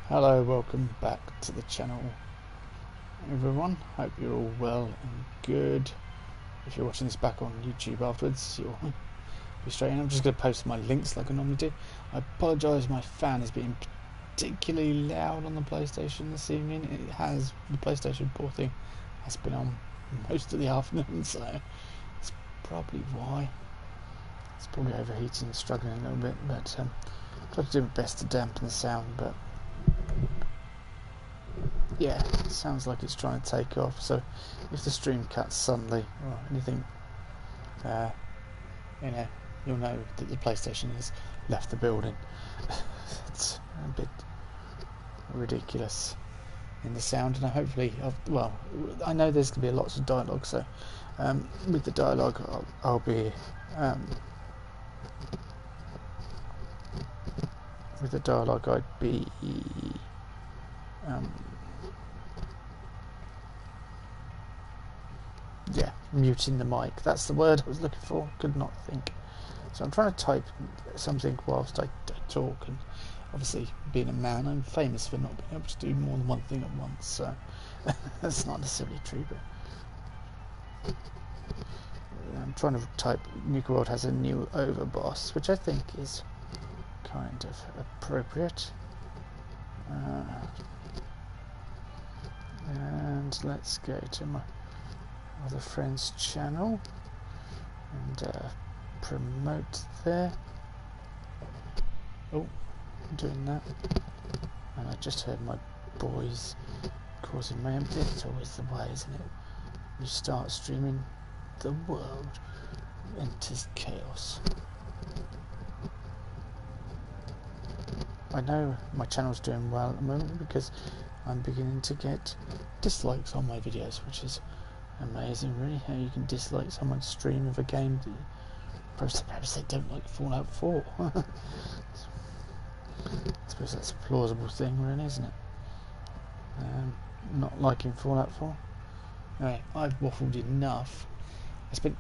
Hello, welcome back to the channel everyone. Hope you're all well and good. If you're watching this back on YouTube afterwards, you'll be straight in. I'm just going to post my links like I normally do. I apologise, my fan is being particularly loud on the PlayStation this evening. It has, the PlayStation 4 thing has been on most of the afternoon, so it's probably why. It's probably overheating and struggling a little bit, but try to do my best to dampen the sound, but yeah, it sounds like it's trying to take off. So if the stream cuts suddenly or anything, you'll know that the PlayStation has left the building. It's a bit ridiculous in the sound, and hopefully, I know there's going to be lots of dialogue, so with the dialogue I'll be with the dialogue I'd be muting the mic. That's the word I was looking for, could not think. So I'm trying to type something whilst I talk, and obviously being a man I'm famous for not being able to do more than one thing at once, so that's not necessarily true, but I'm trying to type Nuka World has a new overboss, which I think is kind of appropriate. And let's go to my other friend's channel and promote there. Oh, I'm doing that, and I just heard my boys causing mayhem. It's always the way, isn't it? You start streaming, the world enters chaos. I know my channel's doing well at the moment because I'm beginning to get dislikes on my videos, which is amazing, really, how you can dislike someone's stream of a game that perhaps they don't like Fallout 4. I suppose that's a plausible thing, really, isn't it? Not liking Fallout 4. Anyway, I've waffled enough. I spent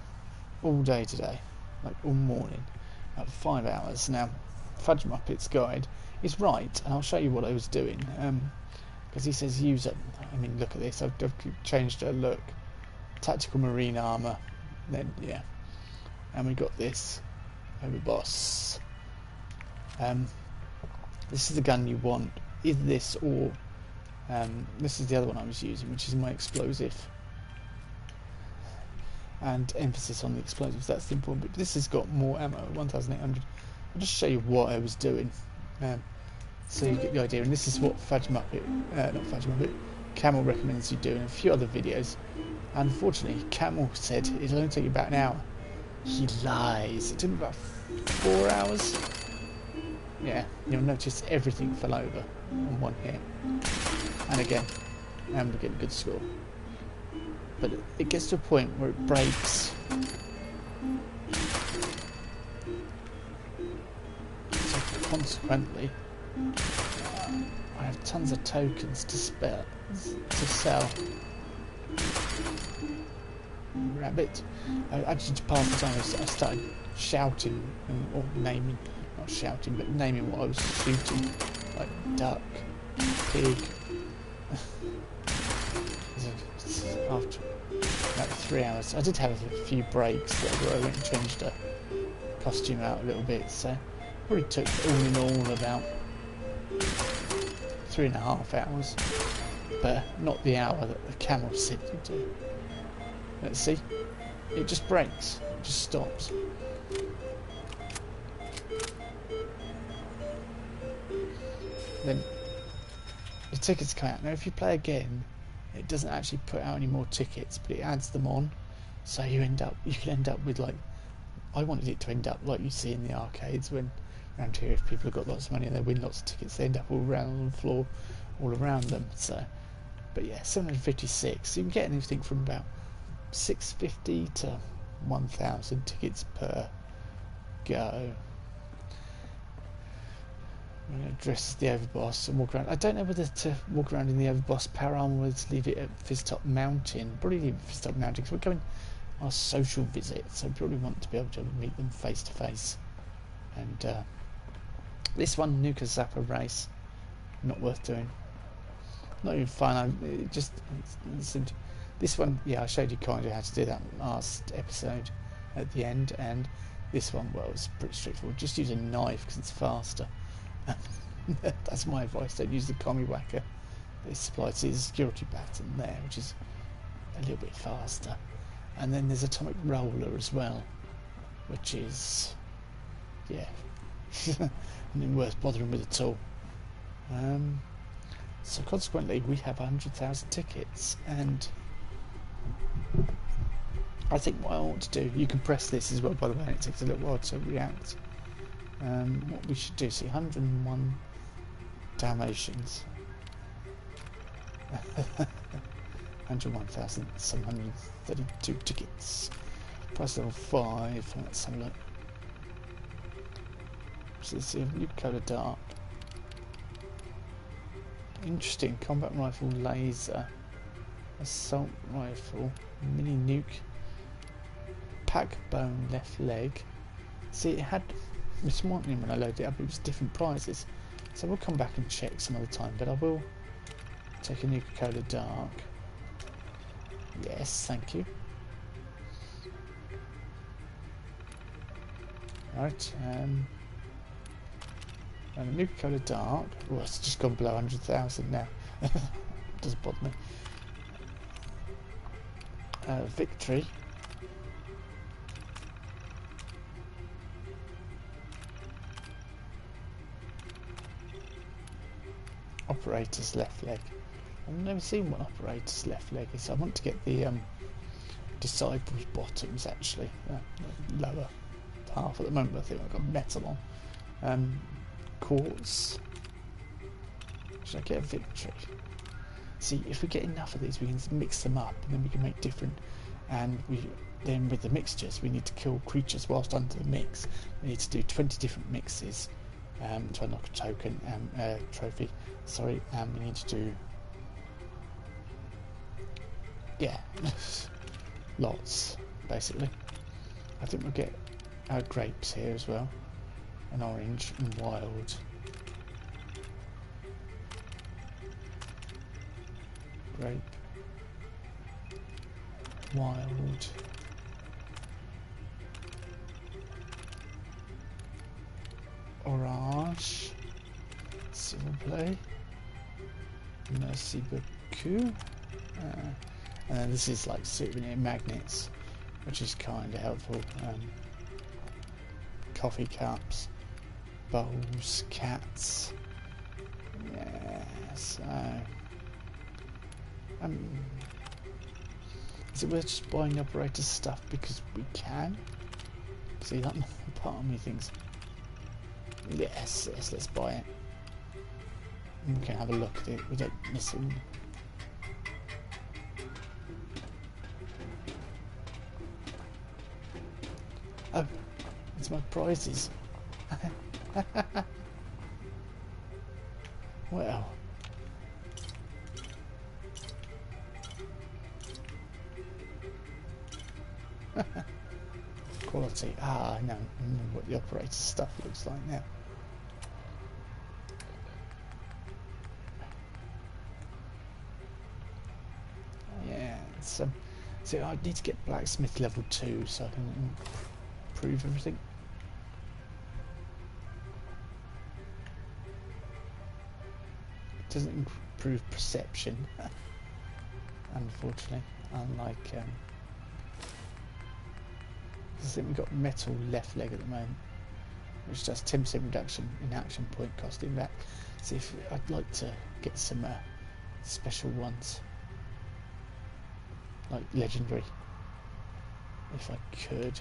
all day today, like all morning, about 5 hours. Now, Fudge Muppet's guide is right, and I'll show you what I was doing. Because he says use it. I mean, look at this. I've changed her look. Tactical marine armor, then and we got this overboss. This is the gun you want. Either this or this is the other one I was using, which is my explosive. And emphasis on the explosives, that's the important bit. This has got more ammo, 1,800. I'll just show you what I was doing, so you get the idea. And this is what Camel recommends you do in a few other videos. Unfortunately, Camel said it'll only take you about an hour. He lies. It took me about 4 hours. Yeah, you'll notice everything fell over on one hit. And again, I'm getting a good score. But it gets to a point where it breaks. So consequently, I have tons of tokens to sell. Rabbit. Actually, to pass the time, I started shouting, or naming, not shouting, but naming what I was shooting, like duck, pig. After about 3 hours, I did have a few breaks where I went and changed the costume out a little bit, so probably took all in all about 3.5 hours, but not the hour that the camel said to do. Let's see, it just breaks, it just stops. Then the tickets come out. Now if you play again, it doesn't actually put out any more tickets, but it adds them on, so you can end up with, like, I wanted it to end up like you see in the arcades when around here, if people have got lots of money and they win lots of tickets, they end up all around on the floor all around them. So, but yeah, 756, you can get anything from about 650 to 1,000 tickets per go. I'm going to dress as the overboss and walk around. I don't know whether to walk around in the overboss power armor or to leave it at Fizztop Mountain. Probably leave it at Fizztop Mountain because we're going on a social visit, so we probably want to be able to meet them face to face. And this one, Nuka Zappa race, not worth doing. Not even fun. This one, yeah, I showed you kind of how to do that last episode at the end, and this one, well, it's pretty straightforward. Just use a knife because it's faster. That's my advice. Don't use the commie whacker. It's supplied to the security baton there, which is a little bit faster. And then there's atomic roller as well, which is, yeah, nothing worth bothering with at all. So consequently, we have 100,000 tickets, and I think what I want to do, you can press this as well, by the way, and it takes a little while to react. What we should do, see, 101 Dalmatians. 101,732 tickets. Price level 5. Let's have a look. So let's see, new colour dark. Interesting. Combat rifle, laser, assault rifle, mini nuke, pack bone, left leg. See, it had this morning when I loaded it up, it was different prices. So we'll come back and check some other time, but I will take a Nuka-Cola Dark. Yes, thank you. Right, and a Nuka-Cola Dark. Oh, it's just gone below 100,000 now. Doesn't bother me. Victory. Operator's left leg. I've never seen what operator's left leg is. I want to get the disciples bottoms actually. Lower half at the moment. I think I've got metal on. Quartz. Should I get a victory? See, if we get enough of these, we can mix them up, and then we can make different. And then with the mixtures, we need to kill creatures whilst under the mix. We need to do 20 different mixes to unlock a token trophy. Sorry, and we need to do lots basically. I think we'll get grapes here as well, an orange and wild. Grape, wild, orange, s'il vous plaît, merci beaucoup, and then this is like souvenir magnets, which is kind of helpful. Coffee cups, bowls, cats. Yeah, so is it worth just buying operator stuff because we can? See, that part of me thinks, yes, let's buy it. And we can have a look at it. We don't miss it. Oh, it's my prizes. Well. Quality. I know what the operator stuff looks like now. Yeah, so I need to get blacksmith level 2 so I can improve everything. It doesn't improve perception, unfortunately, unlike I think we've got metal left leg at the moment, which does 10% reduction in action point cost in that. See, if I'd like to get some special ones, like legendary, if I could.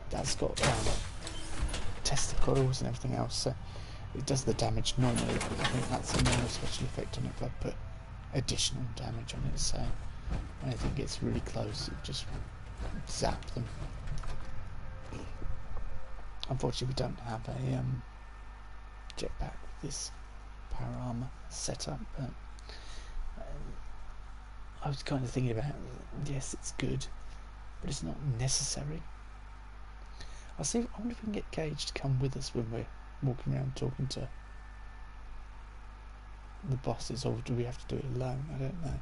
That's got testicles and everything else, so it does the damage normally. But I think that's a more special effect on it if I put additional damage on it. So when anything gets really close, it just zap them. Unfortunately, we don't have a jetpack with this power armor setup, but I was kind of thinking about, yes, it's good, but it's not necessary. I wonder if we can get Gage to come with us when we're walking around talking to the bosses, or do we have to do it alone? I don't know.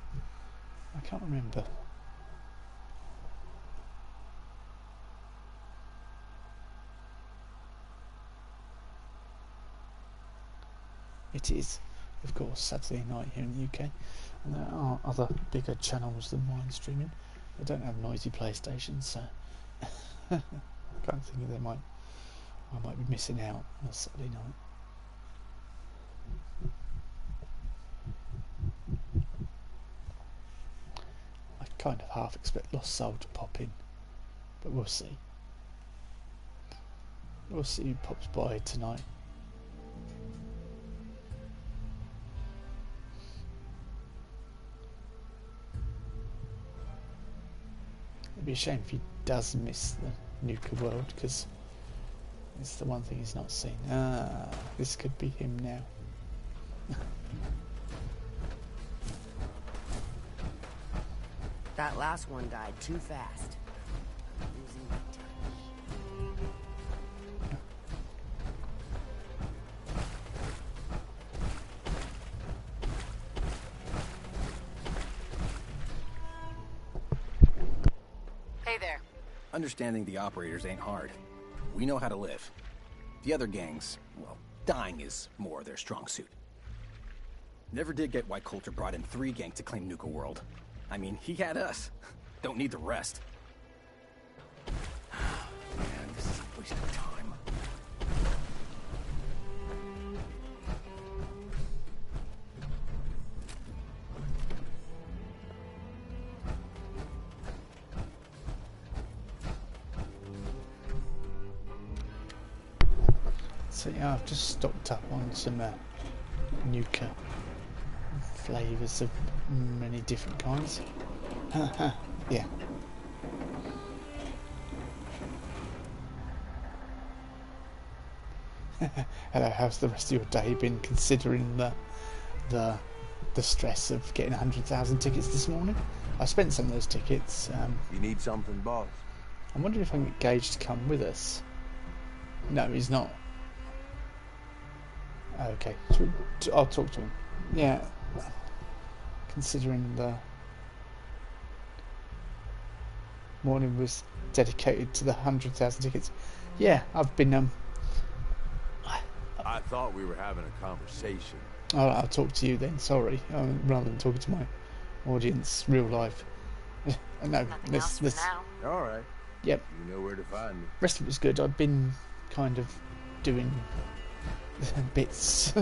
I can't remember. It is, of course, Saturday night here in the UK, and there are other bigger channels than mine streaming. They don't have noisy PlayStations, so I can't think of I might be missing out on a Saturday night. I kind of half expect Lost Soul to pop in, but we'll see. We'll see who pops by tonight. It'd be a shame if he does miss the Nuka world, because it's the one thing he's not seen. This could be him now. That last one died too fast. Losing my touch. Hey there. Understanding the operators ain't hard. We know how to live. The other gangs, well, dying is more their strong suit. Never did get why Coulter brought in 3 gangs to claim Nuka World. I mean, he had us. Don't need the rest. Man, this is a waste of time. So yeah, I've just stocked up on some Nuka flavours of many different kinds. Yeah. Hello, how's the rest of your day been, considering the stress of getting 100,000 tickets this morning? I spent some of those tickets. You need something, boss? I'm wondering if I can get Gage to come with us. No, he's not. Okay, I'll talk to him. Yeah, considering the morning was dedicated to the 100,000 tickets. Yeah, I've been I thought we were having a conversation. I'll talk to you then. Sorry, rather than talking to my audience, real life. No, this. All right. Yep. You know where to find me. Rest of it was good. I've been kind of doing bits.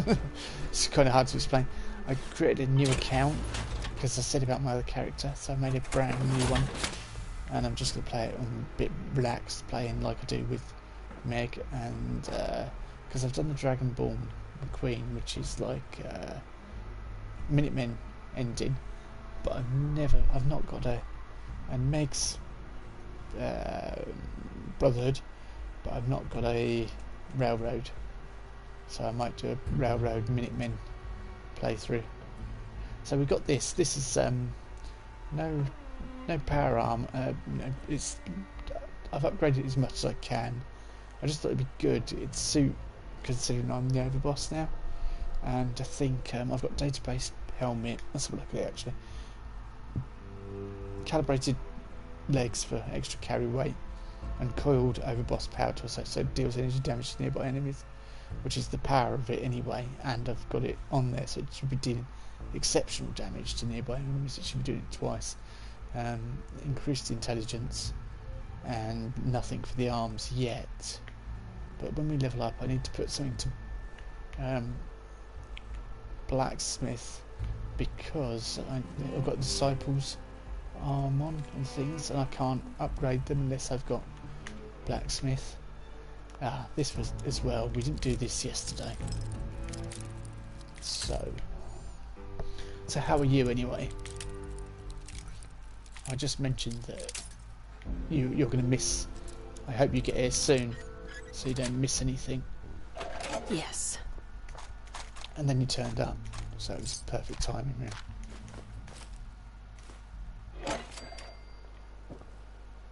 It's kind of hard to explain. I created a new account because I said about my other character, so I made a brand new one, and I'm just going to play it on a bit relaxed, playing like I do with Meg, and because I've done the Dragonborn McQueen, which is like Minutemen ending, but I've not got and Meg's Brotherhood, but I've not got a Railroad, so I might do a Railroad Minutemen playthrough. So we got this. This is no power arm. I've upgraded it as much as I can. I just thought it'd be good. It'd suit, considering I'm the overboss now. And I think I've got database helmet. Let's have a look at it actually. Calibrated legs for extra carry weight, and coiled overboss power torso, so it deals energy damage to nearby enemies, which is the power of it anyway. And I've got it on there, so it should be dealing exceptional damage to nearby enemies. It should be doing it twice. Increased intelligence, and nothing for the arms yet. But when we level up, I need to put something to blacksmith, because I've got disciples arm on and things, and I can't upgrade them unless I've got blacksmith. This was as well. We didn't do this yesterday. So how are you anyway? I just mentioned that you're going to miss. I hope you get here soon, so you don't miss anything. Yes. And then you turned up, so it was perfect timing, really.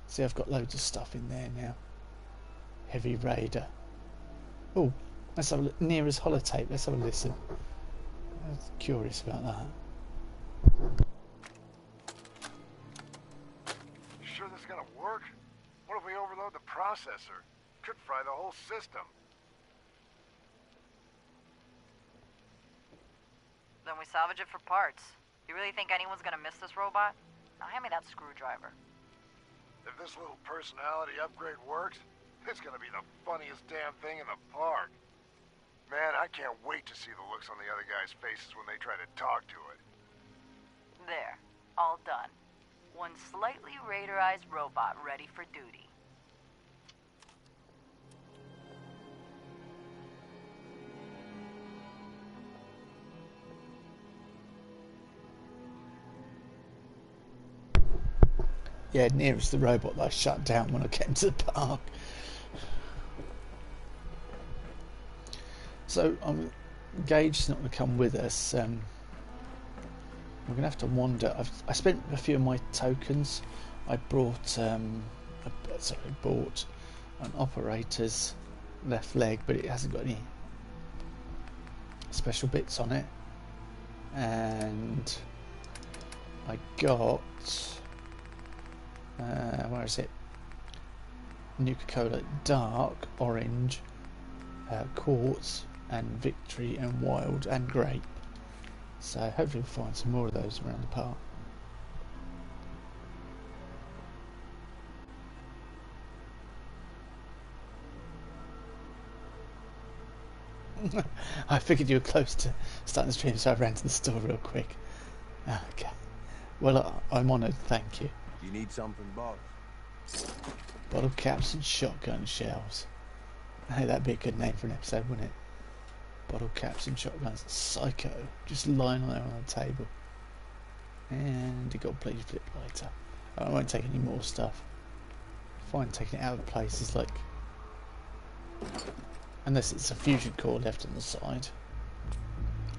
See, I've got loads of stuff in there now. Heavy Raider. Oh, let's have a look. Nearest holotape. Let's have a listen. I was curious about that. You sure this is gonna work? What if we overload the processor? Could fry the whole system. Then we salvage it for parts. You really think anyone's gonna miss this robot? Now hand me that screwdriver. If this little personality upgrade works, it's gonna be the funniest damn thing in the park. Man, I can't wait to see the looks on the other guys' faces when they try to talk to it. There. All done. One slightly radarized robot ready for duty. Yeah, nearest the robot that I shut down when I came to the park. So Gage's not going to come with us. We're going to have to wander. I spent a few of my tokens. I bought an operator's left leg, but it hasn't got any special bits on it. And I got where is it? Nuka-Cola Dark, Orange, Quartz, and Victory, and Wild, and Grape. So hopefully we'll find some more of those around the park. I figured you were close to starting the stream, so I ran to the store real quick. Okay. Well, I'm honoured, thank you. You need something, boss? Bottle caps and shotgun shells. Hey, that'd be a good name for an episode, wouldn't it? Bottle caps and shotguns. Psycho. Just lying on there on the table. And you got a bleed flip later. I won't take any more stuff. Fine taking it out of places like... Unless it's a fusion core left on the side.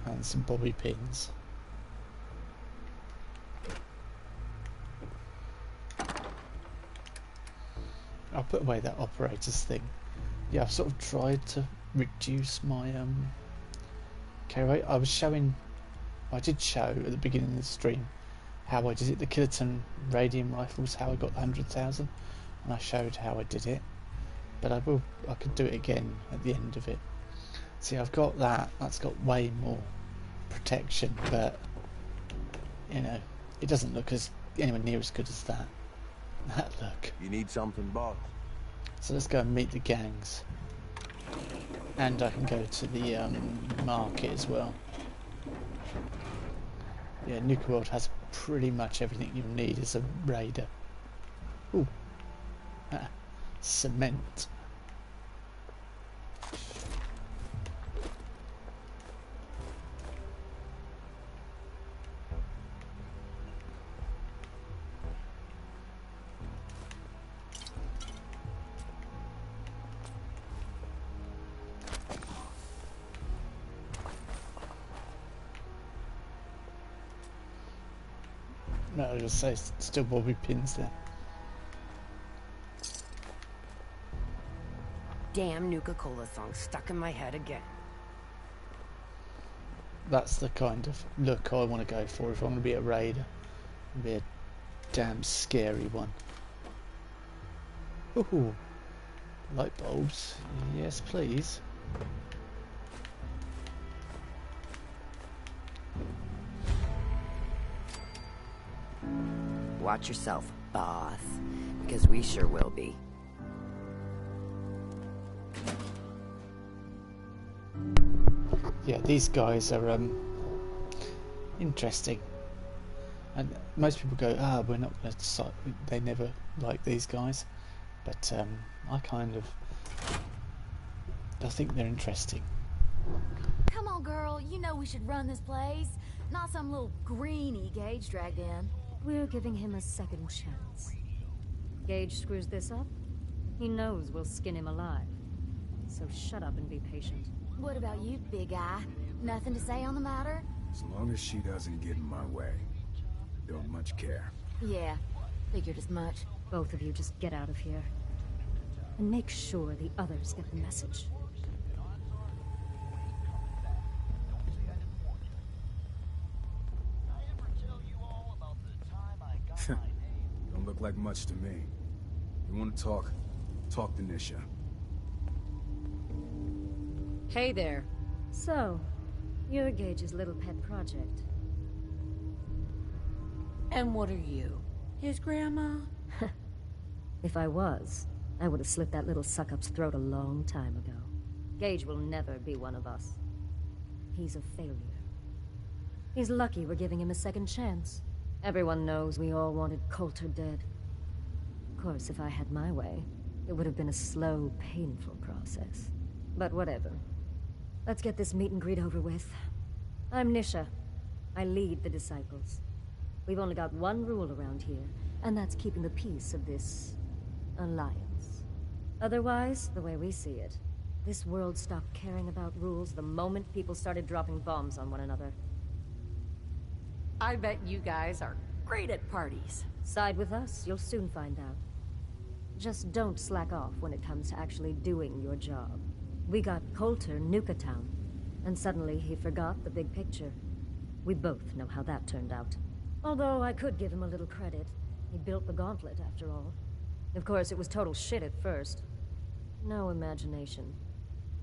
And some bobby pins. I'll put away that operator's thing. Yeah, I've sort of tried to reduce my carry weight. I did show at the beginning of the stream how I did it. The Killerton radium rifles, how I got the 100,000, and I showed how I did it. But I could do it again at the end of it. See, I've got that. That's got way more protection, but you know, it doesn't look anywhere near as good as that. That look. You need something, boss? So let's go and meet the gangs. And I can go to the market as well. Yeah, Nuka World has pretty much everything you need as a raider. Ooh. Cement. No, I was going to say, still bobby pins there. Damn Nuka-Cola song stuck in my head again. That's the kind of look I want to go for if I'm going to be a raider. Be a damn scary one. Ooh, light bulbs. Yes, please. Watch yourself, boss, because we sure will be. Yeah, these guys are interesting, and most people go, we're not going to. They never like these guys, but I think they're interesting. Come on, girl. You know we should run this place, not some little greenie Gage dragged in. We're giving him a second chance. Gage screws this up, he knows we'll skin him alive. So shut up and be patient. What about you, big guy? Nothing to say on the matter? As long as she doesn't get in my way. Don't much care. Yeah, figured as much. Both of you just get out of here. And make sure the others get the message. look like much to me. You want to talk? Talk to Nisha. Hey there. So, you're Gage's little pet project. And what are you? His grandma? If I was, I would have slit that little suck-up's throat a long time ago. Gage will never be one of us. He's a failure. He's lucky we're giving him a second chance. Everyone knows we all wanted Coulter dead. Of course, if I had my way, it would have been a slow, painful process. But whatever. Let's get this meet and greet over with. I'm Nisha. I lead the Disciples. We've only got one rule around here, and that's keeping the peace of this alliance. Otherwise, the way we see it, this world stopped caring about rules the moment people started dropping bombs on one another. I bet you guys are great at parties. Side with us, you'll soon find out. Just don't slack off when it comes to actually doing your job. We got Coulter Nuketown, and suddenly he forgot the big picture. We both know how that turned out. Although I could give him a little credit. He built the gauntlet, after all. Of course, it was total shit at first. No imagination.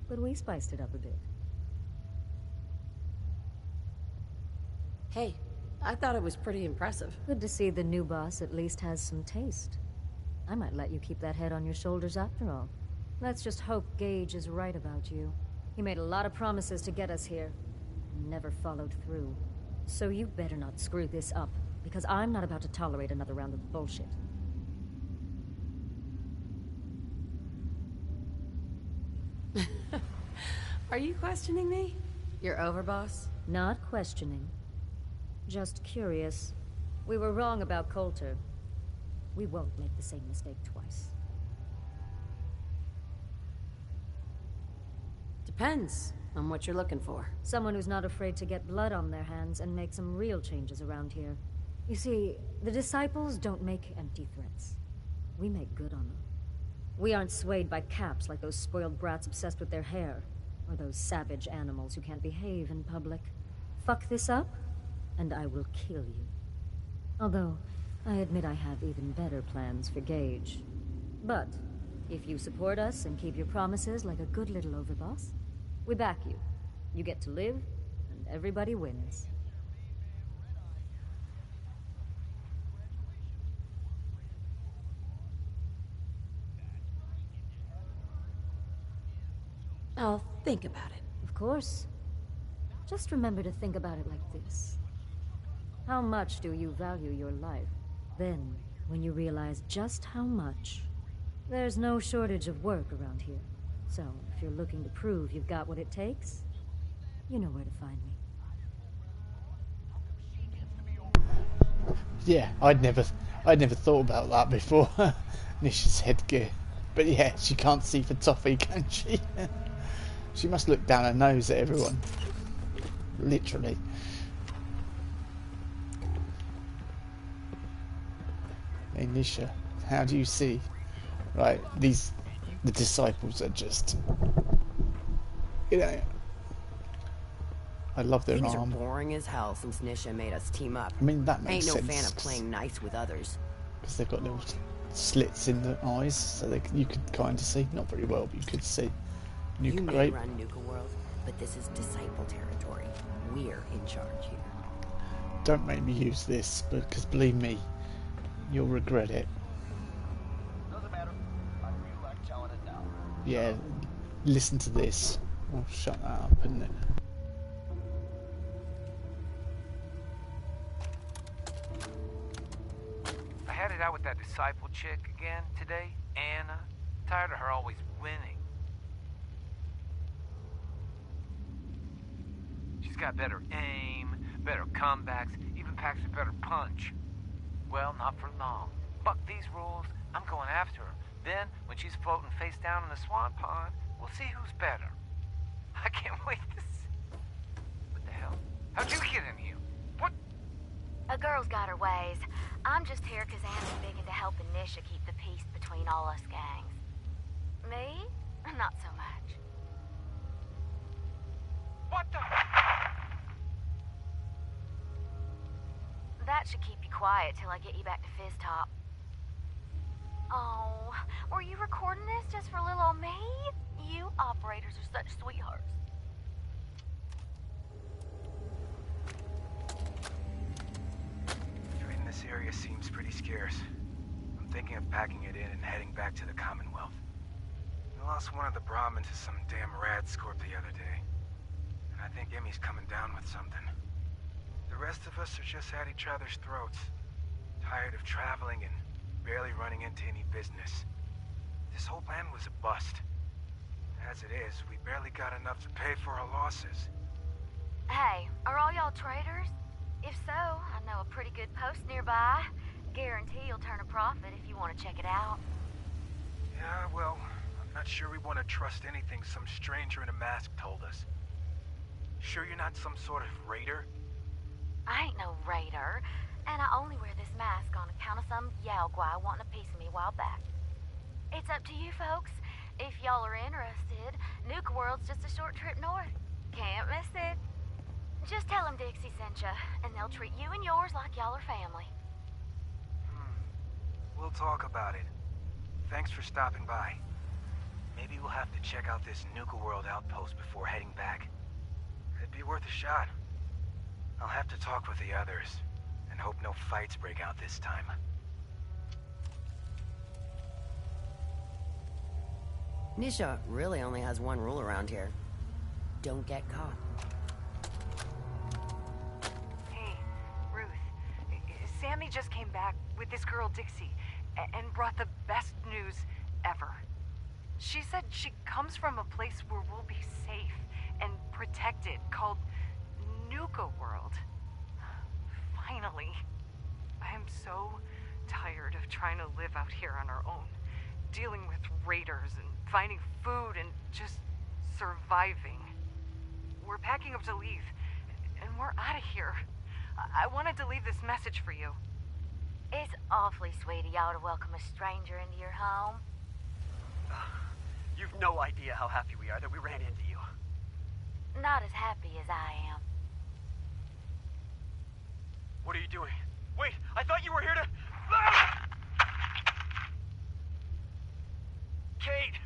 But we spiced it up a bit. Hey, I thought it was pretty impressive. Good to see the new boss at least has some taste. I might let you keep that head on your shoulders after all. Let's just hope Gage is right about you. He made a lot of promises to get us here, and never followed through. So you better not screw this up, because I'm not about to tolerate another round of bullshit. Are you questioning me? You're over, boss? Not questioning. Just curious. We were wrong about Coulter. We won't make the same mistake twice. Depends on what you're looking for. Someone who's not afraid to get blood on their hands and make some real changes around here. You see, the Disciples don't make empty threats. We make good on them. We aren't swayed by caps like those spoiled brats obsessed with their hair, or those savage animals who can't behave in public. Fuck this up, and I will kill you. Although, I admit I have even better plans for Gage. But, if you support us and keep your promises like a good little overboss, we back you. You get to live, and everybody wins. I'll think about it. Of course. Just remember to think about it like this. How much do you value your life? Then, when you realize just how much, there's no shortage of work around here. So, if you're looking to prove you've got what it takes, you know where to find me. Yeah, I'd never thought about that before. Nisha's headgear. But yeah, she can't see for toffee, can she? She must look down her nose at everyone. Literally. Hey Nisha, how do you see? Right, the Disciples are just, you know, I love their Things armor. are boring as hell since Nisha made us team up. I mean, that makes Ain't no sense. fan of playing nice with others. Because they've got little slits in the eyes, so you could kind of see. Not very well, but you could see. You Nuka may great. run Nuka World, but this is Disciple territory. We're in charge here. Don't make me use this, because believe me, you'll regret it. Doesn't matter. I feel like telling it now. Yeah, listen to this. Oh, shut that up, isn't it? I had it out with that Disciple chick again today, Anna. Tired of her always winning. She's got better aim, better comebacks, even packs a better punch. Well, not for long. Fuck these rules, I'm going after her. Then, when she's floating face down in the swamp pond, we'll see who's better. I can't wait to see. What the hell? How'd you get in here? What? A girl's got her ways. I'm just here because Anna's big into helping Nisha keep the peace between all us gangs. Me? Not so much. What the? That should keep you quiet till I get you back to Fizz Top. Oh, were you recording this just for little old me? You operators are such sweethearts. Trading this area seems pretty scarce. I'm thinking of packing it in and heading back to the Commonwealth. We lost one of the Brahmins to some damn rad scorp the other day. And I think Emmy's coming down with something. The rest of us are just at each other's throats. Tired of traveling and barely running into any business. This whole plan was a bust. As it is, we barely got enough to pay for our losses. Hey, are all y'all traders? If so, I know a pretty good post nearby. Guarantee you'll turn a profit if you want to check it out. Yeah, well, I'm not sure we want to trust anything some stranger in a mask told us. Sure you're not some sort of raider? I ain't no raider, and I only wear this mask on account of some Yaogwai wanting a piece of me a while back. It's up to you folks. If y'all are interested, Nuke World's just a short trip north. Can't miss it. Just tell them Dixie sent ya, and they'll treat you and yours like y'all are family. We'll talk about it. Thanks for stopping by. Maybe we'll have to check out this Nuka World outpost before heading back. It'd be worth a shot. I'll have to talk with the others, and hope no fights break out this time. Nisha really only has one rule around here. Don't get caught. Hey, Ruth. Sammy just came back with this girl Dixie and brought the best news ever. She said she comes from a place where we'll be safe and protected, called Nuka World. Finally. I'm so tired of trying to live out here on our own, dealing with raiders and finding food and just surviving. We're packing up to leave, and we're out of here. I wanted to leave this message for you. It's awfully sweet of y'all to welcome a stranger into your home. You've no idea how happy we are that we ran into you. Not as happy as I am. What are you doing? Wait, I thought you were here to... Ah! Kate,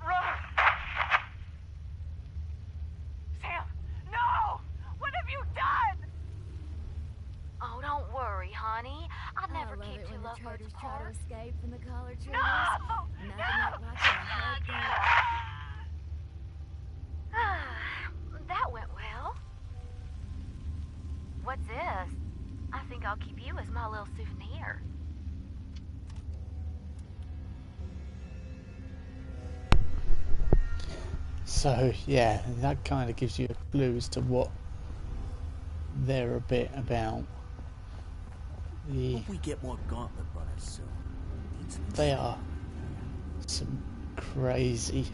run! Sam, no! What have you done? Oh, don't worry, honey. I'd never keep two lovebirds apart. Try to escape from the collar trees. No! Nothing like watching a heart go. That went well. What's this? I think I'll keep you as my little souvenir. So yeah, that kind of gives you a clue as to what they're a bit about. Hope we get more gauntlet runners soon. They are some crazy.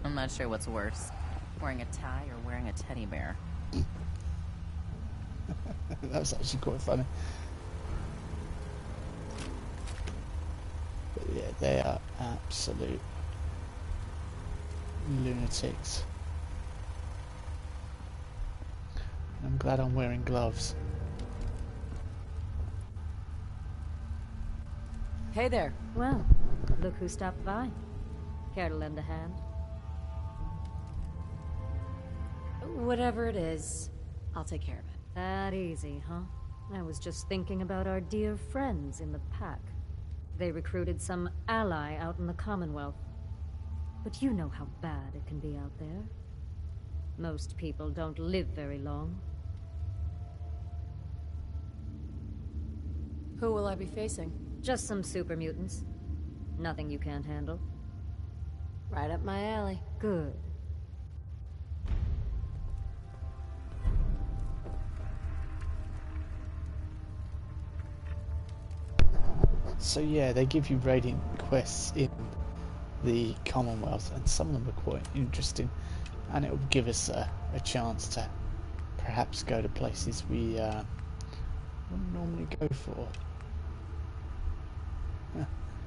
I'm not sure what's worse, wearing a tie or wearing a teddy bear. That was actually quite funny. But yeah, they are absolute lunatics. I'm glad I'm wearing gloves. Hey there. Well, look who stopped by. Care to lend a hand? Whatever it is, I'll take care of it. That easy, huh? I was just thinking about our dear friends in the pack. They recruited some ally out in the Commonwealth. But you know how bad it can be out there. Most people don't live very long. Who will I be facing? Just some super mutants. Nothing you can't handle. Right up my alley. Good. So yeah, they give you radiant quests in the Commonwealth, and some of them are quite interesting, and it will give us a chance to perhaps go to places we wouldn't normally go for.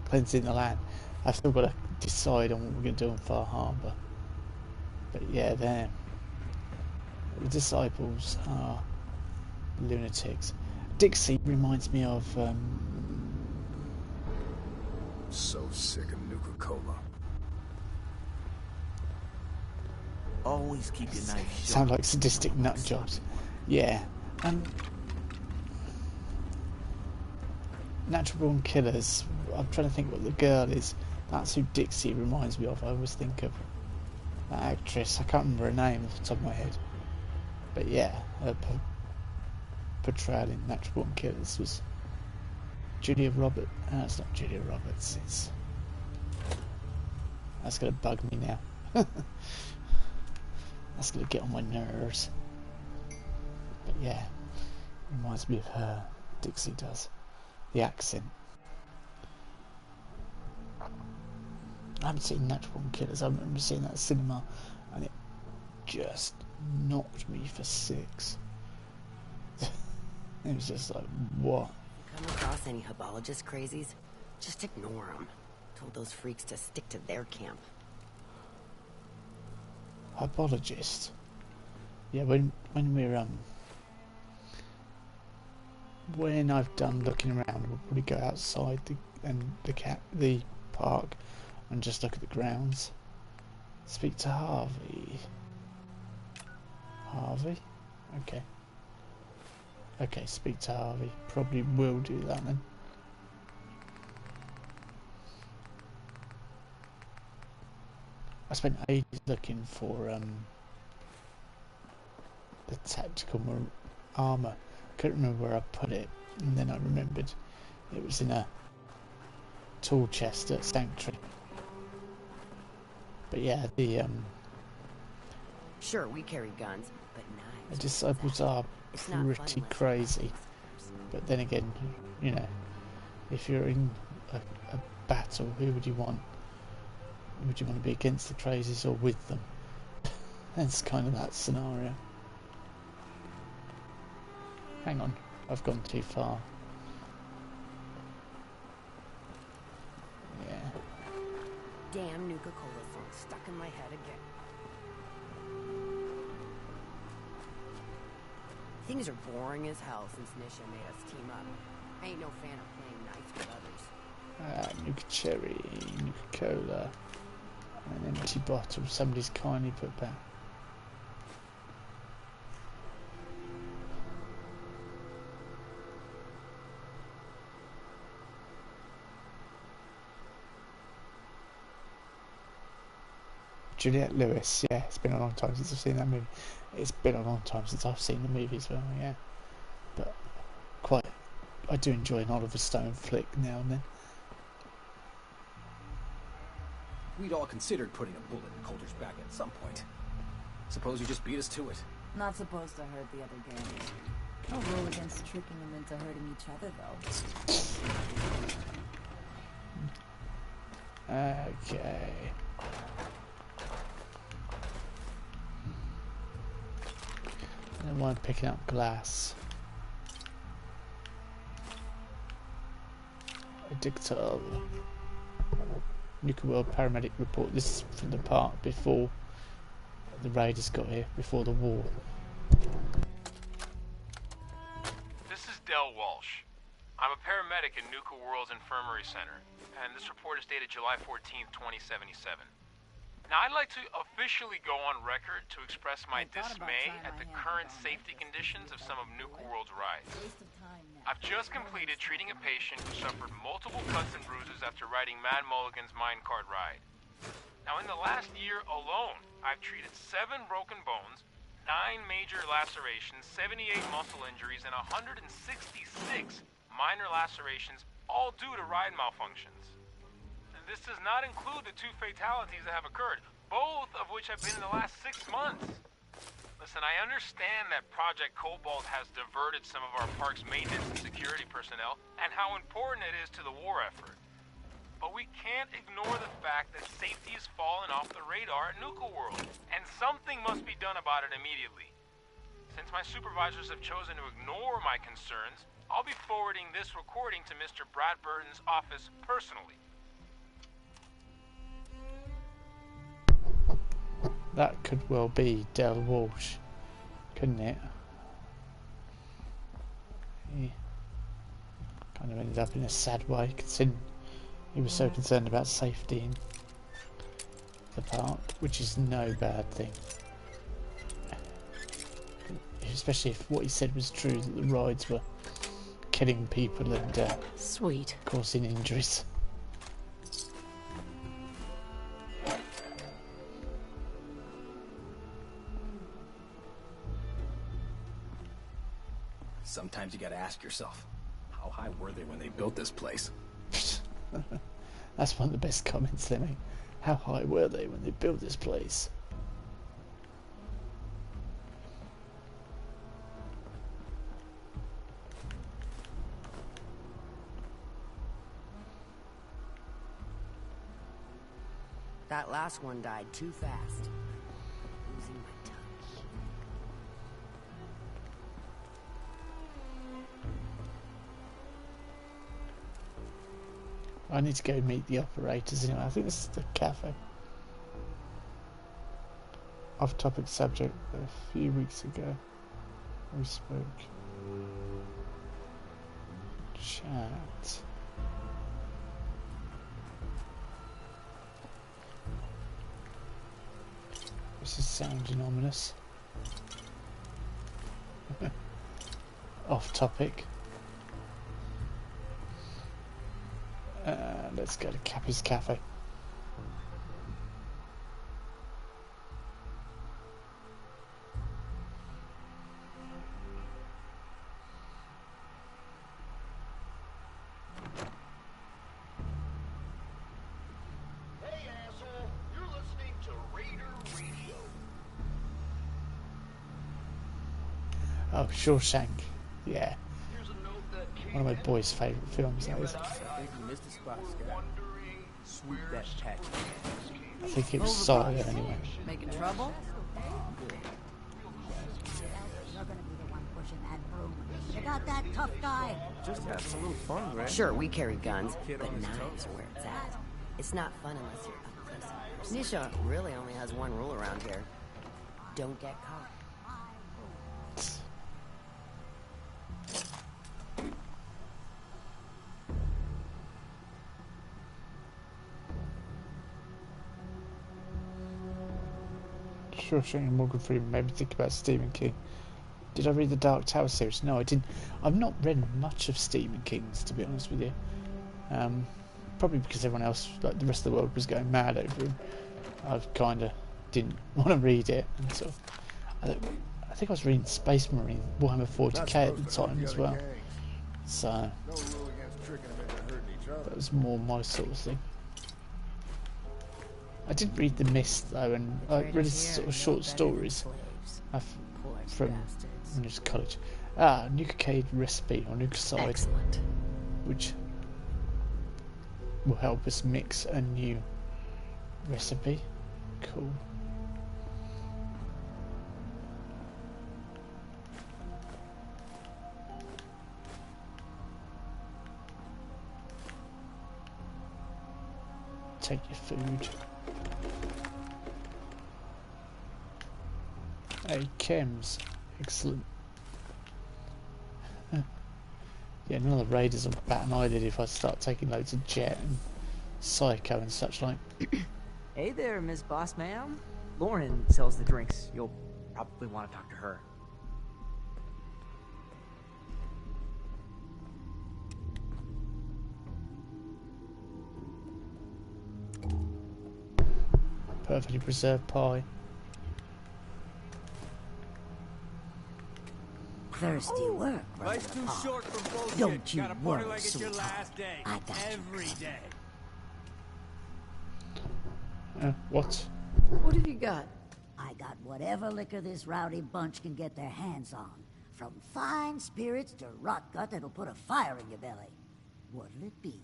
Cleansing the land. I've still got to decide on what we're going to do on Far Harbour. But yeah, the disciples are lunatics. Dixie reminds me of I'm so sick of Nuka-Cola. Always keep your knife sharp. Sound like sadistic nut jobs. Yeah. Natural Born Killers. I'm trying to think what the girl is. That's who Dixie reminds me of. I always think of that actress. I can't remember her name off the top of my head. But yeah, her portrayal in Natural Born Killers was Julia Roberts. No, it's not Julia Roberts. That's going to bug me now. That's going to get on my nerves. But yeah, reminds me of her. Dixie does. The accent. I haven't seen Natural Born Killers. I remember seeing that at cinema, and it just knocked me for six. It was just like, what? Come across any hebologist crazies? Just ignore them. Told those freaks to stick to their camp. Hebologist? Yeah, when we're when I've done looking around, we'll probably go outside the park and just look at the grounds. Speak to Harvey. Harvey? Okay. Okay, speak to Harvey. Probably will do that then. I spent ages looking for the tactical armour. Couldn't remember where I put it, and then I remembered it was in a tool chest at Sanctuary. But yeah, the Sure, we carry guns, but knives. the disciples are pretty crazy. But then again, you know, if you're in a battle, who would you want? Would you want to be against the crazies or with them? It's kind of that scenario. Hang on, I've gone too far. Yeah. Damn Nuka-Cola song stuck in my head again. Things are boring as hell since Nisha made us team up. I ain't no fan of playing nice with others. Nuka Cherry, Nuka Cola, an empty bottle somebody's kindly put back. Juliette Lewis, yeah, it's been a long time since I've seen that movie. It's been a long time since I've seen the movie as well, yeah. But I do enjoy an Oliver Stone flick now and then. We'd all considered putting a bullet in Coulter's back at some point. Suppose you just beat us to it. Not supposed to hurt the other gangs. I'll roll against tricking them into hurting each other, though. Okay. I don't mind picking up glass. Addictor. Nuka World paramedic report. This is from the part before the raiders got here, before the war. This is Del Walsh. I'm a paramedic in Nuka World's Infirmary Center, and this report is dated July 14th, 2077. Now, I'd like to officially go on record to express my dismay at the current safety conditions of some of Nuka World's rides. I've just completed treating a patient who suffered multiple cuts and bruises after riding Mad Mulligan's minecart ride. Now, in the last year alone, I've treated 7 broken bones, 9 major lacerations, 78 muscle injuries, and 166 minor lacerations, all due to ride malfunctions. This does not include the 2 fatalities that have occurred, both of which have been in the last 6 months. Listen, I understand that Project Cobalt has diverted some of our park's maintenance and security personnel, and how important it is to the war effort. But we can't ignore the fact that safety has fallen off the radar at Nuka World, and something must be done about it immediately. Since my supervisors have chosen to ignore my concerns, I'll be forwarding this recording to Mr. Bradburton's office personally. That could well be Del Walsh, couldn't it? He kind of ended up in a sad way, considering He was so concerned about safety in the park, which is no bad thing. Especially if what he said was true, that the rides were killing people and sweet causing injuries. Sometimes you gotta ask yourself, how high were they when they built this place? That's one of the best comments they make. How high were they when they built this place? That last one died too fast. Losing my tongue. I need to go meet the operators anyway. I think this is the cafe. Off-topic subject. A few weeks ago we spoke. Chat. This is sounding ominous. Off topic. Let's go to Cappy's Cafe. Oh, Shawshank. Yeah. One of my boys' favourite films, that is. I think it was Silo anyway. Making trouble? You're gonna be the one pushing that broom. You got that tough guy? Just have some little fun, right? Sure, we carry guns, but knives are where it's at. It's not fun unless you're up close. Nisha really only has one rule around here. Don't get caught. Shawshank and Morgan Freeman made me think about Stephen King. Did I read the Dark Tower series? No, I didn't. I've not read much of Stephen King's, to be honest with you. Probably because everyone else, like the rest of the world, was going mad over him. I kind of didn't want to read it. And so, I think I was reading Space Marine Warhammer 40k at the time as well. So that was more my sort of thing. I did read The Mist though, and I read his sort of short stories from when I was at college. Nuclear Recipe or Nuclear. Excellent. Which will help us mix a new recipe. Cool. Take your food. Hey, chems. Excellent. Yeah, none of the raiders will bat an eyelid if I start taking loads of jet and psycho and such like. Hey there, Miss Boss Ma'am. Lauren sells the drinks. You'll probably want to talk to her. Perfectly preserved pie. Thirsty work, right? Life's too short for bullshit. Don't you Gotta party worry, like it's your sweetheart. last day. I got Every day. What? What have you got? I got whatever liquor this rowdy bunch can get their hands on. From fine spirits to rot gut that'll put a fire in your belly. What'll it be?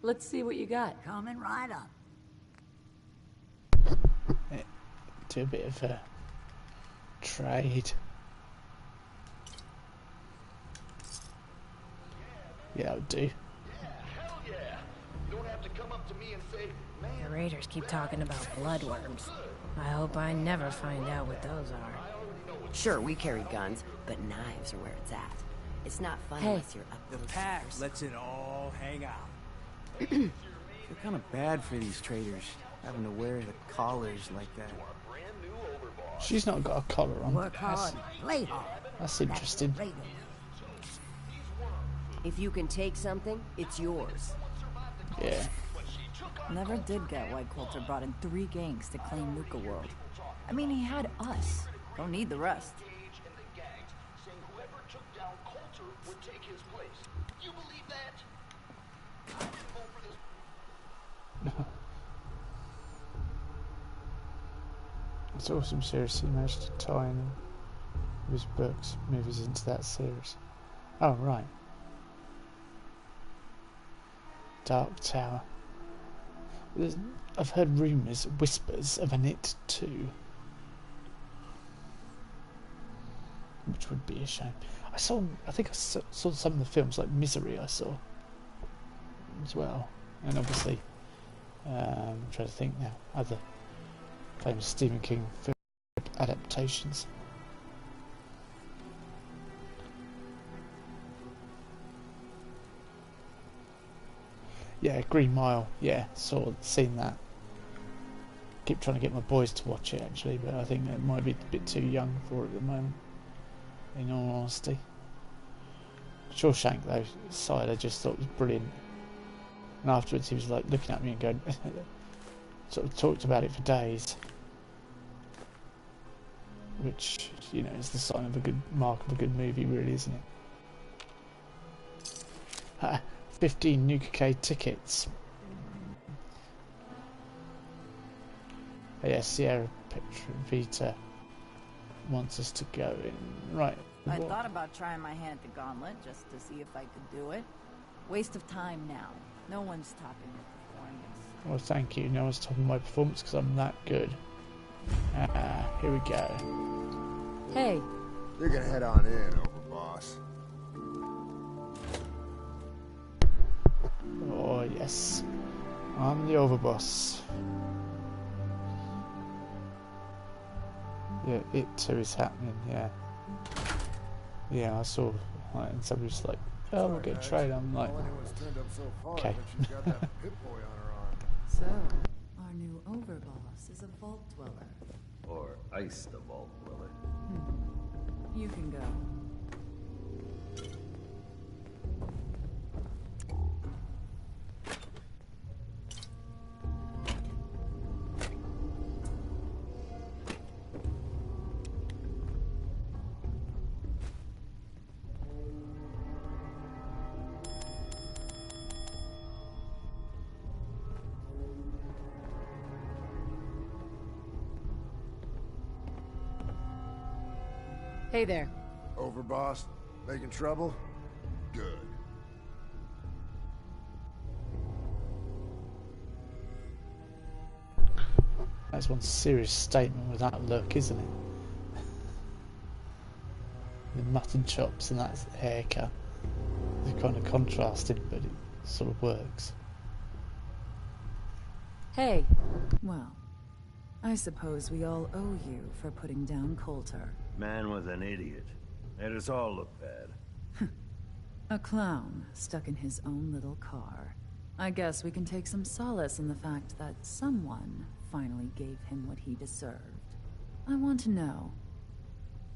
Let's see what you got. Coming right up. Do a bit of a trade. Yeah, I'll do. Hell yeah. You don't have to come up to me and say, man. The raiders keep talking about bloodworms. I hope I never find out what those are. Sure, we carry guns, but knives are where it's at. It's not fun Hey. unless you're up The close. pack lets it all hang out. Feel kind of bad for these traders, having to wear the collars like that. She's not got a collar on. Work hard, play hard. That's interesting. If you can take something, it's yours. Yeah. Never did get why Coulter brought in 3 gangs to claim Nuka World. I mean, he had us. Don't need the rest. It's awesome series. He managed to tie in his books, movies into that series. Oh, right. Dark Tower. I've heard rumours, whispers of an It 2. Which would be a shame. I think I saw some of the films, like Misery I saw as well. And obviously, I'm trying to think now, other famous Stephen King film adaptations. Yeah, Green Mile. Yeah, seen that. Keep trying to get my boys to watch it actually, but I think it might be a bit too young for it at the moment. In all honesty, Shawshank though, side I just thought was brilliant. And afterwards, he was like looking at me and going, sort of talked about it for days, which is the sign of a good mark of a good movie, really, isn't it? 15 Nuka tickets. Oh, yeah, Sierra Petrovita wants us to go in. Right. I thought about trying my hand at the gauntlet just to see if I could do it. Waste of time now. No one's topping your performance. Well, thank you. No one's topping my performance because I'm that good. Here we go. Hey. You can head on in, Overboss. Oh, yes. I'm the Overboss. Yeah, It 2 is happening, yeah. Yeah, I saw, and somebody was like, oh, we'll get a trade. I'm like, okay. So, our new Overboss is a vault dweller. Or Ice the Vault Dweller. You can go. Hey there. Overboss, making trouble? Good. That's one serious statement with that look, isn't it? The mutton chops and that haircut. They're kind of contrasted, but it sort of works. Hey. Well, I suppose we all owe you for putting down Coulter. Man was an idiot. Made us all look bad. A clown stuck in his own little car. I guess we can take some solace in the fact that someone finally gave him what he deserved. I want to know,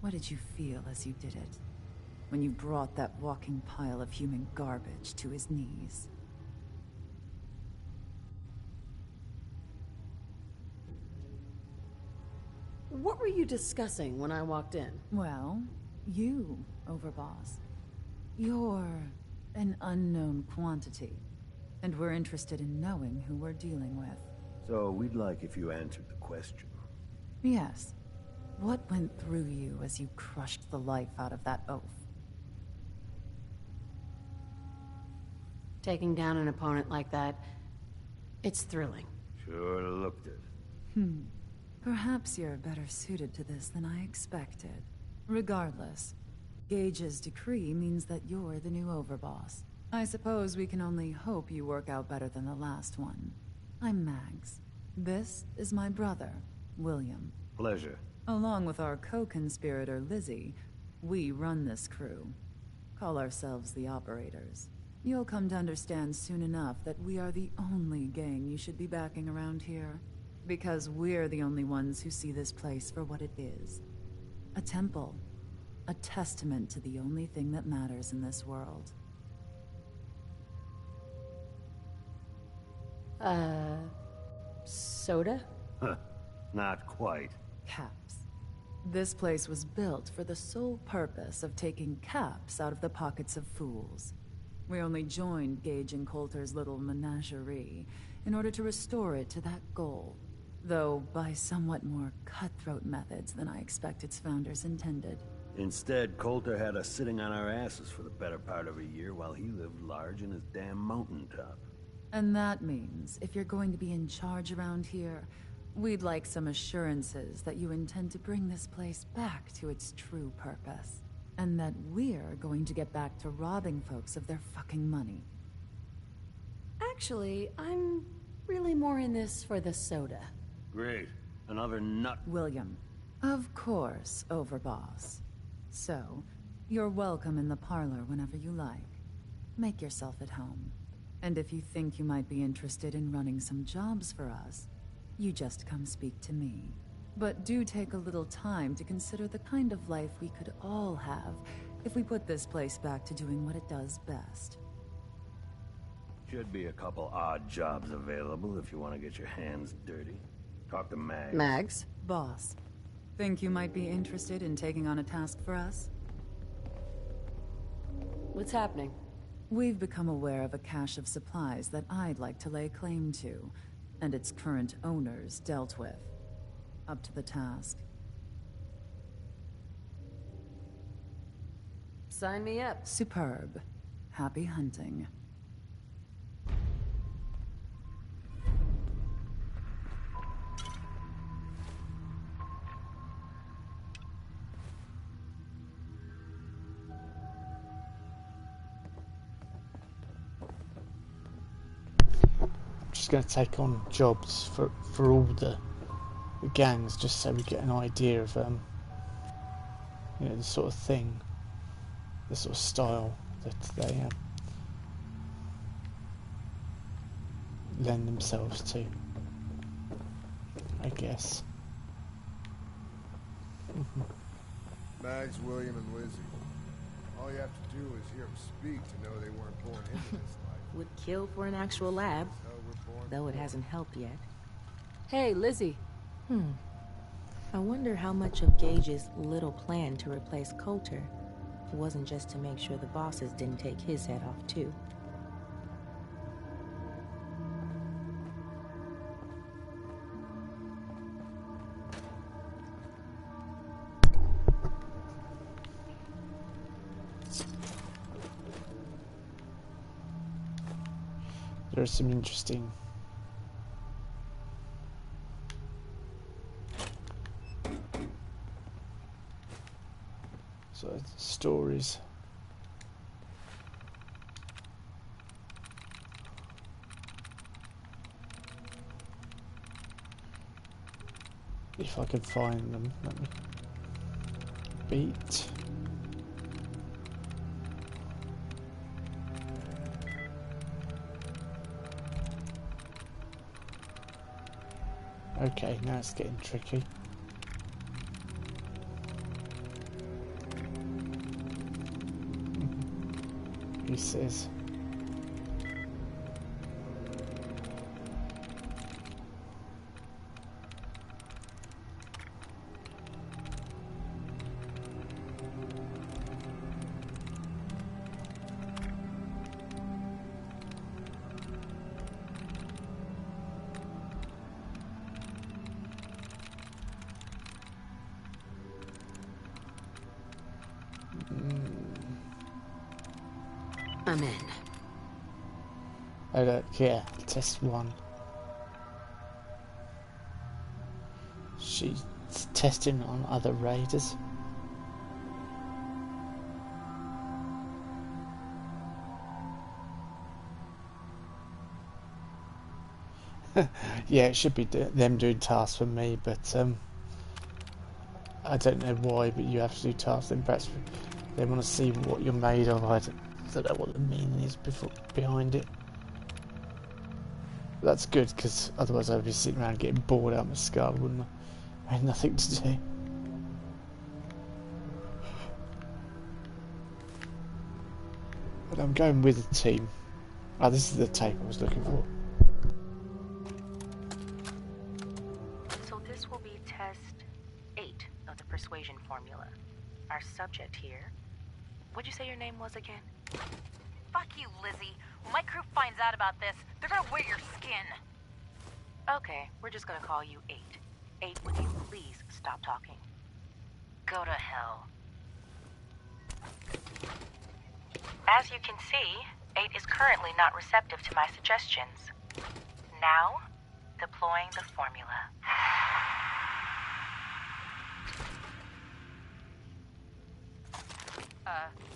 what did you feel as you did it? When you brought that walking pile of human garbage to his knees? What were you discussing when I walked in? Well, you, Overboss. You're an unknown quantity, and we're interested in knowing who we're dealing with. So we'd like if you answered the question. Yes. What went through you as you crushed the life out of that oaf? Taking down an opponent like that, it's thrilling. Sure looked it. Perhaps you're better suited to this than I expected. Regardless, Gage's decree means that you're the new Overboss. I suppose we can only hope you work out better than the last one. I'm Mags. This is my brother, William. Pleasure. Along with our co-conspirator, Lizzie, we run this crew. Call ourselves the Operators. You'll come to understand soon enough that we are the only gang you should be backing around here. Because we're the only ones who see this place for what it is. A temple. A testament to the only thing that matters in this world. Soda? Huh. Not quite. Caps. This place was built for the sole purpose of taking caps out of the pockets of fools. We only joined Gage and Coulter's little menagerie in order to restore it to that goal, though by somewhat more cutthroat methods than I expect its founders intended. Instead, Coulter had us sitting on our asses for the better part of a year while he lived large in his damn mountaintop. And that means, if you're going to be in charge around here, we'd like some assurances that you intend to bring this place back to its true purpose. And that we're going to get back to robbing folks of their fucking money. Actually, I'm really more in this for the soda. Great. Another nut. William. Of course, Overboss. So, you're welcome in the parlor whenever you like. Make yourself at home. And if you think you might be interested in running some jobs for us, you just come speak to me. But do take a little time to consider the kind of life we could all have if we put this place back to doing what it does best. Should be a couple odd jobs available if you want to get your hands dirty. Talk to Mags. Mags? Boss. Think you might be interested in taking on a task for us? What's happening? We've become aware of a cache of supplies that I'd like to lay claim to, and its current owners dealt with. Up to the task. Sign me up. Superb. Happy hunting. Just going to take on jobs for all the gangs, just so we get an idea of you know, the sort of thing, the sort of style that they lend themselves to, I guess. Mags, William, and Lizzie. All you have to do is hear them speak to know they weren't born into this life. Would kill for an actual lab, So we're born though it hasn't helped yet. Hey, Lizzie. I wonder how much of Gage's little plan to replace Coulter wasn't just to make sure the bosses didn't take his head off, too. There are some interesting sort of stories. If I can find them, let me beat. Okay, now it's getting tricky. He says. I'm in. Oh look, yeah, test 1. She's testing on other raiders. Yeah, it should be them doing tasks for me, but I don't know why, but you have to do tasks, and perhaps they want to see what you're made of. I don't know what the meaning is behind it. But that's good, because otherwise I'd be sitting around getting bored out of my skull, wouldn't I? I had nothing to do. But I'm going with the team. Oh, this is the tape I was looking for. So this will be test 8 of the persuasion formula. Our subject here. What'd you say your name was again? Fuck you, Lizzie. When my crew finds out about this, they're gonna wear your skin. Okay, we're just gonna call you 8. 8, would you please stop talking? Go to hell. As you can see, 8 is currently not receptive to my suggestions. Now, deploying the formula.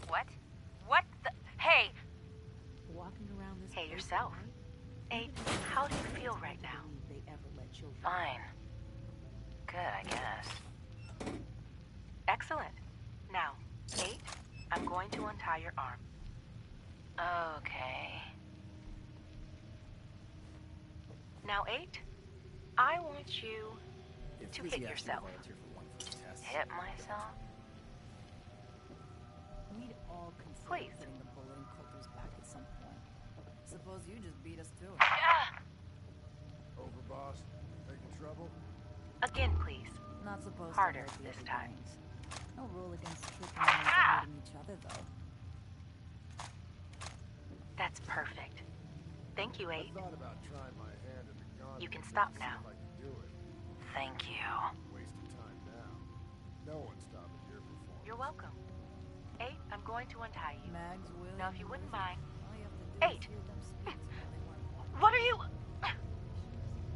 What? What the? Hey! Walking around this hey, yourself. 8, how do you feel right now? Fine. Good, I guess. Excellent. Now, 8, I'm going to untie your arm. Okay. Now, 8, I want you to hit yourself. Hit myself? We'd all consider Please. putting the bullet in Coulter's back at some point. Suppose you just beat us to it. Over, boss. Making trouble? Again, please. Not supposed Harder to hurt the this other time. gangs. No rule against tricking them into hurting each other, though. That's perfect. Thank you, 8. I thought about trying my hand at the gun. You can stop now. I can do it. Thank you. Wasting time now. No one's stopping your performance. You're welcome. 8, I'm going to untie you. Mags will. Now, if you wouldn't mind. All you have to do 8. is hear them speak while they weren't. What are you?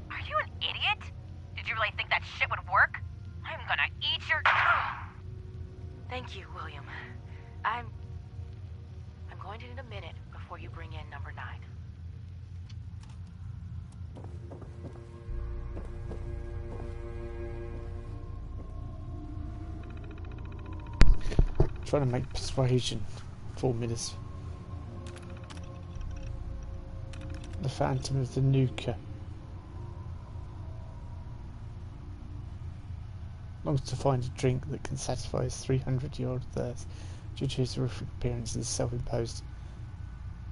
Are you an idiot? Did you really think that shit would work? I'm gonna eat your... Thank you, William. I'm going to need a minute before you bring in number 9. Trying to make persuasion 4 minutes. The Phantom of the Nuka. Longs to find a drink that can satisfy his 300-year-old thirst. Due to his horrific appearance and self-imposed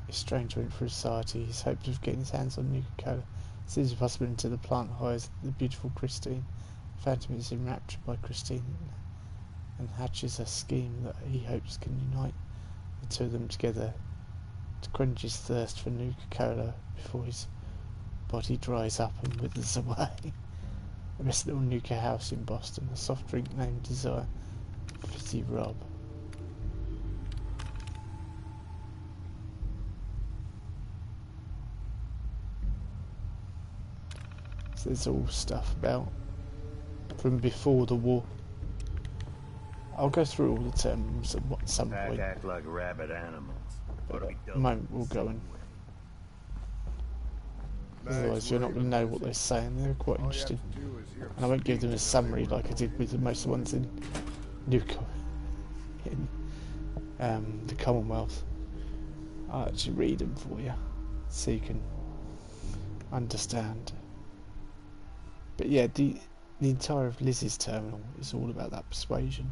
estrangement from society, his hopes of getting his hands on Nuka-Cola seems impossible until the plant hires the beautiful Christine. The Phantom is enraptured by Christine and hatches a scheme that he hopes can unite the two of them together to quench his thirst for Nuka-Cola before his body dries up and withers away. The best little Nuka house in Boston, a soft drink named Desire, Fizzy Rob. So there's all stuff about from before the war. I'll go through all the terms at some point. Act like rabid animals. But at the moment we'll go and... Otherwise you're not going to know what they're saying. They're quite interesting. And I won't give them a summary like I did with most of the ones in Nuka, in the Commonwealth. I'll actually read them for you so you can understand. But yeah, the entire of Lizzie's terminal is all about that persuasion,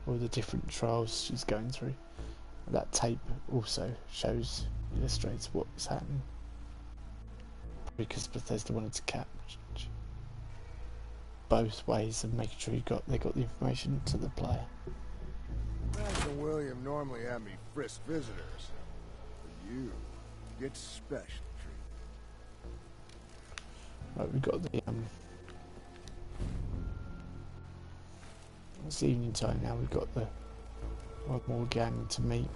all the different trials she's going through. And that tape also illustrates what is happening. Because Bethesda wanted to capture both ways of making sure they got the information to the player. Max and William normally have me frisk visitors. But you get special treatment. Right, we've got the it's evening time now. We've got the one more gang to meet.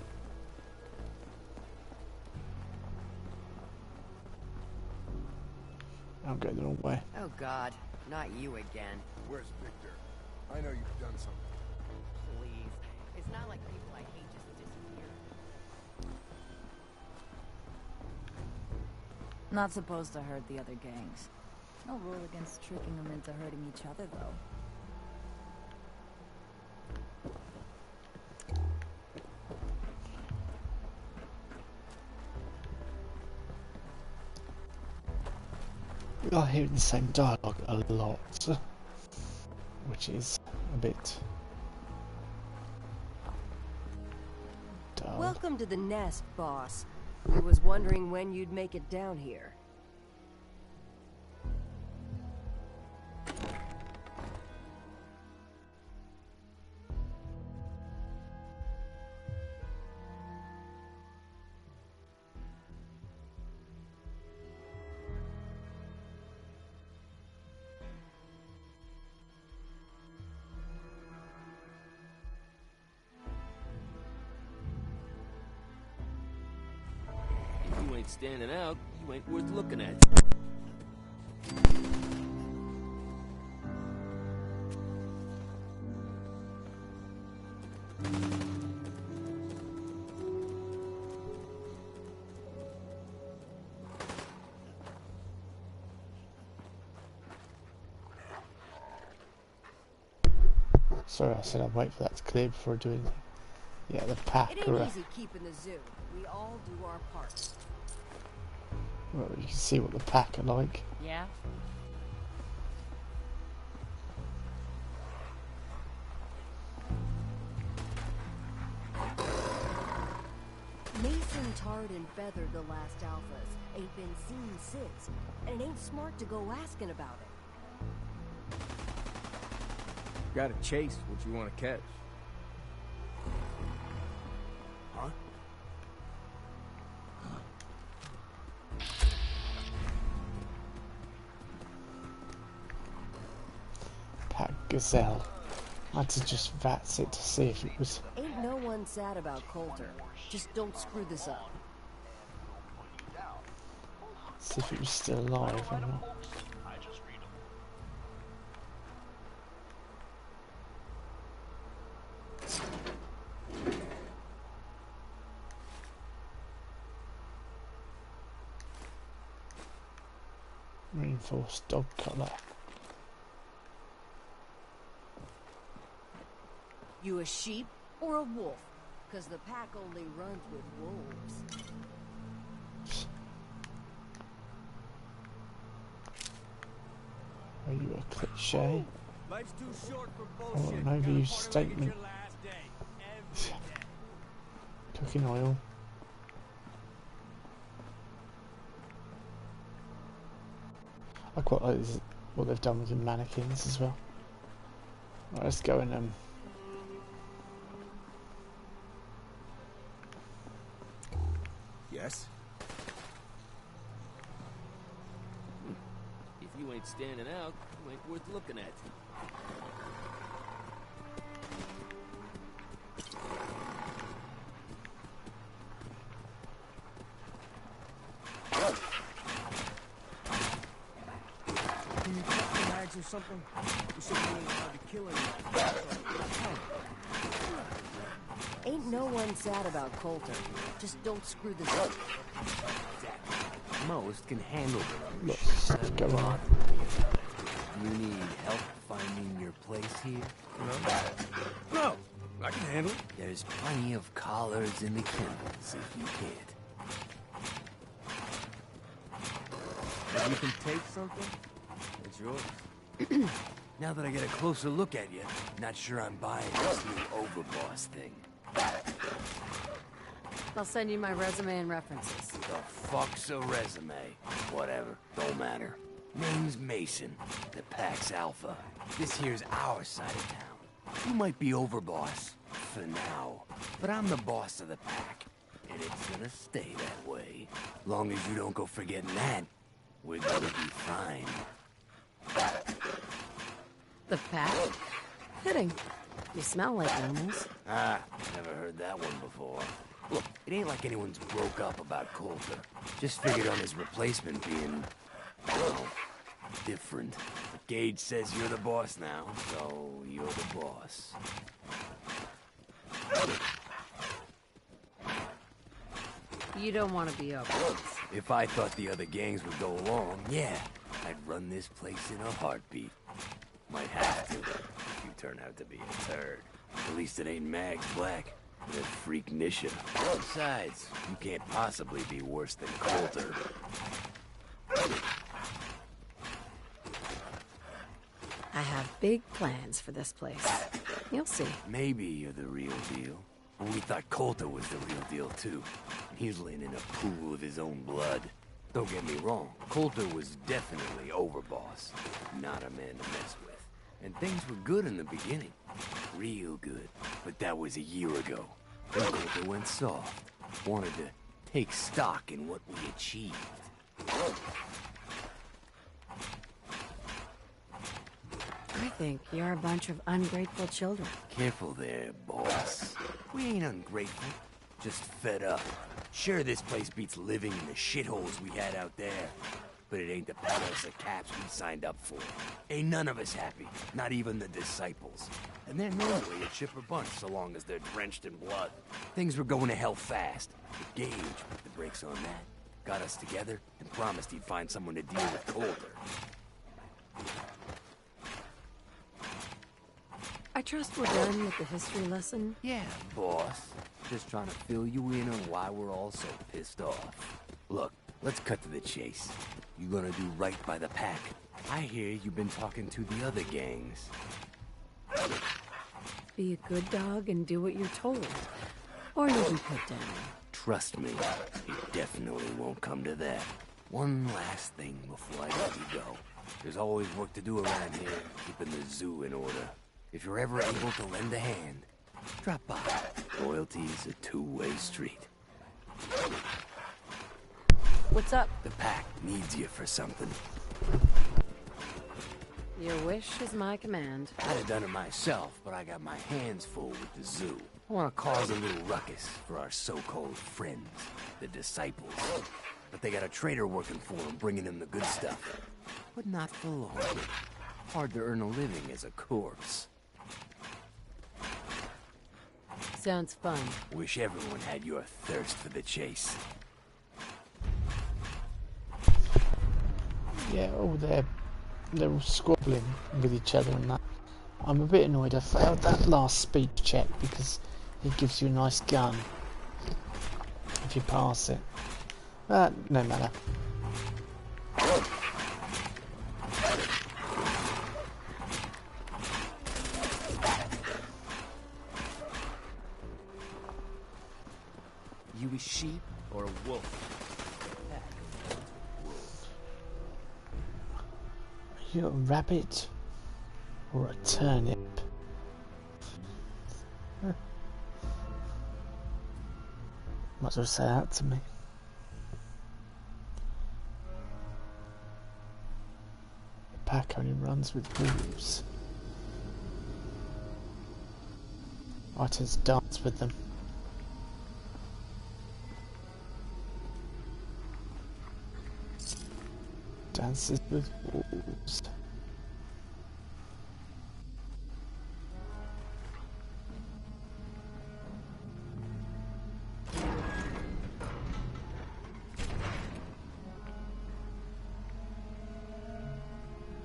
I'm going the wrong way. Oh God, not you again. Where's Victor? I know you've done something. Please. It's not like people I hate just disappear. Not supposed to hurt the other gangs. No rule against tricking them into hurting each other, though. We are hearing the same dialogue a lot, which is a bit dull. Welcome to the nest, boss. I was wondering when you'd make it down here. You ain't standing out, you ain't worth looking at. Sorry, I said I'd wait for that to clear before I do anything. Yeah, the pack. It ain't easy keeping the zoo. We all do our part. Well, you can see what the pack are like. Yeah. Mason tarred and feathered the last alphas. Ain't been seen since. And it ain't smart to go asking about it. Gotta chase what you want to catch. Huh? Pack gazelle. I had to just vats it to see if it was. Ain't no one sad about Coulter. Just don't screw this up. See if it was still alive or not. Reinforced dog collar. You a sheep or a wolf? Because the pack only runs with wolves. Are you a cliche? Life's too short for Or bullshit. an overused statement? Cooking oil. I quite like this, what they've done with the mannequins as well. Right, let's go and Yes? If you ain't standing out, you ain't worth looking at. Can you cut the mags or something? You said you ain't allowed to kill anyone. Ain't no one sad about Coulter. Just don't screw this up. Most can handle their own look, shit. go on. You need help finding your place here? No, I can handle it. There's plenty of collars in the kennels if you can't. If you can take something, it's yours. Now that I get a closer look at you, not sure I'm buying this new overboss thing. I'll send you my resume and references. The fuck's a resume? Whatever, don't matter. Name's Mason, the Pax Alpha. This here's our side of town. You might be overboss, for now, but I'm the boss of the pack, and it's gonna stay that way. Long as you don't go forgetting that, we're gonna be fine. The pack? Fitting. You smell like animals. Ah, never heard that one before. Look, it ain't like anyone's broke up about Coulter. Just figured on his replacement being, well, different. But Gage says you're the boss now, so you're the boss. You don't want to be over. If I thought the other gangs would go along, yeah, I'd run this place in a heartbeat. Might have to, if you turn out to be a turd. At least it ain't Mags Black, but that freak Nisha. Besides, you can't possibly be worse than Coulter. I have big plans for this place. You'll see. Maybe you're the real deal. But we thought Coulter was the real deal, too. He's laying in a pool of his own blood. Don't get me wrong, Coulter was definitely overboss. Not a man to mess with. And things were good in the beginning. Real good. But that was a year ago. Then Coulter went soft. Wanted to take stock in what we achieved. I think you're a bunch of ungrateful children. Careful there, boss. We ain't ungrateful, just fed up. Sure, this place beats living in the shitholes we had out there, but it ain't the palace of caps we signed up for. Ain't none of us happy, not even the disciples. And they're normally a chipper bunch so long as they're drenched in blood. Things were going to hell fast, but Gage put the brakes on that, got us together, and promised he'd find someone to deal with Coulter. I trust we're done with the history lesson? Yeah, boss. Just trying to fill you in on why we're all so pissed off. Look, let's cut to the chase. You gonna do right by the pack. I hear you've been talking to the other gangs. Be a good dog and do what you're told. Or you'll be put down. Trust me, it definitely won't come to that. One last thing before I let you go. There's always work to do around here, keeping the zoo in order. If you're ever able to lend a hand, drop by. Loyalty's a two-way street. What's up? The pack needs you for something. Your wish is my command. I'd have done it myself, but I got my hands full with the zoo. I want to cause a little ruckus for our so-called friends, the disciples. But they got a traitor working for them, bringing them the good stuff. But not for long. Hard to earn a living as a corpse. Sounds fun. Wish everyone had your thirst for the chase. Yeah, oh, they're all squabbling with each other and that. I'm a bit annoyed I failed that last speech check because it gives you a nice gun if you pass it. But no matter. You a sheep or a wolf? Are you a rabbit or a turnip? Huh. Might as well say that to me. The pack only runs with wolves. I tend to dance with them. Dances with wolves.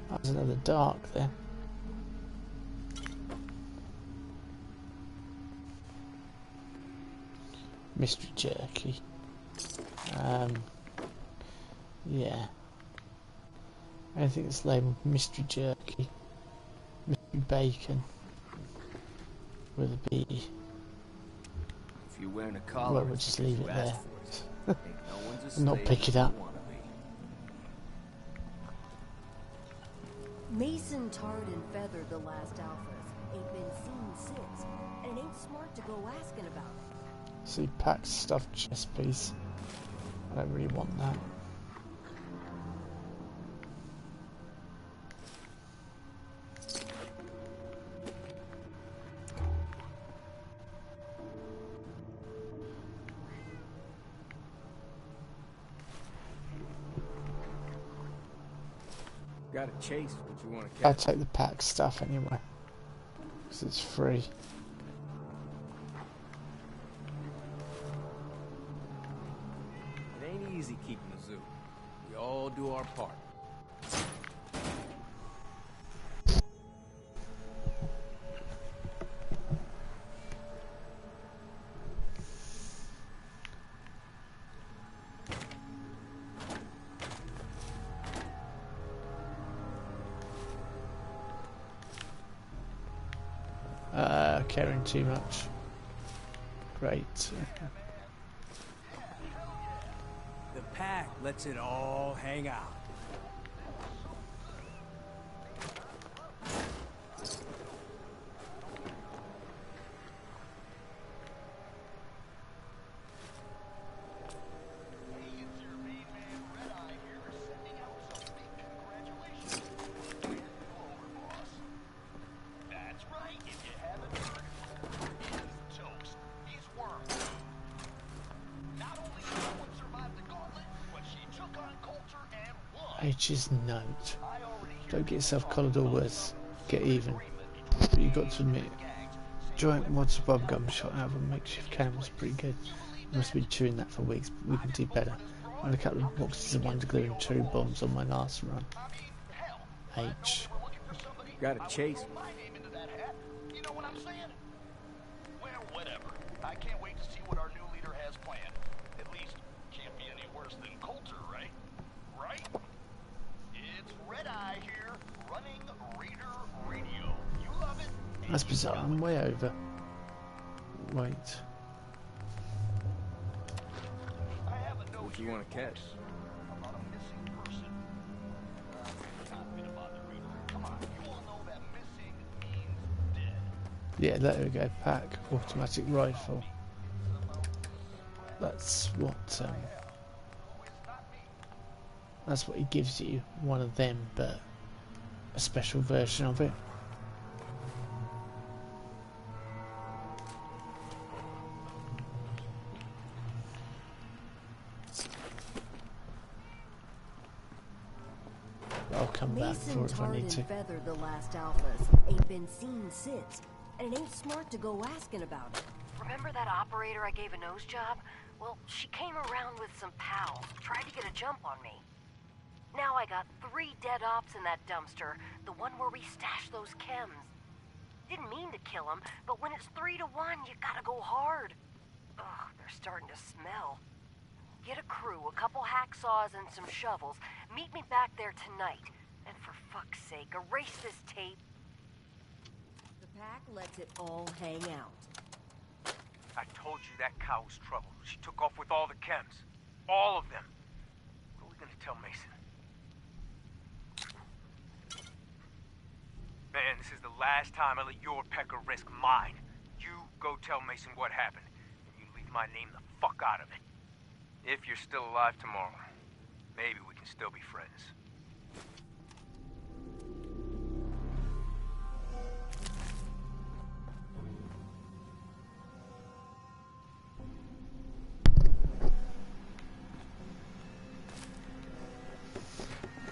There's another dark there. Mystery jerky. Yeah. Anything that's labelled mystery jerky, mystery bacon, with a B. If you're wearing a collar, well, we'll just leave it there. No not pick it up. Mason tarred and feathered the last alphas. Ain't been seen since, and it ain't smart to go asking about it. See, packed stuffed chest piece. I don't really want that. Got a chase, what you want to I'll catch? take the pack stuff anyway, because it's free. It ain't easy keeping the zoo. We all do our part. caring too much. Great. The pack lets it all hang out. H's note. Don't get yourself collared or worse. Get even. But you got to admit, giant water bomb gun shot out of a makeshift cannon was pretty good. I must have been chewing that for weeks, but we can do better. I had a couple of boxes of wonder glue and cherry bombs on my last run. H. Gotta chase. You know what I'm saying? Well, whatever. I can't wait to see what our new leader has planned. At least, can't be any worse than Coulter, right? Right? It's Red Eye here, running Raider Radio. You love it? That's bizarre. I'm way over. Wait. What do you want to catch? Yeah, there we go. Pack automatic rifle. That's what he gives you. One of them, but a special version of it. I'll come back for it if I need to. Mason tarred and feathered the last alphas. Ain't been seen since. And it ain't smart to go asking about it. Remember that operator I gave a nose job? Well, she came around with some pals, tried to get a jump on me. Now I got 3 dead ops in that dumpster, the one where we stashed those chems. Didn't mean to kill them, but when it's 3 to 1, you gotta go hard. Ugh, they're starting to smell. Get a crew, a couple hacksaws, and some shovels. Meet me back there tonight. And for fuck's sake, erase this tape. The pack lets it all hang out. I told you that cow was trouble. She took off with all the chems. All of them. What are we gonna tell Mason? Man, this is the last time I let your pecker risk mine. You go tell Mason what happened, and you leave my name the fuck out of it. If you're still alive tomorrow, maybe we can still be friends.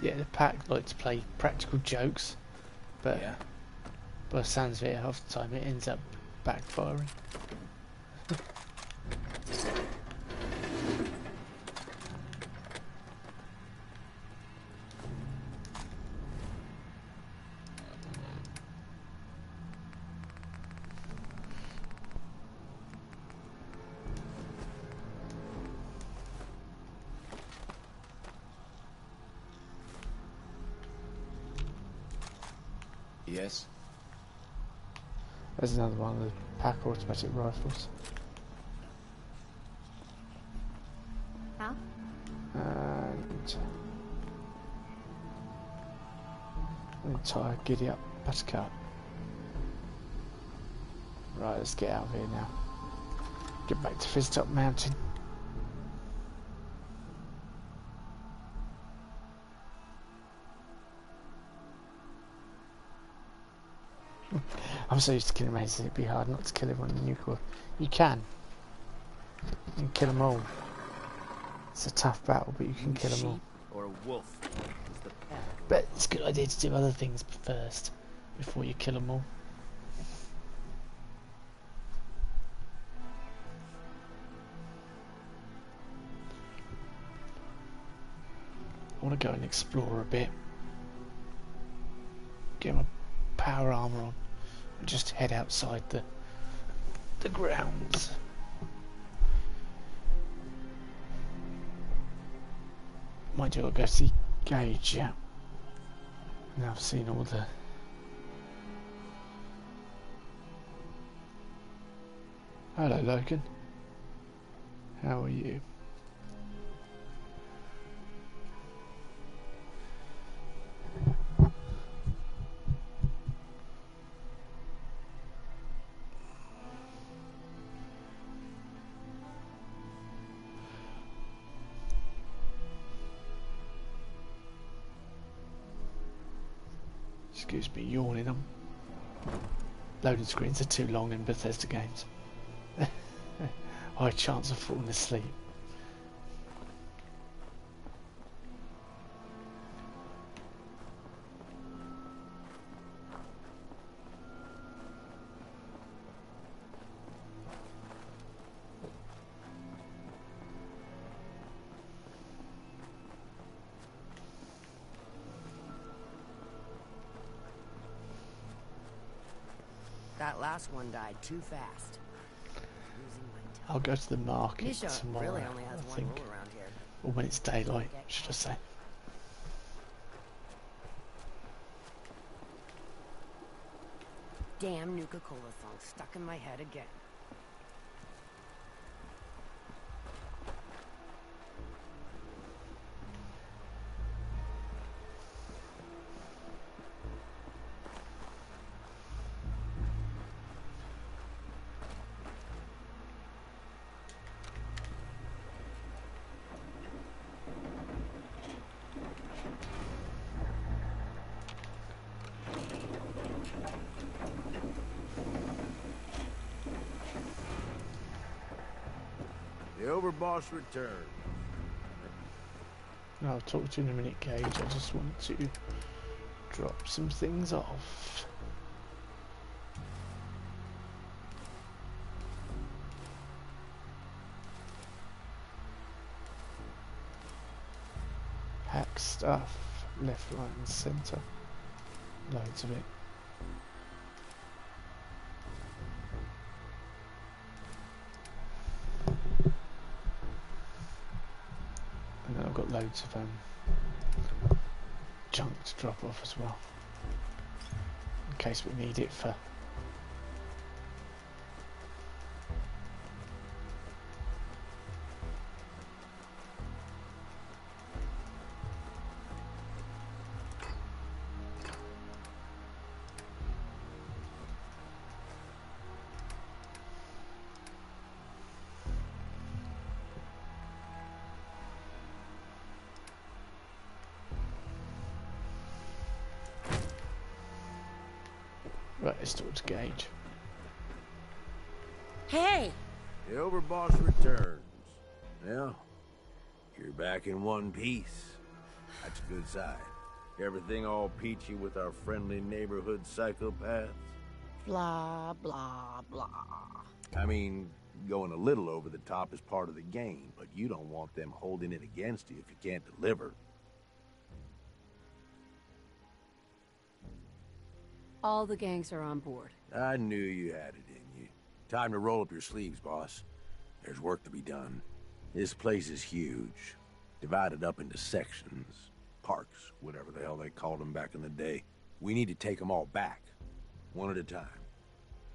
Yeah, the pack like to play practical jokes, but by the sounds of it, half the time it ends up backfiring. Yes? There's another one of the pack automatic rifles. Huh? And entire giddy up buttercup. Right, let's get out of here now. Get back to Fizztop Mountain. I'm so used to killing Mason, it'd be hard not to kill everyone in Nucor. You can. You can kill them all. It's a tough battle, but you can kill them all. Or a wolf is the pack. But it's a good idea to do other things first, before you kill them all. I want to go and explore a bit. Get my power armor on and just head outside the grounds. Might do. I'll go see Gage. Yeah. Now I've seen all the Hello, Logan. How are you? Excuse me, yawning. Loading screens are too long in Bethesda games. High chance of falling asleep. That last one died too fast. I'll go to the market Nisha tomorrow, really only has I one think. rule around here. Or when it's daylight, should I say. Damn Nuka-Cola song stuck in my head again. The overboss returned. I'll talk to you in a minute, Gage. I just want to drop some things off. Hack stuff, left, right and centre. Loads of it. And then I've got loads of junk to drop off as well, in case we need it for right, let's talk to Gage. Hey! The overboss returns. Well, you're back in one piece. That's a good sign. Everything all peachy with our friendly neighborhood psychopaths? Blah, blah, blah. I mean, going a little over the top is part of the game, but you don't want them holding it against you if you can't deliver. All the gangs are on board. I knew you had it in you. Time to roll up your sleeves, boss. There's work to be done. This place is huge. Divided up into sections. Parks, whatever the hell they called them back in the day. We need to take them all back. One at a time.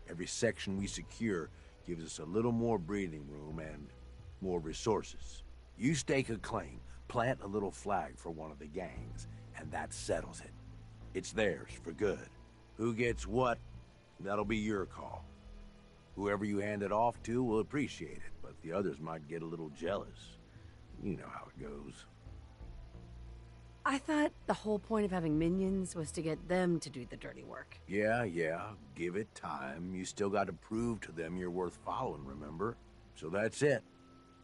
Every section we secure gives us a little more breathing room and more resources. You stake a claim, plant a little flag for one of the gangs, and that settles it. It's theirs for good. Who gets what, that'll be your call. Whoever you hand it off to will appreciate it, but the others might get a little jealous. You know how it goes. I thought the whole point of having minions was to get them to do the dirty work. Yeah, give it time. You still got to prove to them you're worth following, remember? So that's it.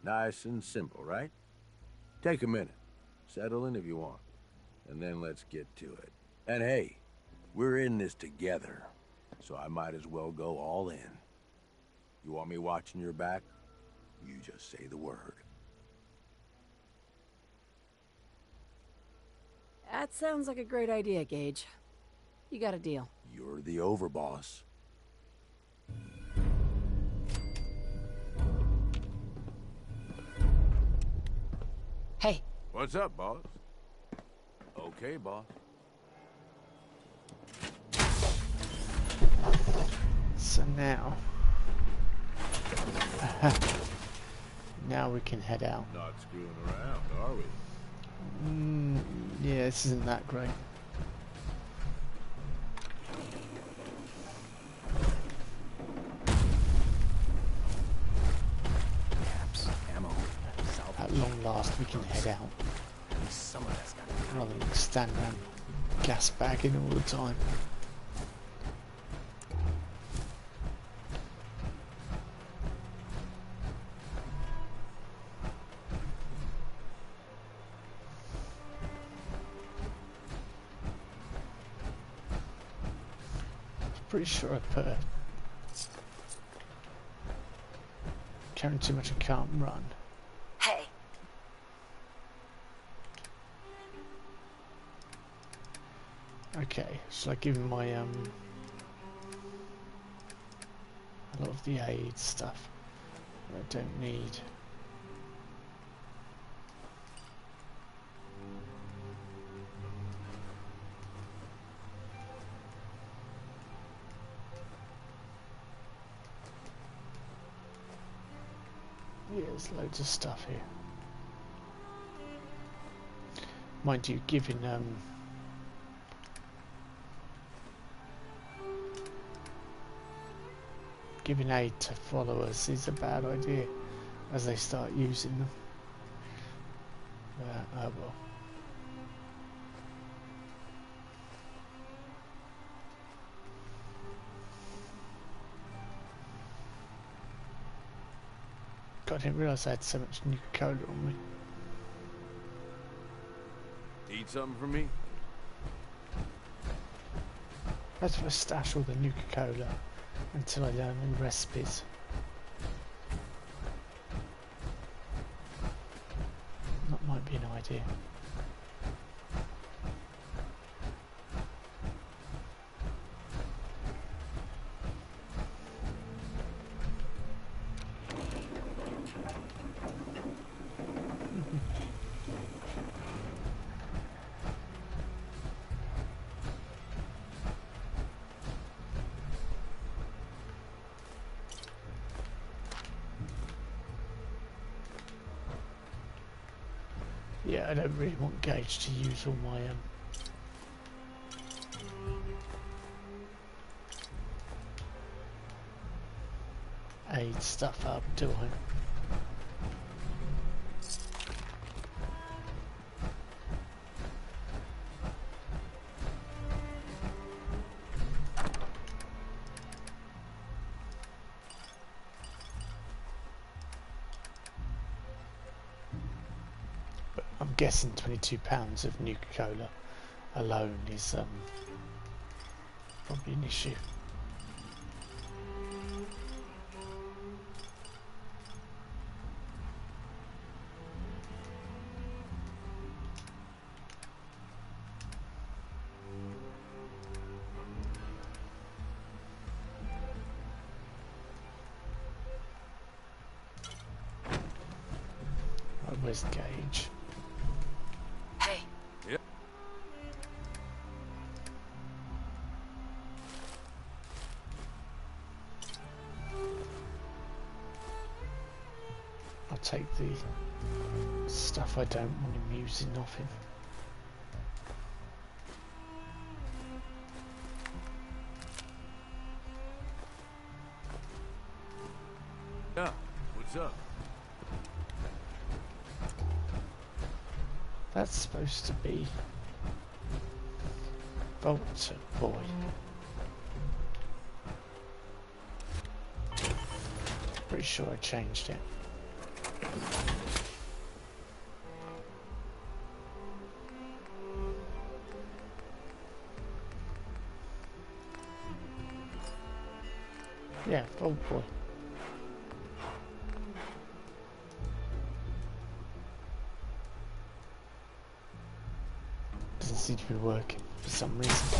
Nice and simple, right? Take a minute. Settle in if you want. And then let's get to it. And hey, we're in this together, so I might as well go all in. You want me watching your back? You just say the word. That sounds like a great idea, Gage. You got a deal. You're the overboss. Hey. What's up, boss? Okay, boss. So now Now we can head out. Not screwing around, are we? Yeah, this isn't that great. Caps, ammo, At long last, we can head out. At least some of that's got rather than stand around gas bagging all the time. Pretty sure I put a carrying too much and can't run. Hey. Okay, shall I give him my a lot of the aid stuff that I don't need. Yeah, there's loads of stuff here. Mind you, giving giving aid to followers is a bad idea as they start using them. Oh well. God, I didn't realise I had so much Nuka-Cola on me. Eat something for me? That's why I stash all the Nuka-Cola until I learn all the recipes. That might be an idea. Yeah, I don't really want Gage to use all my aid stuff up, do I? I'm guessing £22 of Nuka-Cola alone is probably an issue. Right, where's Gage? Hey. Yep. I'll take the stuff I don't want him using off him. Yeah, what's up? That's supposed to be Volta Boy. Pretty sure I changed it. Yeah, Volta Boy. Doesn't seem to be working for some reason.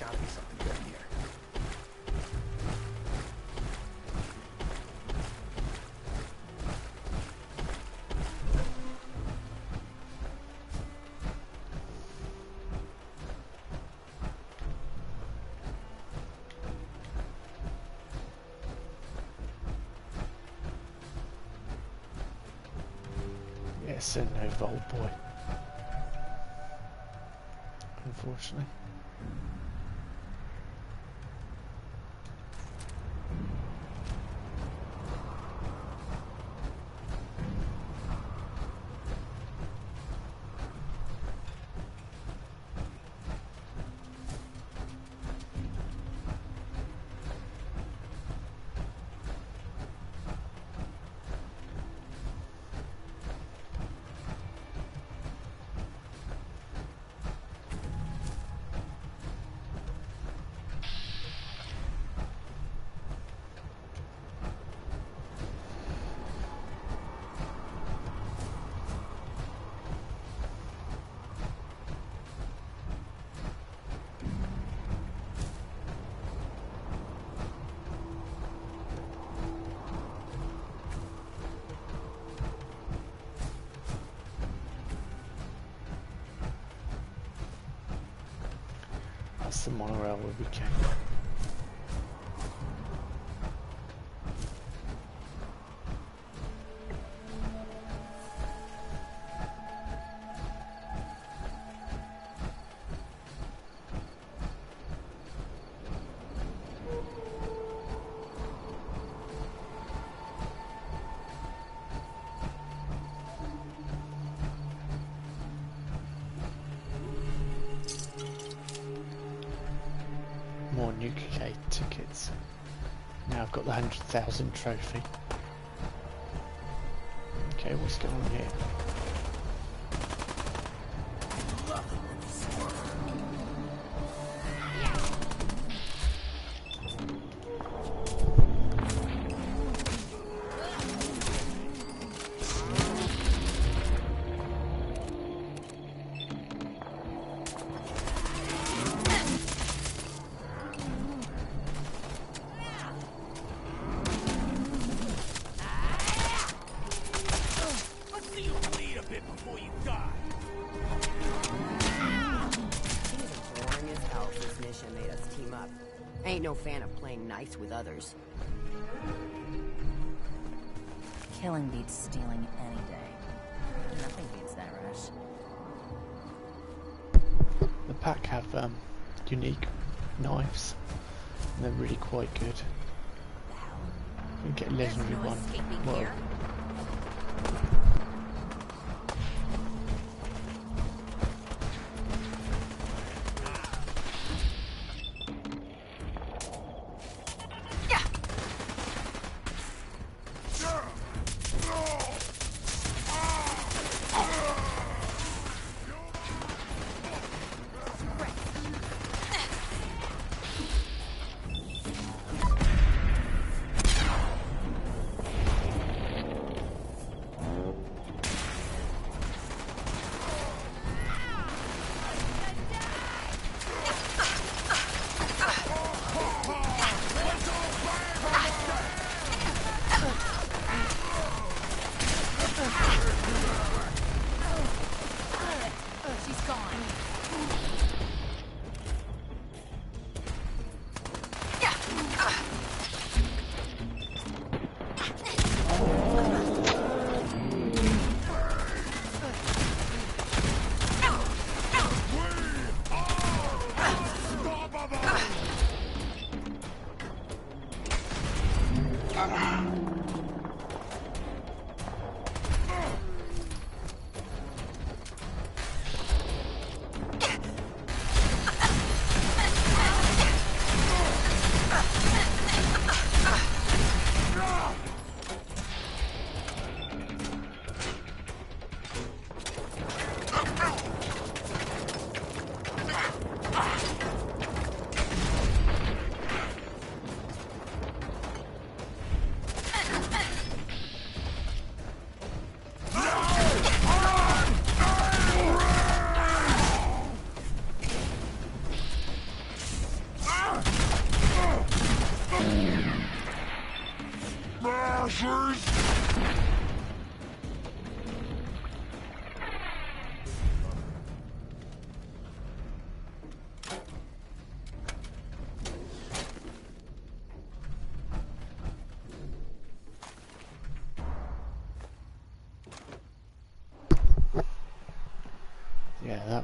gotta be something good here. Yes, a no old boy. Unfortunately. That's the monorail where we came. More nuclear tickets. Now I've got the 100,000 trophy. Okay, what's going on here? Ain't no fan of playing nice with others. Killing beats stealing any day. Nothing beats that rush. The pack have unique knives, and they're really quite good. You get a legendary one. Well,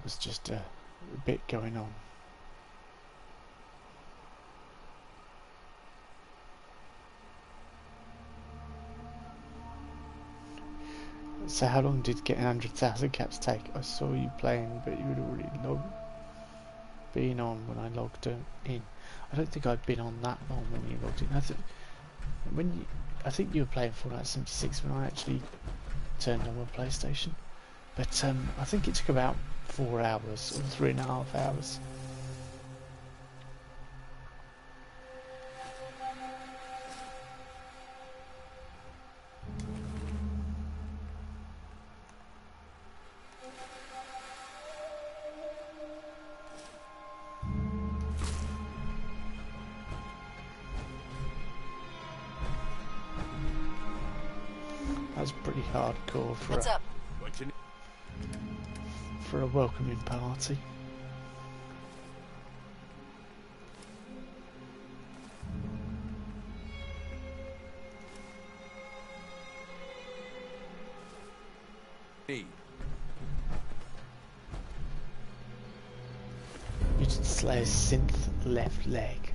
was just a bit going on. So how long did getting 100,000 caps take? I saw you playing, but you had already been on when I logged in. I don't think I'd been on that long when you logged in. I think you were playing Fallout 76 when I actually turned on my PlayStation. But I think it took about 4 hours or 3.5 hours. That's pretty hardcore for a welcoming party. Mutant Slayer's synth left leg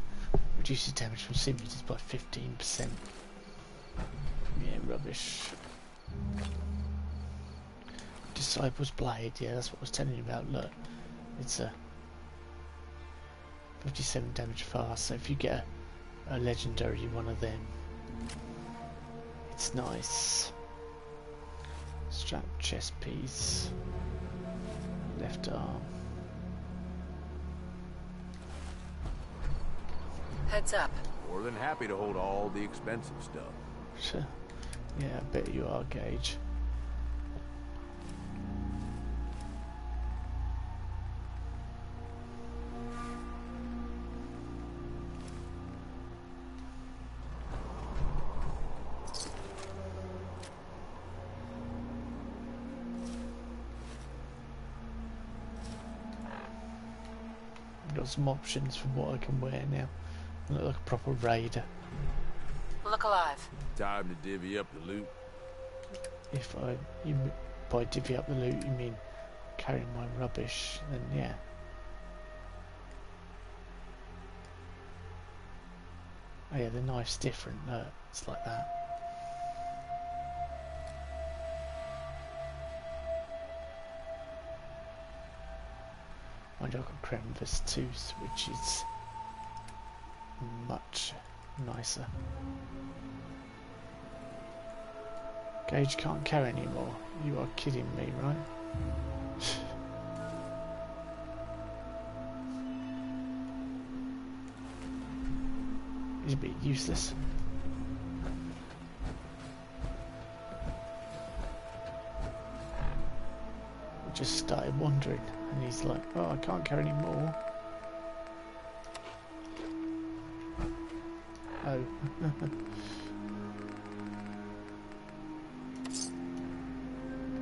reduces damage from simulators by 15%. Yeah, rubbish. Disciple's Blade, yeah, that's what I was telling you about. Look, it's a 57 damage fast, so if you get a legendary one of them, it's nice. Strap chest piece, left arm. Heads up. More than happy to hold all the expensive stuff. Sure. Yeah, I bet you are, Gage. Got some options for what I can wear now. I look like a proper raider. Look alive. Time to divvy up the loot. By divvy up the loot, you mean carrying my rubbish? Then yeah. Oh yeah, the knife's different. No, it's like that. Mind you, I've got Crevice Tooth, which is much nicer. Gage can't carry anymore. You are kidding me, right? He's a bit useless. I just started wandering, and he's like, "Oh, I can't carry any more." Oh.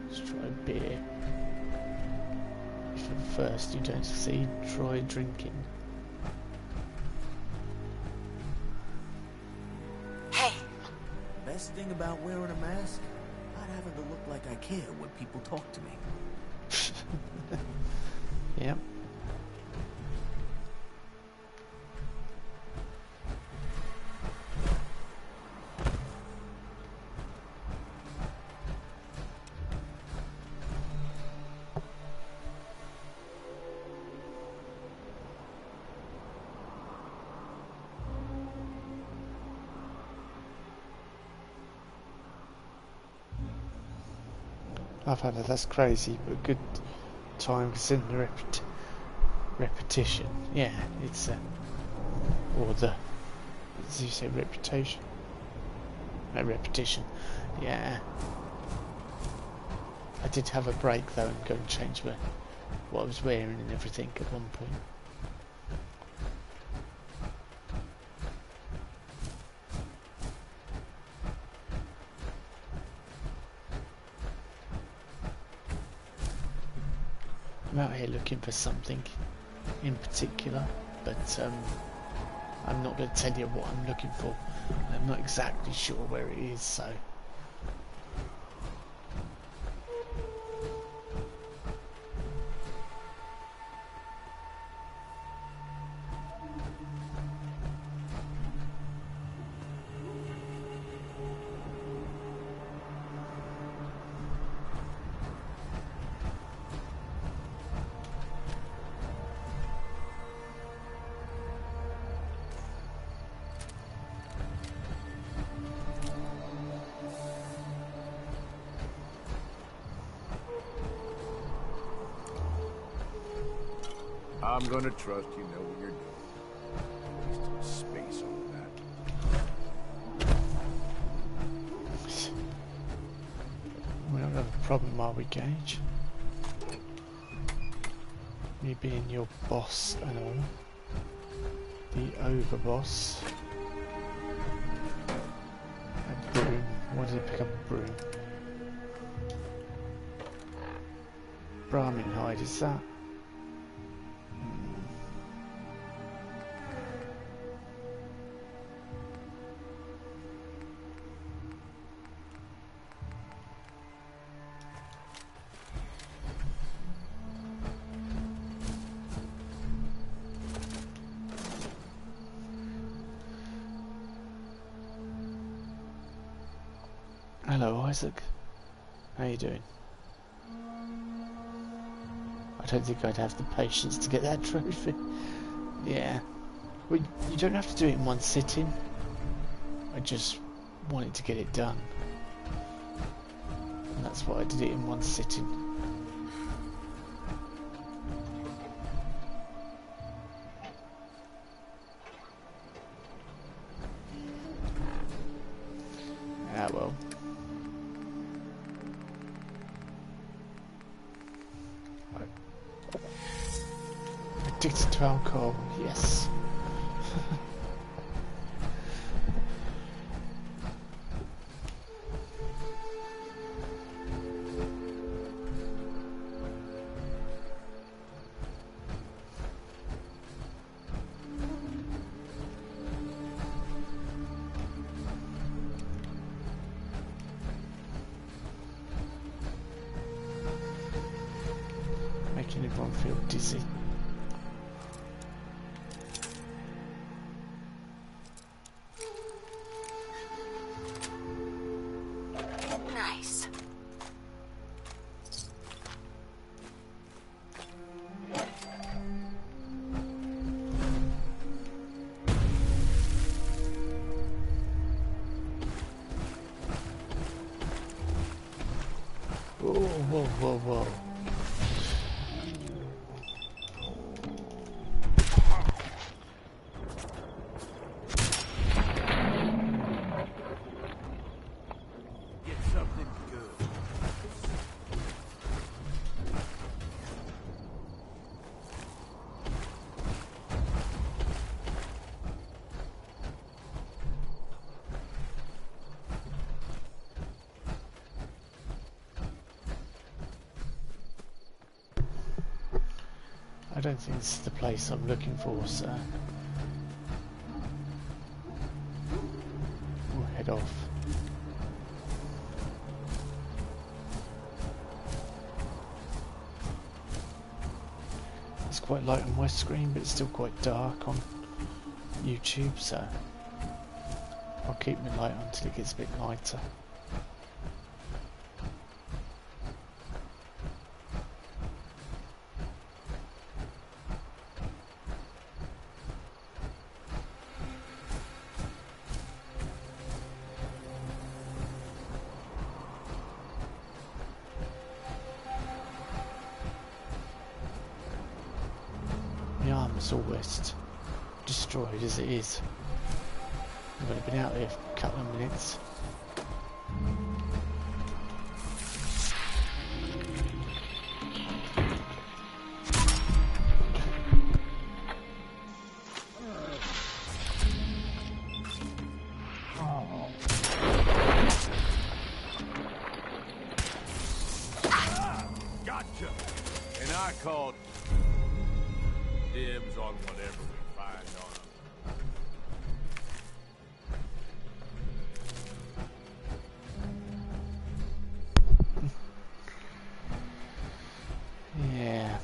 Let's try beer. If at first you don't succeed, try drinking. Hey! Best thing about wearing a mask? Not having to look like I care when people talk to me. Yep. I've had it, that's crazy, but good time considering the repetition. Yeah, it's or the, as you say, reputation. No, repetition. Yeah. I did have a break though and go and change what I was wearing and everything at one point. I'm out here looking for something in particular, but I'm not going to tell you what I'm looking for. I'm not exactly sure where it is, so... I'm gonna trust you know what you're doing. Wasting space on that. We don't have a problem, are we, Gage? Me being your boss and all. The overboss. A broom. Why did he pick up a broom? Brahmin hide, is that? Hello, Isaac. How you doing? I don't think I'd have the patience to get that trophy. Yeah. Well, you don't have to do it in one sitting. I just wanted to get it done. And that's why I did it in one sitting. Ah, well. Addicted to alcohol, yes. Making everyone feel dizzy. Nice. Whoa, whoa, whoa, whoa. Get something good. I don't think this is the place I'm looking for, sir. We'll head off. It's quite light on my screen, but it's still quite dark on YouTube, so I'll keep my light on until it gets a bit lighter. My arm's almost destroyed as it is. I've only been out there for a couple of minutes. Gotcha! And I called dibs on whatever we find on them. Yeah.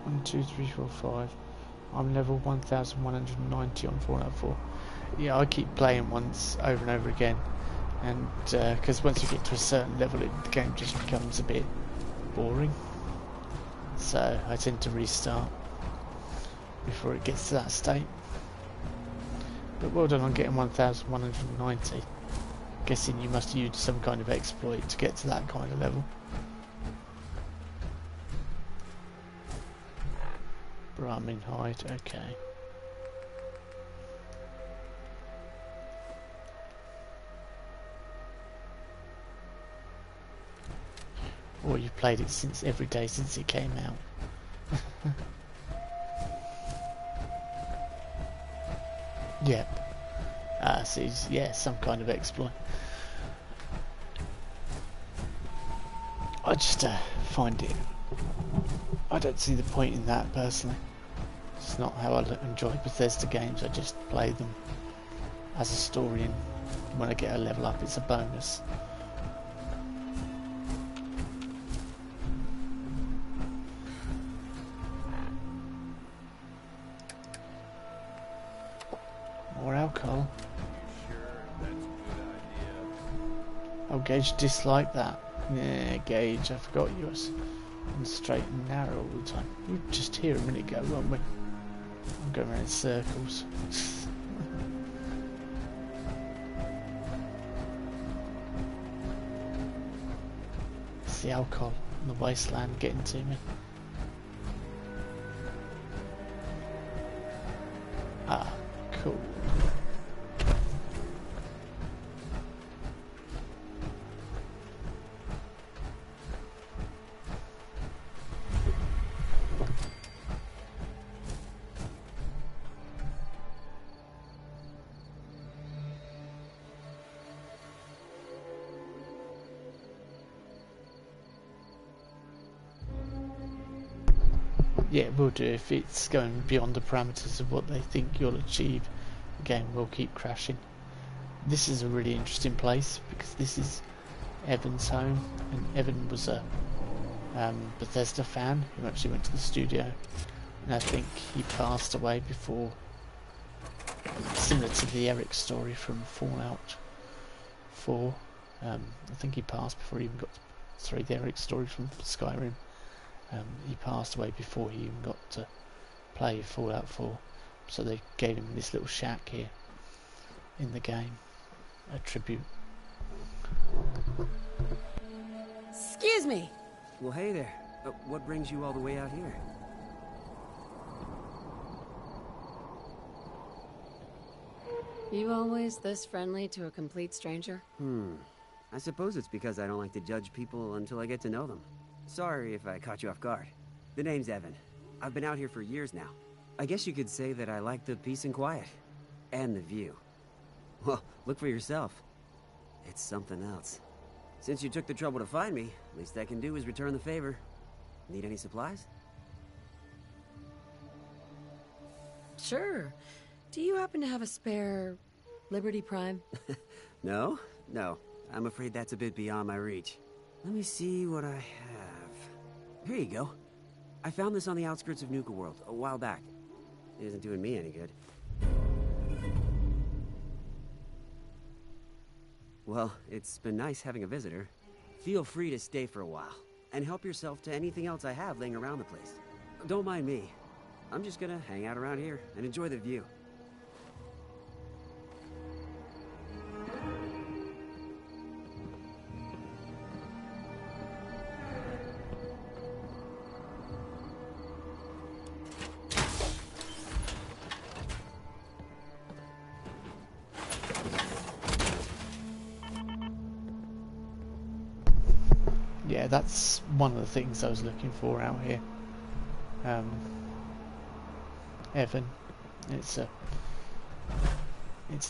One, two, three, four, five. I'm level 1190 on Fallout 4. Yeah, I keep playing once over and over again, and because once you get to a certain level, the game just becomes a bit boring. So I tend to restart before it gets to that state. But well done on getting 1190. Guessing you must use some kind of exploit to get to that kind of level. Brahmin hide, okay. Or you've played it since every day since it came out. Yep. So yeah, some kind of exploit. I just find it. I don't see the point in that personally. It's not how I enjoy Bethesda games. I just play them as a story, and when I get a level up, it's a bonus. More alcohol. Oh, Gage disliked that. Yeah, Gage, I forgot you was on the straight and narrow all the time. We were just here a minute ago, weren't we? I'm going around in circles. It's the alcohol in the wasteland getting to me. Ah, cool. Yeah, it will do. If it's going beyond the parameters of what they think you'll achieve, the game will keep crashing. This is a really interesting place because this is Evan's home, and Evan was a Bethesda fan who actually went to the studio, and I think he passed away before, similar to the Eric story from Fallout 4. I think he passed before he even got to the Eric story from Skyrim. He passed away before he even got to play Fallout 4, so they gave him this little shack here in the game, a tribute. Excuse me! Well, hey there. What brings you all the way out here? You always this friendly to a complete stranger? I suppose it's because I don't like to judge people until I get to know them. Sorry if I caught you off guard. The name's Evan. I've been out here for years now. I guess you could say that I like the peace and quiet. And the view. Well, look for yourself. It's something else. Since you took the trouble to find me, least I can do is return the favor. Need any supplies? Sure. Do you happen to have a spare Liberty Prime? No? No. I'm afraid that's a bit beyond my reach. Let me see what I have. Here you go. I found this on the outskirts of Nuka World a while back. It isn't doing me any good. Well, it's been nice having a visitor. Feel free to stay for a while, and help yourself to anything else I have laying around the place. Don't mind me. I'm just gonna hang out around here and enjoy the view. Yeah, that's one of the things I was looking for out here. Evan, it's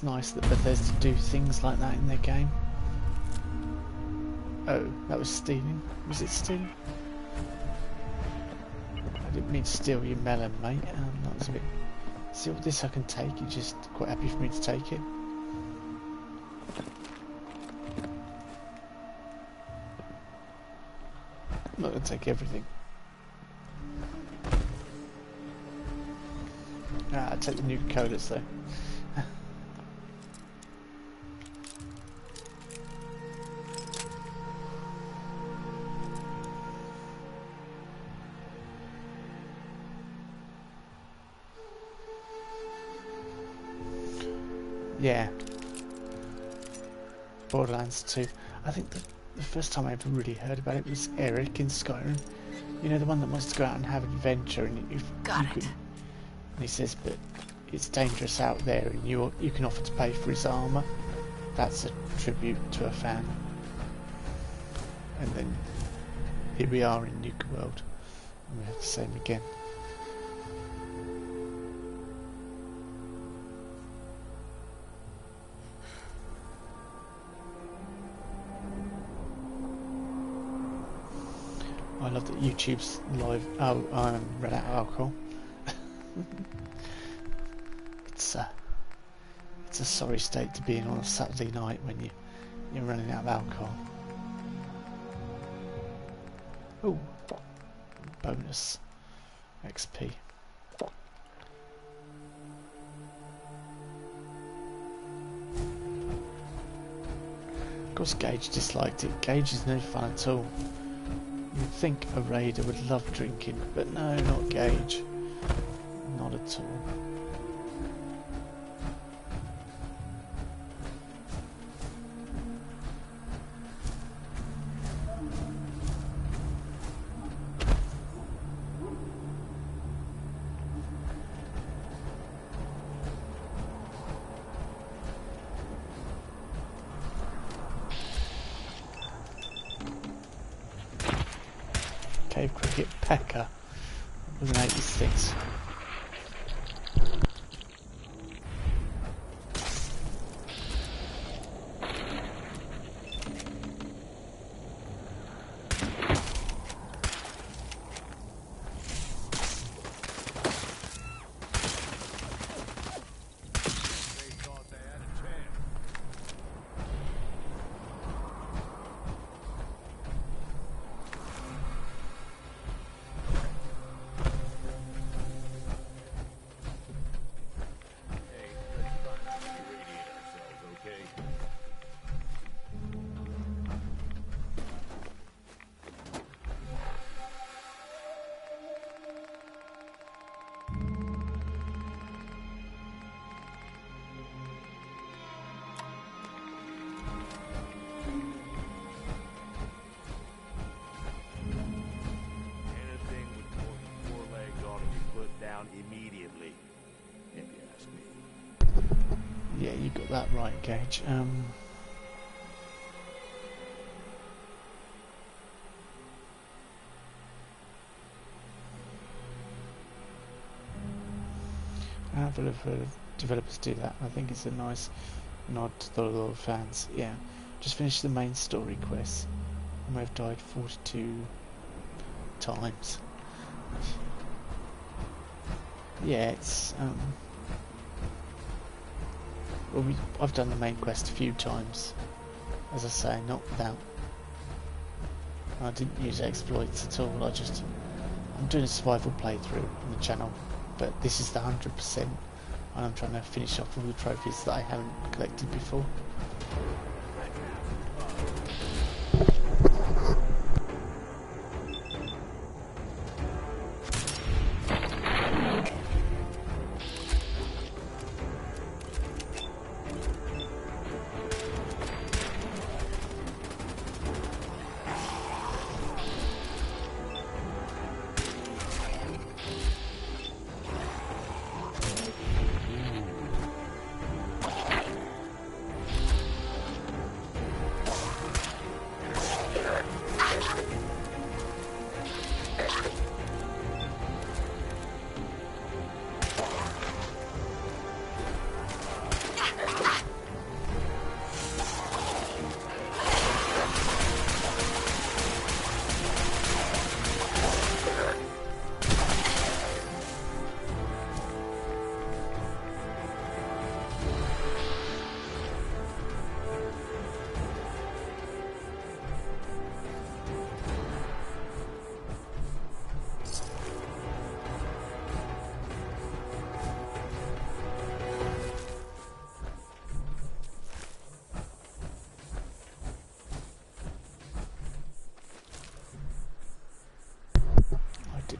nice that Bethesda do things like that in their game. Oh, that was stealing. Was it stealing? I didn't mean to steal your melon, mate. That was a bit. See, all this I can take. You're just quite happy for me to take it. I'm not going to take everything. take the Nuka-Colas though. Yeah. Borderlands 2. I think the first time I ever really heard about it was Eric in Skyrim. You know, the one that wants to go out and have adventure, and and he says, but it's dangerous out there, and you can offer to pay for his armour. That's a tribute to a fan. And then here we are in Nuka World, and we have the same again. I love that YouTube's live. Oh, I ran out of alcohol. It's a sorry state to be in on a Saturday night when you're running out of alcohol. Oh, bonus XP. Of course, Gage disliked it. Gage is no fun at all. You'd think a raider would love drinking, but no, not Gage. Not at all. Cave Cricket Pecker was an 86. Immediately, if you ask me. Yeah, you got that right, Gage. How developers do that? I think it's a nice nod to the loyal fans. Yeah, just finished the main story quest, and we've died 42 times. Yeah, it's well, I've done the main quest a few times, as I say, not without. I didn't use exploits at all. I'm doing a survival playthrough on the channel, but this is the 100%, and I'm trying to finish off all the trophies that I haven't collected before.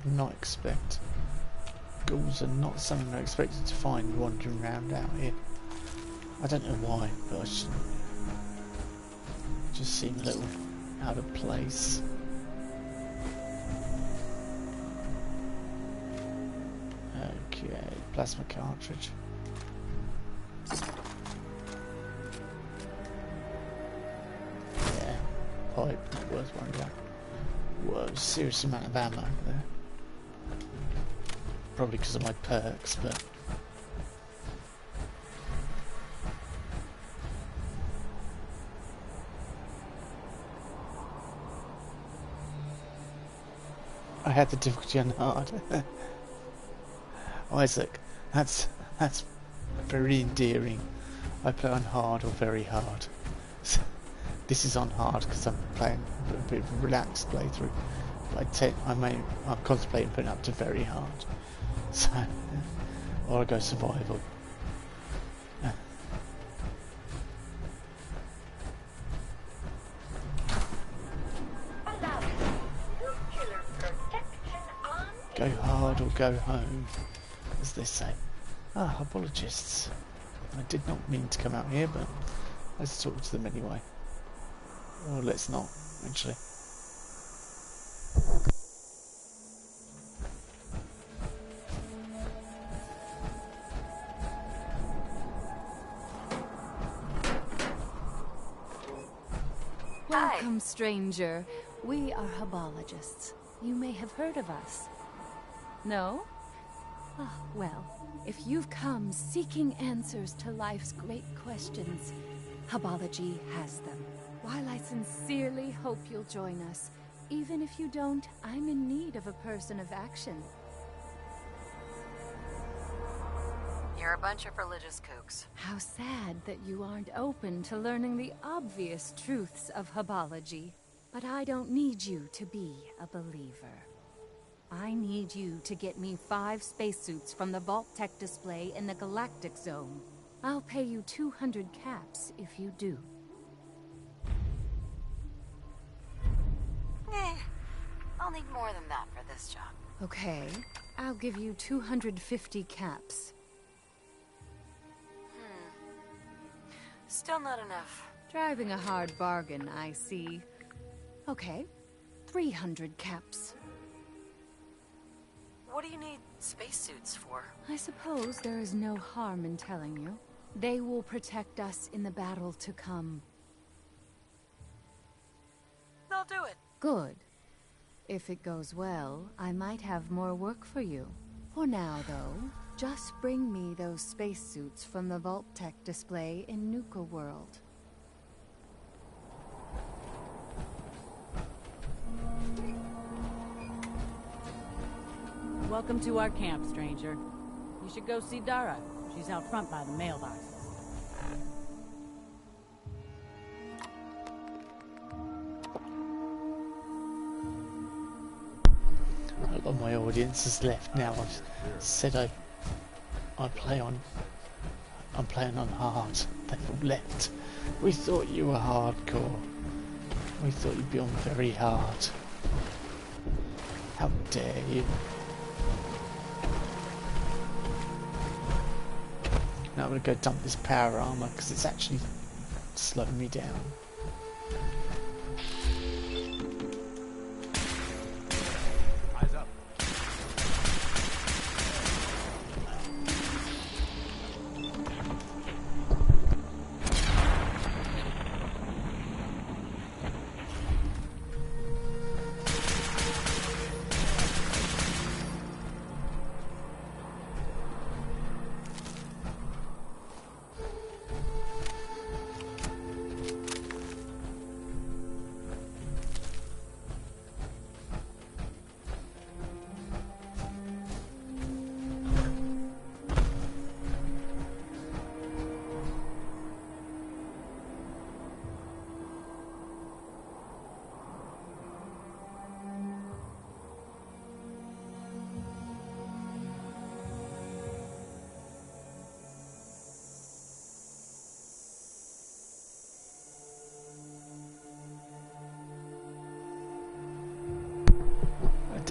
did not expect. Ghouls are not something I expected to find wandering around out here. I don't know why, but I just seem a little out of place. Okay, plasma cartridge. Yeah, pipe, not worth worrying about. Whoa, serious amount of ammo there. Probably because of my perks, but... I had the difficulty on hard. Isaac, that's very endearing. I play on hard or very hard. This is on hard because I'm playing a bit of a relaxed playthrough. I'm contemplating putting it up to very hard. So, or I go survival. Go hard or go home, as they say. Ah, apologists. I did not mean to come out here, but let's talk to them anyway. Or let's not, actually. Welcome, stranger. We are Habologists. You may have heard of us. No? Ah, well, if you've come seeking answers to life's great questions, Habology has them. While I sincerely hope you'll join us, even if you don't, I'm in need of a person of action. You're a bunch of religious kooks. How sad that you aren't open to learning the obvious truths of Habology. But I don't need you to be a believer. I need you to get me 5 spacesuits from the Vault Tech display in the Galactic Zone. I'll pay you 200 caps if you do. I'll need more than that for this job. Okay, I'll give you 250 caps. Still not enough. Driving a hard bargain, I see. Okay, 300 caps. What do you need spacesuits for? I suppose there is no harm in telling you. They will protect us in the battle to come. They'll do it. Good. If it goes well, I might have more work for you. For now, though, just bring me those spacesuits from the Vault Tech display in Nuka World. Welcome to our camp, stranger. You should go see Dara. She's out front by the mailboxes. A lot of my audience has left now. I've said I'm playing on hard. They've all left. We thought you were hardcore. We thought you'd be on very hard. How dare you? Now I'm going to go dump this power armor because it's actually slowing me down. Eyes up.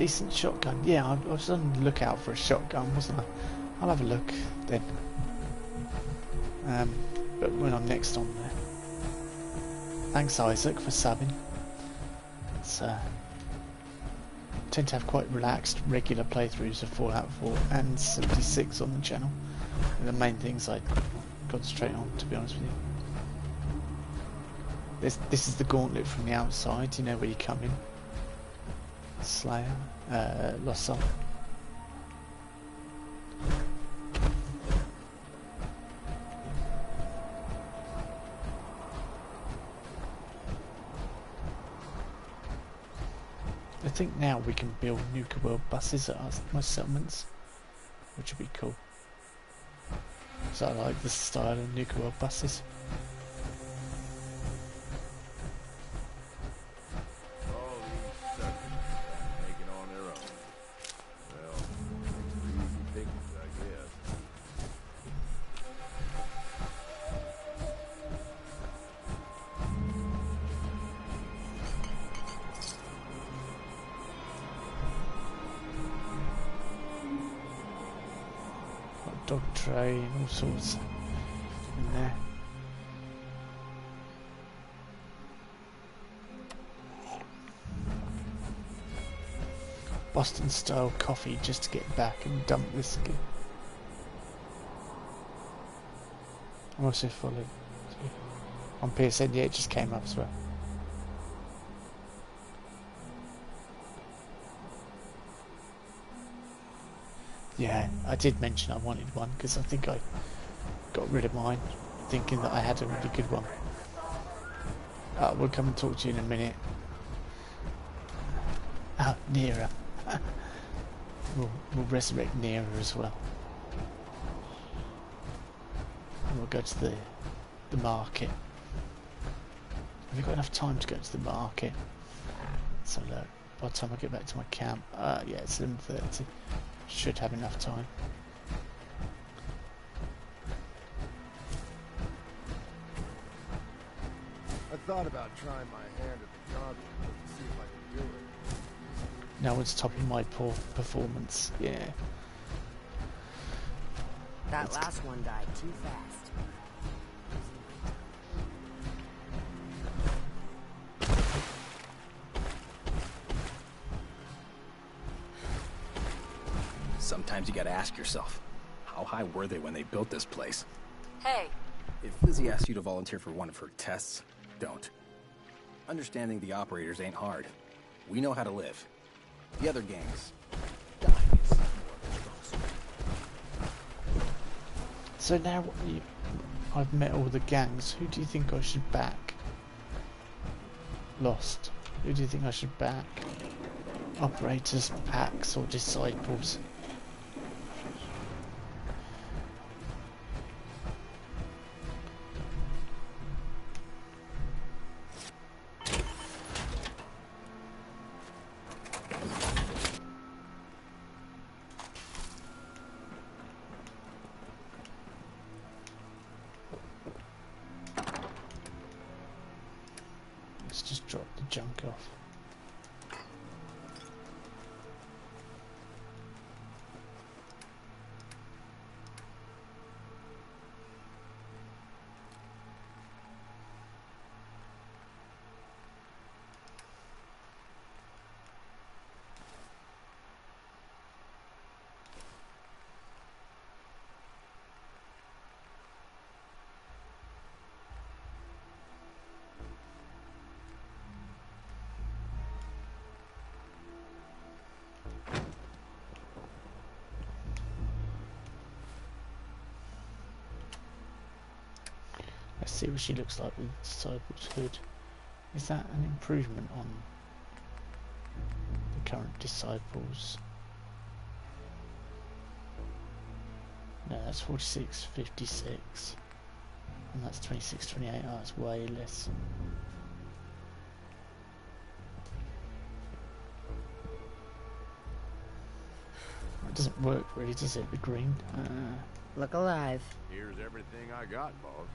decent shotgun. Yeah, I was on the lookout for a shotgun, wasn't I? I'll have a look then. But when I'm next on there. Thanks, Isaac, for subbing. It's tend to have quite relaxed, regular playthroughs of Fallout 4 and 76 on the channel. They're the main things I concentrate on, to be honest with you. This is the gauntlet from the outside, you know, where you come in. Slayer, Lost Soul. I think now we can build Nuka World buses at my settlements, which would be cool. So I like the style of Nuka World buses. Dog tray and all sorts in there. Boston style coffee just to get back and dump this again. I'm also followed on PSN, yeah, it just came up as well. Yeah, I did mention I wanted one because I think I got rid of mine thinking that I had a really good one. We'll come and talk to you in a minute. Oh, Nera. We'll resurrect Nera as well. And we'll go to the market. Have we got enough time to go to the market? So look, by the time I get back to my camp, yeah, it's 11:30. Should have enough time. I thought about trying my hand at the job to see if I could do it. No one's topping my poor performance. Yeah. That last one died too fast. Sometimes you gotta ask yourself, how high were they when they built this place? Hey. If Lizzie asks you to volunteer for one of her tests, don't. Understanding the operators ain't hard. We know how to live. The other gangs, dying is more of their strong suit. So now I've met all the gangs, who do you think I should back? Lost. Who do you think I should back? Operators, packs, or disciples? Let's just drop the junk off. Let's see what she looks like with the Disciples hood. Is that an improvement on the current Disciples? No, that's 46.56. And that's 26.28. Oh, that's way less. It doesn't work really, does it? The green. Look alive. Here's everything I got, boss.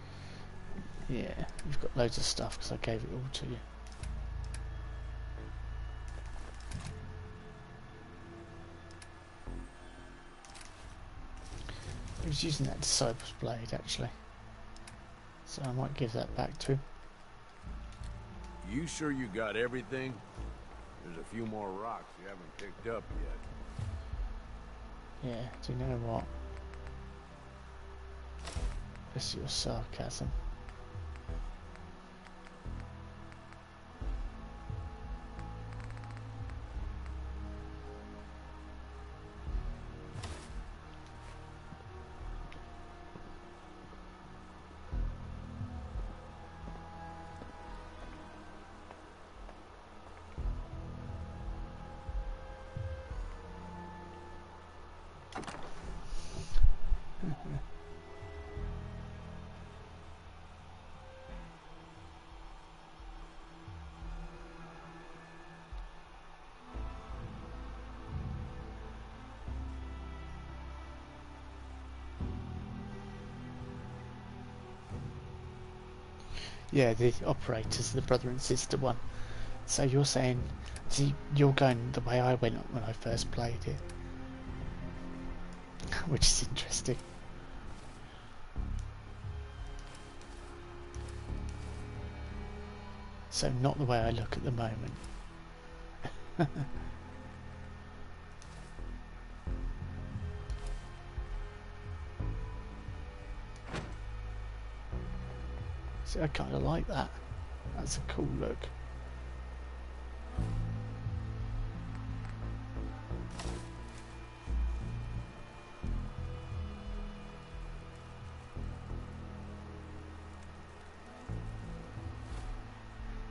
Yeah, you've got loads of stuff because I gave it all to you. was using that Disciple's blade actually, so I might give that back to him. You sure you got everything? There's a few more rocks you haven't picked up yet. Yeah, do you know what? This is your sarcasm. Yeah, the operators, the brother and sister one. So you're saying, see, you're going the way I went when I first played it, which is interesting. So not the way I look at the moment. See, I kind of like that. That's a cool look.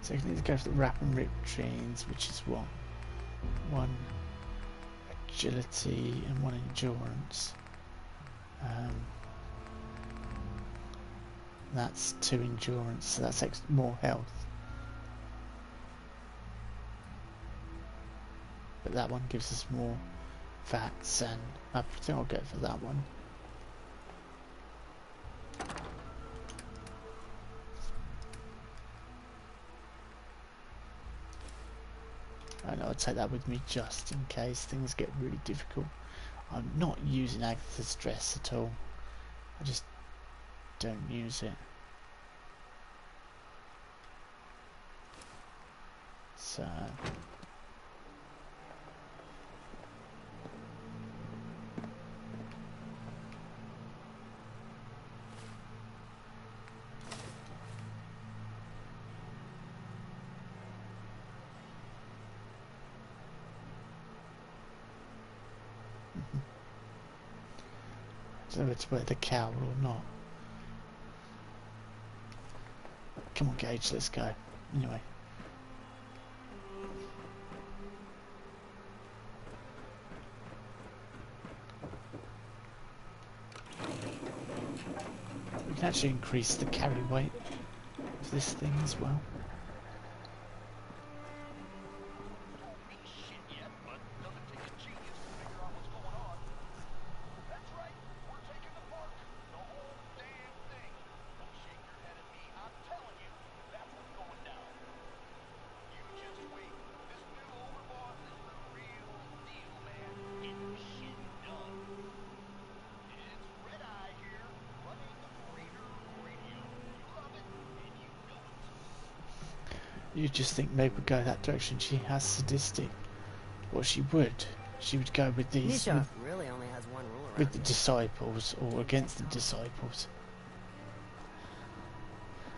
So you need to go for the wrap and rip chains, which is what? 1 agility and 1 endurance. That's 2 endurance, so that's more health. But that one gives us more fats, and I think I'll go for that one. I know I'll take that with me just in case things get really difficult. I'm not using Agatha's stress at all. I just don't use it. So I don't know to wear the cowl or not. Come on, Gage, let's go. Anyway. We can actually increase the carry weight of this thing as well. You just think maybe we'd go that direction. She has sadistic. Well, she would. She would go with these. Nisha really only has one rule around with the disciples or against the disciples.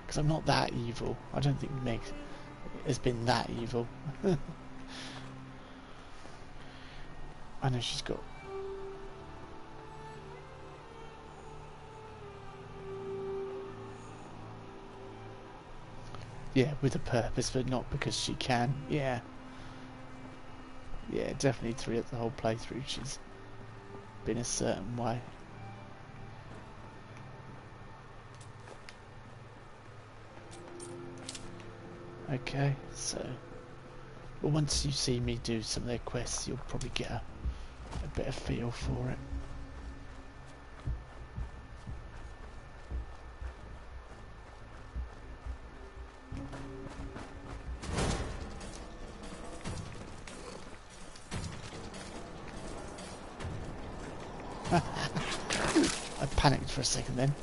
Because I'm not that evil. I don't think Meg has been that evil. I know she's got. Yeah, with a purpose, but not because she can. Yeah. Yeah, definitely throughout the whole playthrough she's been a certain way. Okay, so well, once you see me do some of their quests, you'll probably get a better feel for it. panicked for a second then.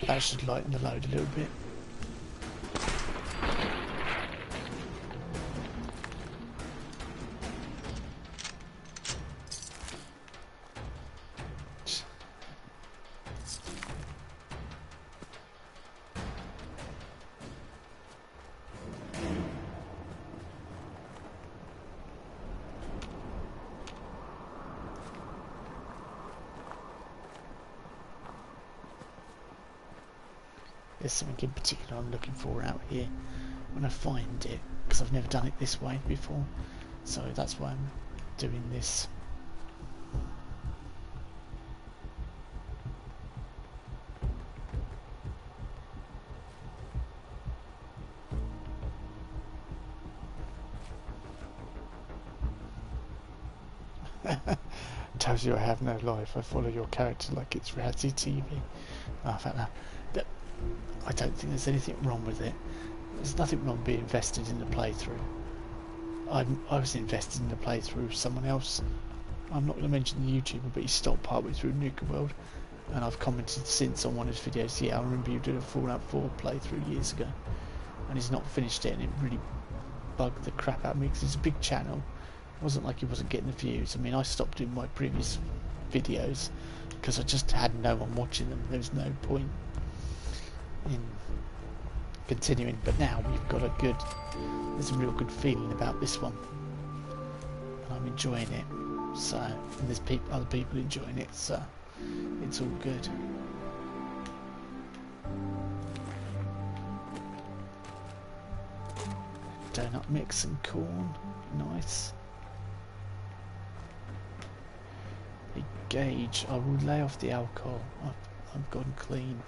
That should lighten the load a little bit. There's something in particular I'm looking for out here when I find it, because I've never done it this way before, so that's why I'm doing this. Tells you I have no life. I follow your character like it's reality TV. I don't think there's anything wrong with it. There's nothing wrong being invested in the playthrough. I was invested in the playthrough of someone else. I'm not going to mention the YouTuber, but he stopped partway through Nuka World, and I've commented since on one of his videos. Yeah, I remember you did a Fallout 4 playthrough years ago, and he's not finished it, and it really bugged the crap out of me because it's a big channel. It wasn't like he wasn't getting the views. I mean, I stopped doing my previous videos because I just had no one watching them. There was no point in continuing, but now we've got there's a real good feeling about this one, and I'm enjoying it. So, and there's other people enjoying it, so it's all good. Donut mix and corn, nice. A gauge. I will lay off the alcohol. I've gone clean.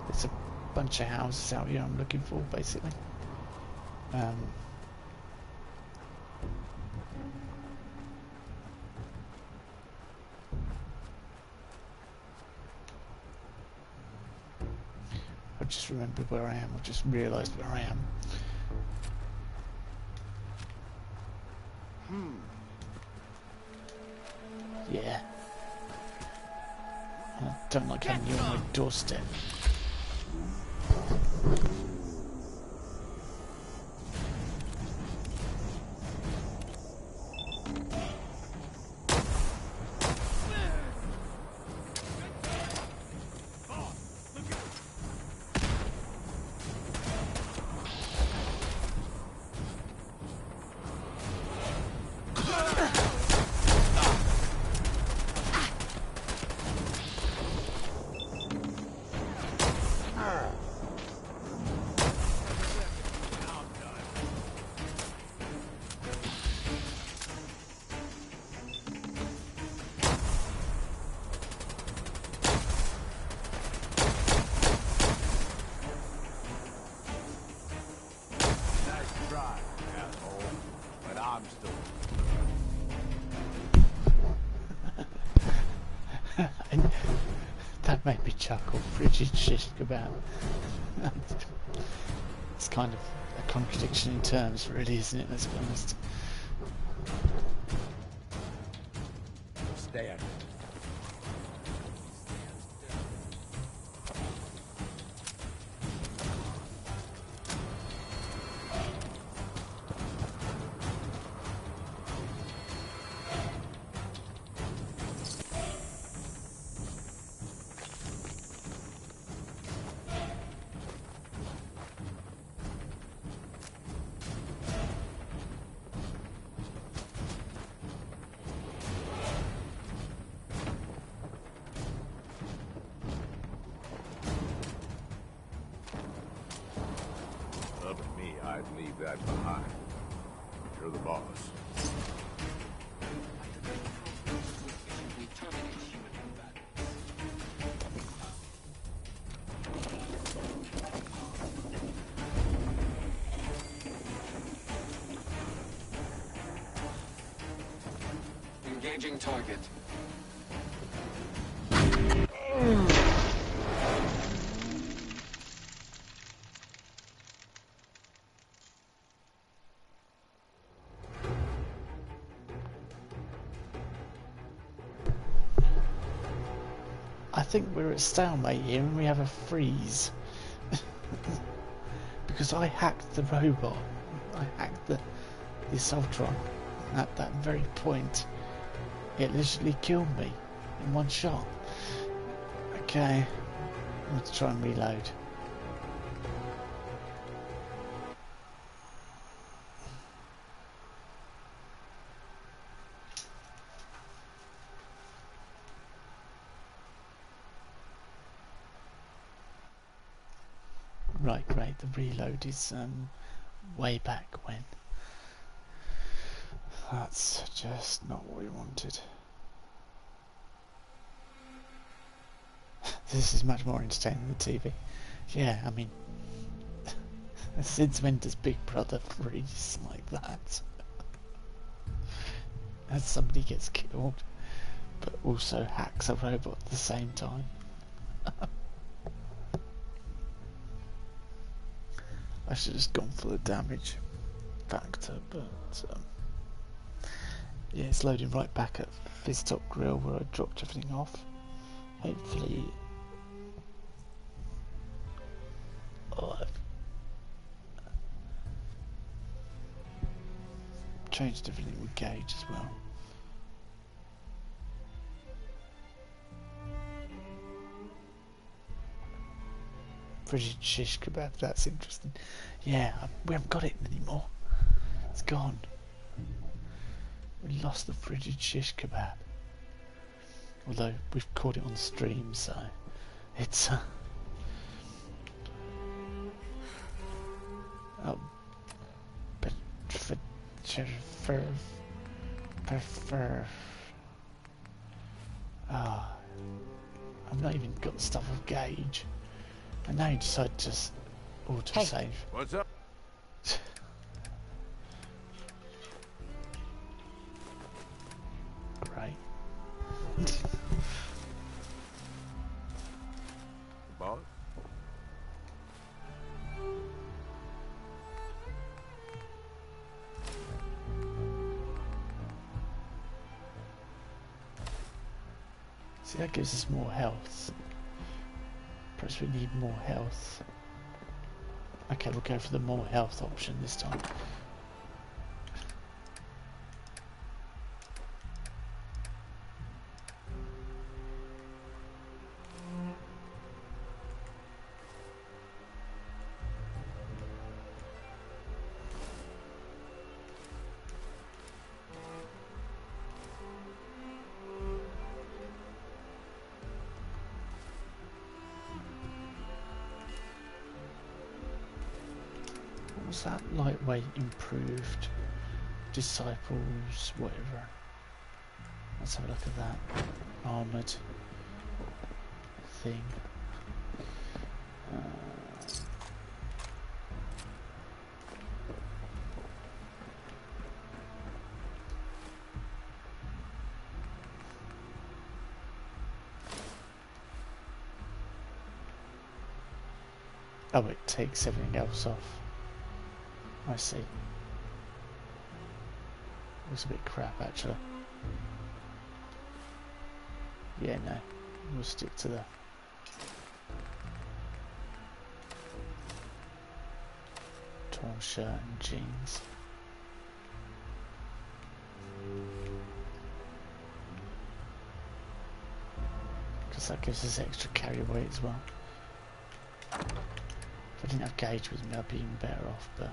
There's a bunch of houses out here I'm looking for, basically. I just remembered where I am. I just realised where I am. Yeah. I don't like having you on my doorstep. That made me chuckle. Frigid shit about. It's kind of a contradiction in terms, really, isn't it? Let's be honest. Stand. Up to me, I'd leave that behind. You're the boss. Engaging target. I think we're at stalemate here and we have a freeze. Because I hacked the robot. I hacked the Assaultron. At that very point, it literally killed me in one shot. Okay, let's try and reload. Right, great. The reload is way back when. That's just not what we wanted. This is much more entertaining than TV. Yeah, I mean, since when does Big Brother freeze like that? As somebody gets killed, but also hacks a robot at the same time. I should have just gone for the damage factor, but yeah, it's loading right back at Fizztop Grill where I dropped everything off. Hopefully, I've changed everything with Gage as well. Frigid shish kebab, that's interesting. Yeah, we haven't got it anymore. It's gone. We lost the frigid shish kebab. Although we've caught it on stream, so it's I've not even got the stuff of Gage. And now you decide to just auto-save. Hey. What's up? Great. Boss? See, that gives us more health. Perhaps we need more health. Okay, we'll go for the more health option this time. What's that? Lightweight, improved, disciples, whatever. Let's have a look at that. Armoured thing. Oh, it takes everything else off. I see. Looks a bit crap, actually. Yeah, no. We'll stick to the torn shirt and jeans. Because that gives us extra carry weight as well. If I didn't have Gage with me, I'd be even better off, but...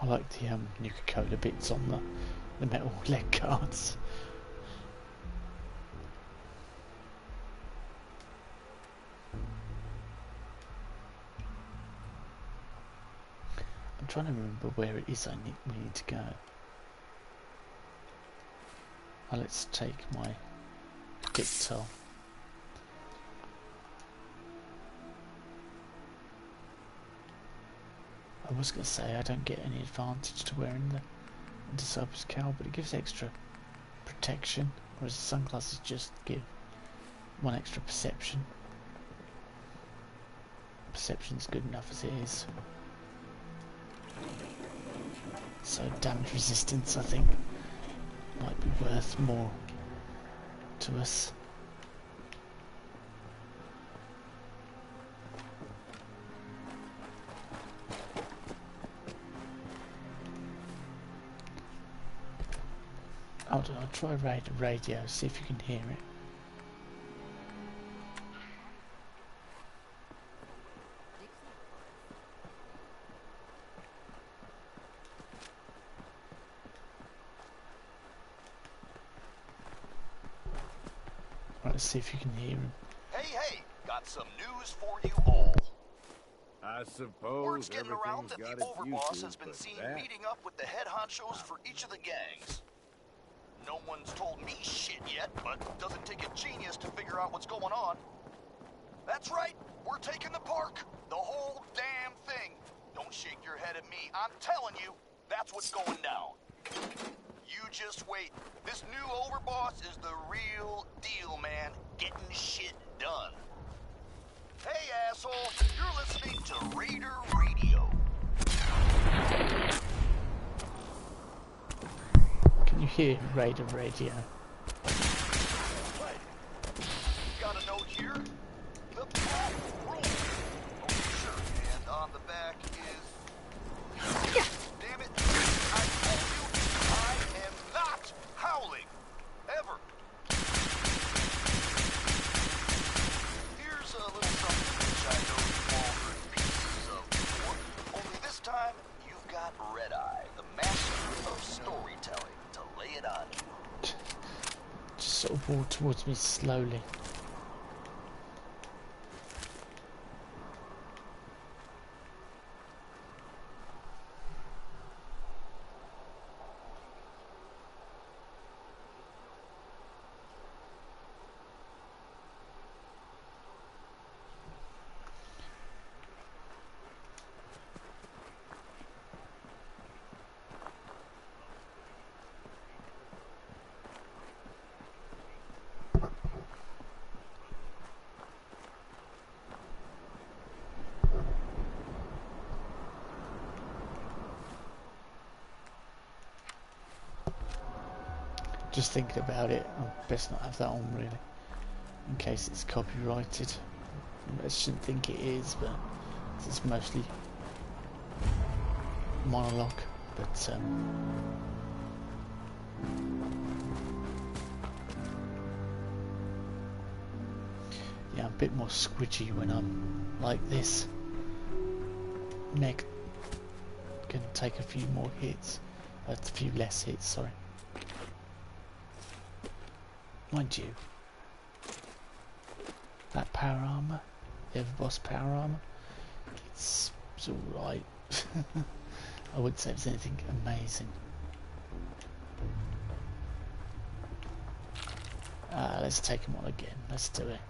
I like the Nuka-Cola bits on the metal leg guards. I'm trying to remember where it is we need to go. Oh, let's take my guitar. I was going to say I don't get any advantage to wearing the Disciple's cowl, but it gives extra protection, whereas the sunglasses just give one extra perception. Perception's good enough as it is. So damage resistance, I think, might be worth more to us. I'll try radio, see if you can hear it. Right, let's see if you can hear him. Hey, got some news for you all. I suppose word's getting around that everything's the got its Overboss uses, has been but seen that- meeting up with the head honchos for each of the gangs. No one's told me shit yet, but doesn't take a genius to figure out what's going on. That's right, we're taking the park. The whole damn thing. Don't shake your head at me. I'm telling you, that's what's going down. You just wait. This new Overboss is the real deal, man. Getting shit done. Hey, asshole, you're listening to Raider Radio. Can you hear Raider Radio? Got a note here. The pack rule. Oh, sure. And on the back is... Damn it. I told you, I am not howling. Ever. Here's a little something which I know you've all heard pieces of before. Only this time, you've got Red Eye, the master of storytelling, to lay it on you. Just sort of walk towards me slowly. Just thinking about it, I best not have that on really, in case it's copyrighted. I shouldn't think it is, but it's mostly monologue. But yeah, I'm a bit more squidgy when I'm like this. Meg can take a few more hits, a few less hits, sorry. Mind you, that power armor, the Overboss power armor, it's alright. I wouldn't say it's anything amazing. Let's take him on again. Let's do it.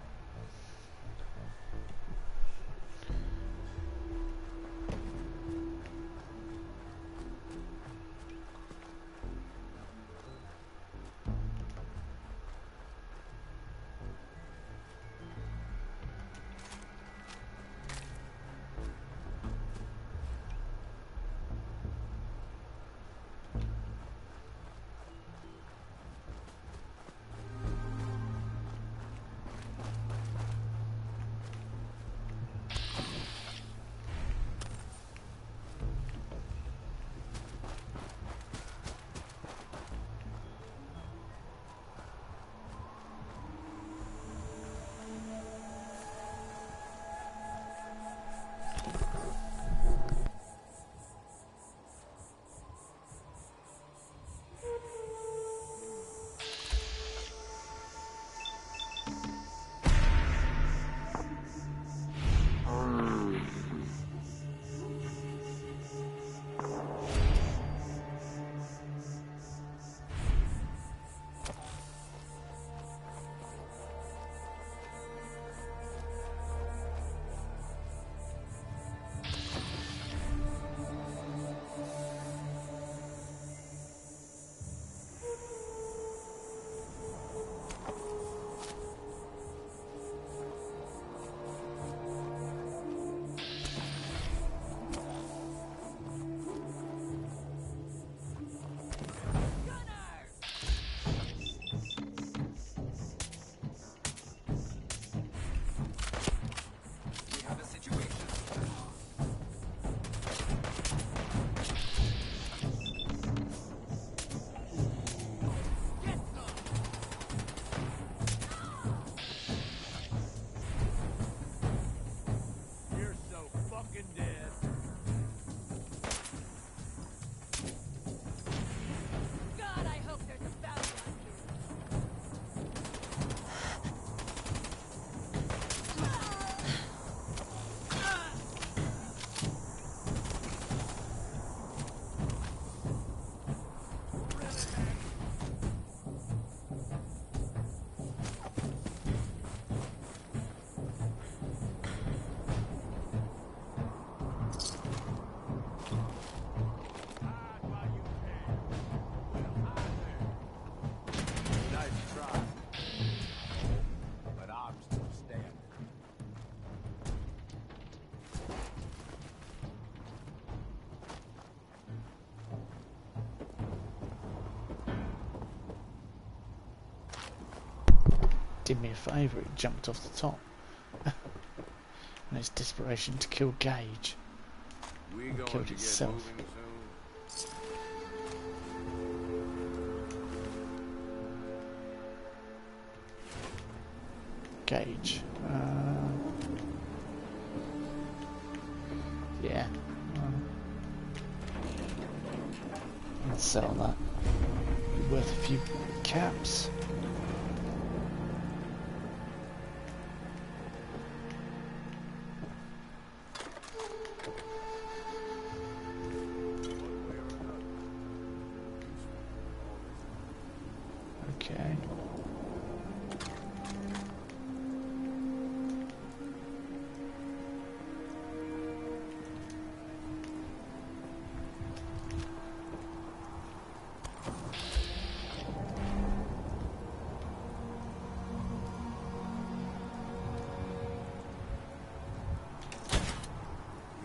did me a favour, it jumped off the top. In its desperation to kill Gage. It killed itself. Gage. Yeah. Let's sell that. Be worth a few caps. Okay.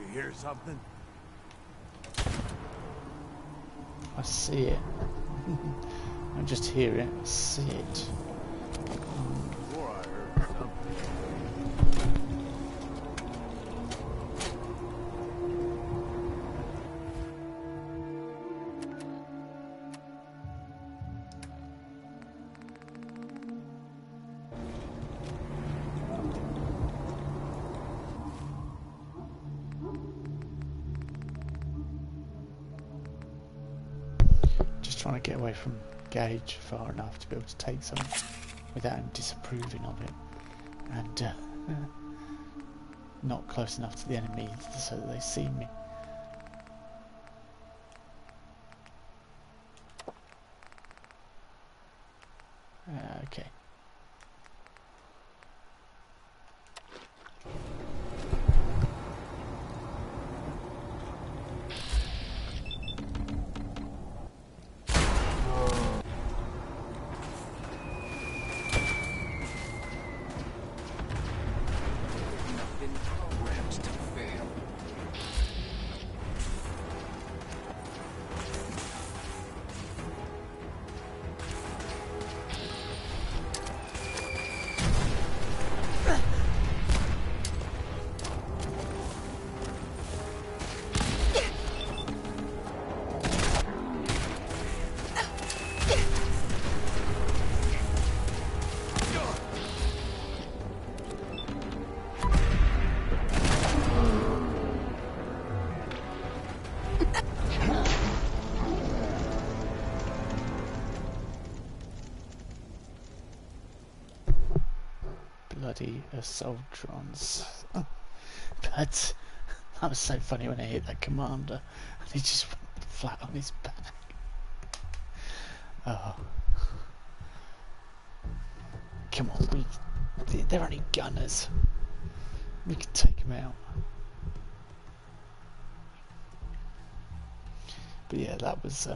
You hear something? I see it. I just hear it, I see it. Before I heard something. Just trying to get away from Gage far enough to be able to take something without him disapproving of it, and not close enough to the enemy so that they see me. Okay. Bloody assaultrons. But that was so funny when I hit that commander and he just went flat on his back. Oh. Come on, they're only gunners. We can take them out. But yeah, that was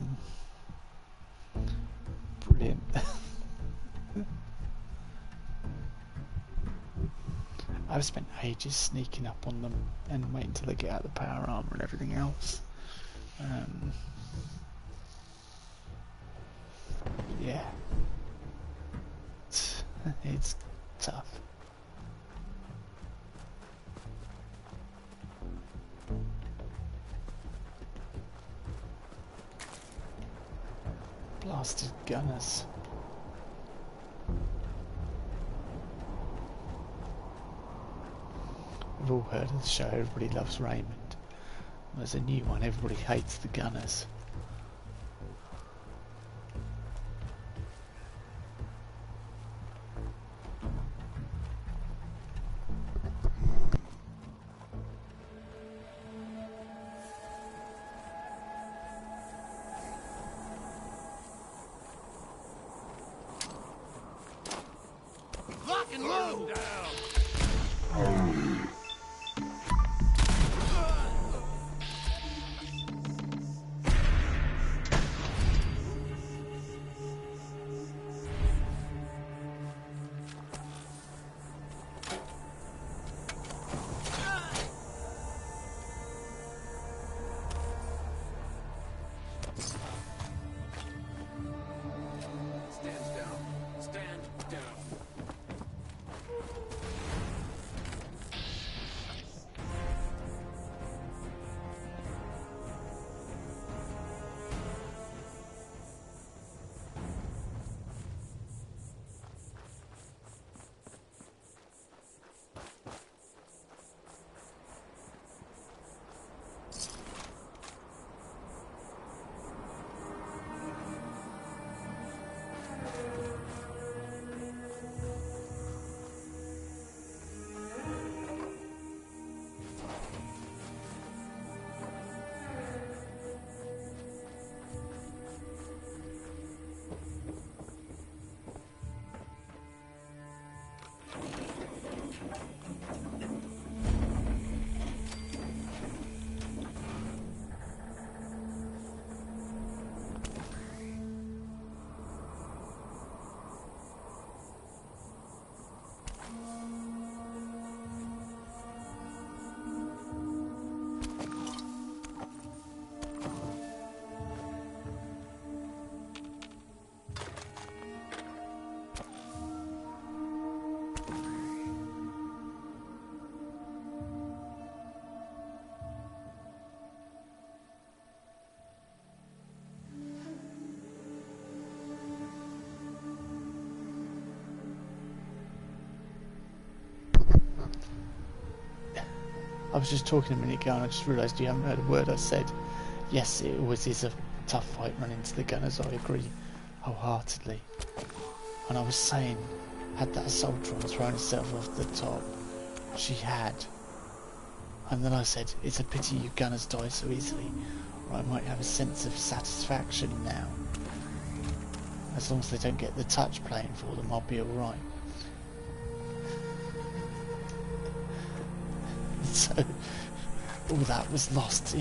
brilliant. I've spent ages sneaking up on them and waiting until they get out of the power armor and everything else. Yeah. It's tough. Blasted gunners. We've all heard of the show Everybody Loves Raymond. There's a new one, Everybody Hates the Gunners. Lock and load! I was just talking a minute ago and I just realised you haven't heard a word I said. Yes, it always is a tough fight running into the gunners, I agree wholeheartedly. And I was saying, had that soldier thrown herself off the top, she had. And then I said, it's a pity you gunners die so easily, or I might have a sense of satisfaction now. As long as they don't get the touch playing for them, I'll be alright. So, all that was lost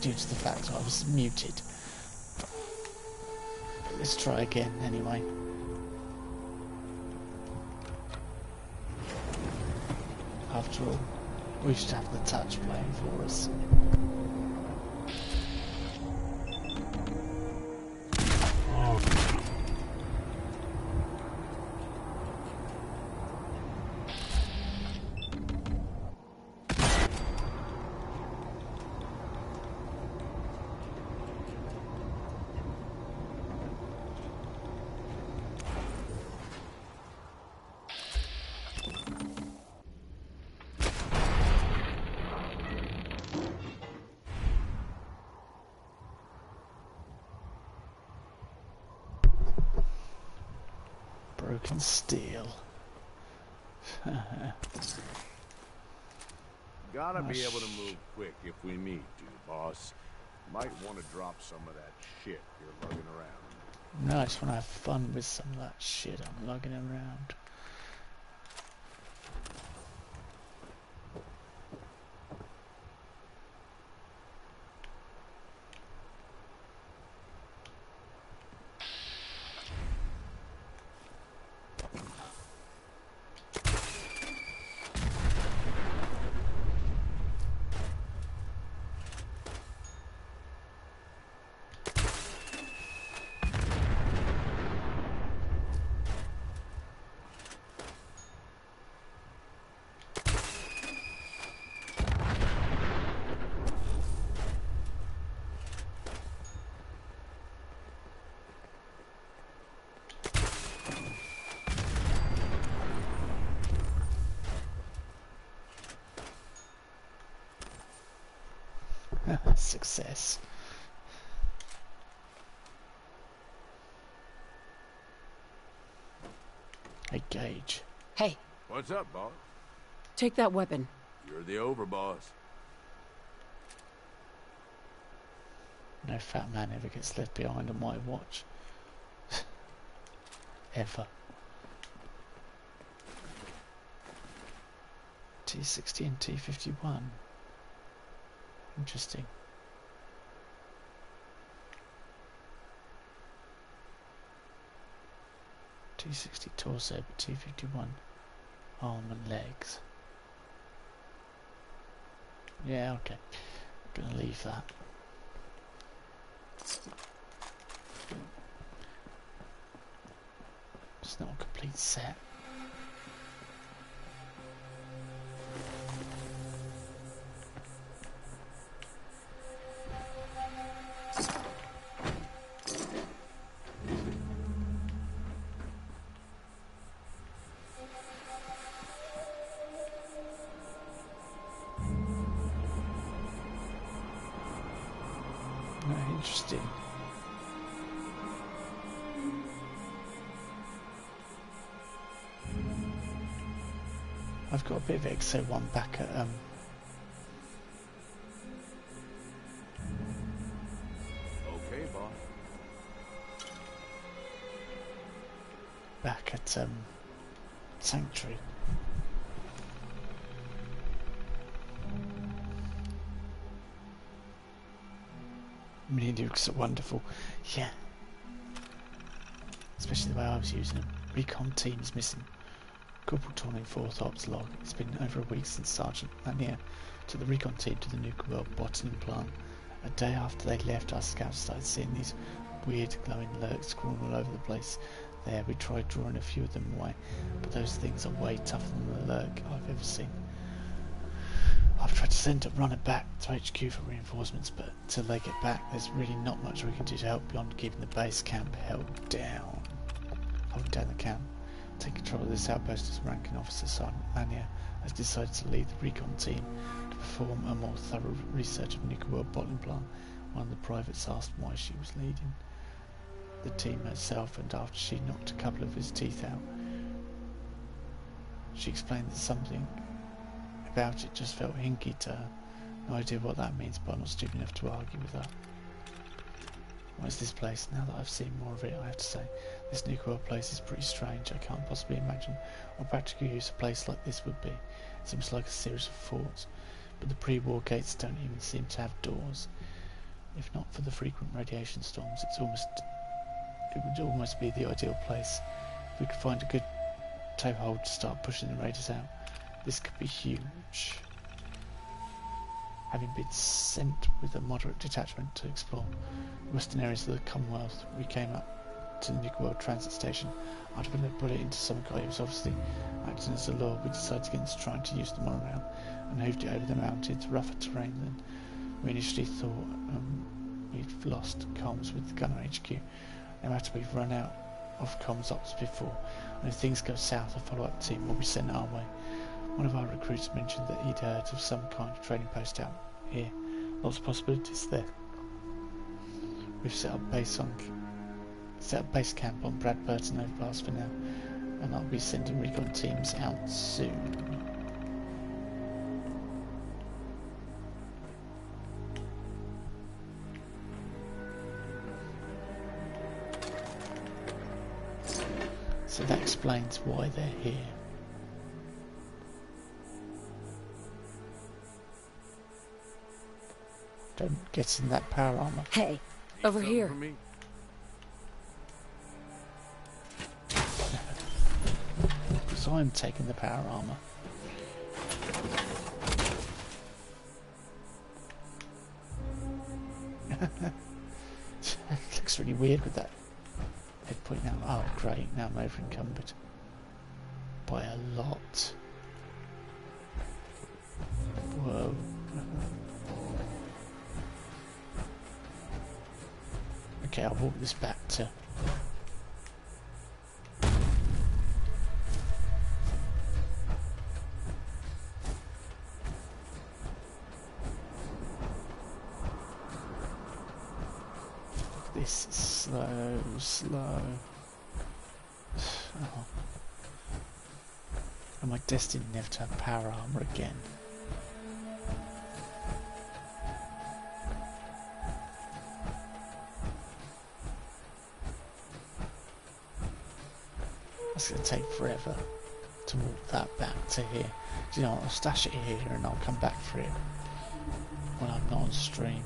due to the fact I was muted. But let's try again anyway. After all, we should have the touch playing for us. Broken steel. Gotta be able to move quick if we need to, boss. Might want to drop some of that shit you're lugging around. No, I just want to have fun with some of that shit I'm lugging around. Success. Hey, Gage. Hey, What's up, boss? take that weapon. You're the overboss. No fat man ever gets left behind on my watch. Ever. T60 and T51. Interesting. T60 torso, but T51 arm and legs. Yeah, okay. Gonna leave that. It's not a complete set. Interesting. I've got a bit of XO1 back at Okay, boss. back at Sanctuary. Mini nukes are wonderful. Yeah. Especially the way I was using them. Recon team is missing. Corporal Tawning 4th Ops log. It's been over a week since Sergeant Lanier took the recon team to the nuclear world bottling plant. A day after they left, our scouts started seeing these weird glowing lurks crawling all over the place. There, we tried drawing a few of them away, but those things are way tougher than the lurk I've ever seen. I've tried to send a runner back to HQ for reinforcements, but until they get back, there's really not much we can do to help beyond keeping the base camp held down. Holding down the camp. Take control of this outpost as ranking officer Sergeant Lanier has decided to lead the recon team to perform a more thorough research of nuclear bottling plant. One of the privates asked why she was leading the team herself, and after she knocked a couple of his teeth out, she explained that something about it just felt hinky to her. No idea what that means, but I'm not stupid enough to argue with her. What is this place? Now that I've seen more of it, I have to say, this nuclear place is pretty strange. I can't possibly imagine what practical use a place like this would be. It seems like a series of forts, but the pre-war gates don't even seem to have doors. If not for the frequent radiation storms, it would almost be the ideal place. If we could find a good toehold to start pushing the raiders out, this could be huge. Having been sent with a moderate detachment to explore the western areas of the Commonwealth, we came up to the Nuclear World Transit Station. After putting a bullet into some guy who was obviously acting as a lure, we decided against trying to use the monorail and moved it over the mountains, rougher terrain than we initially thought. We've lost comms with the Gunner HQ. No matter, we've run out of comms ops before, and if things go south, a follow-up team will be sent our way. One of our recruits mentioned that he'd heard of some kind of trading post out here. Lots of possibilities there. We've set up base camp on Brad Burton overpass for now, and I'll be sending recon teams out soon. So that explains why they're here. Don't get in that power armor. Hey, over here. So I'm taking the power armor. It looks really weird with that head point now. Oh great, now I'm over encumbered by a lot. Whoa. Okay, I'll walk this back to... This is slow. Oh. Am I destined never to have power armor again? It's going to take forever to walk that back to here. Do you know what? I'll stash it here and I'll come back for it when I'm not on stream.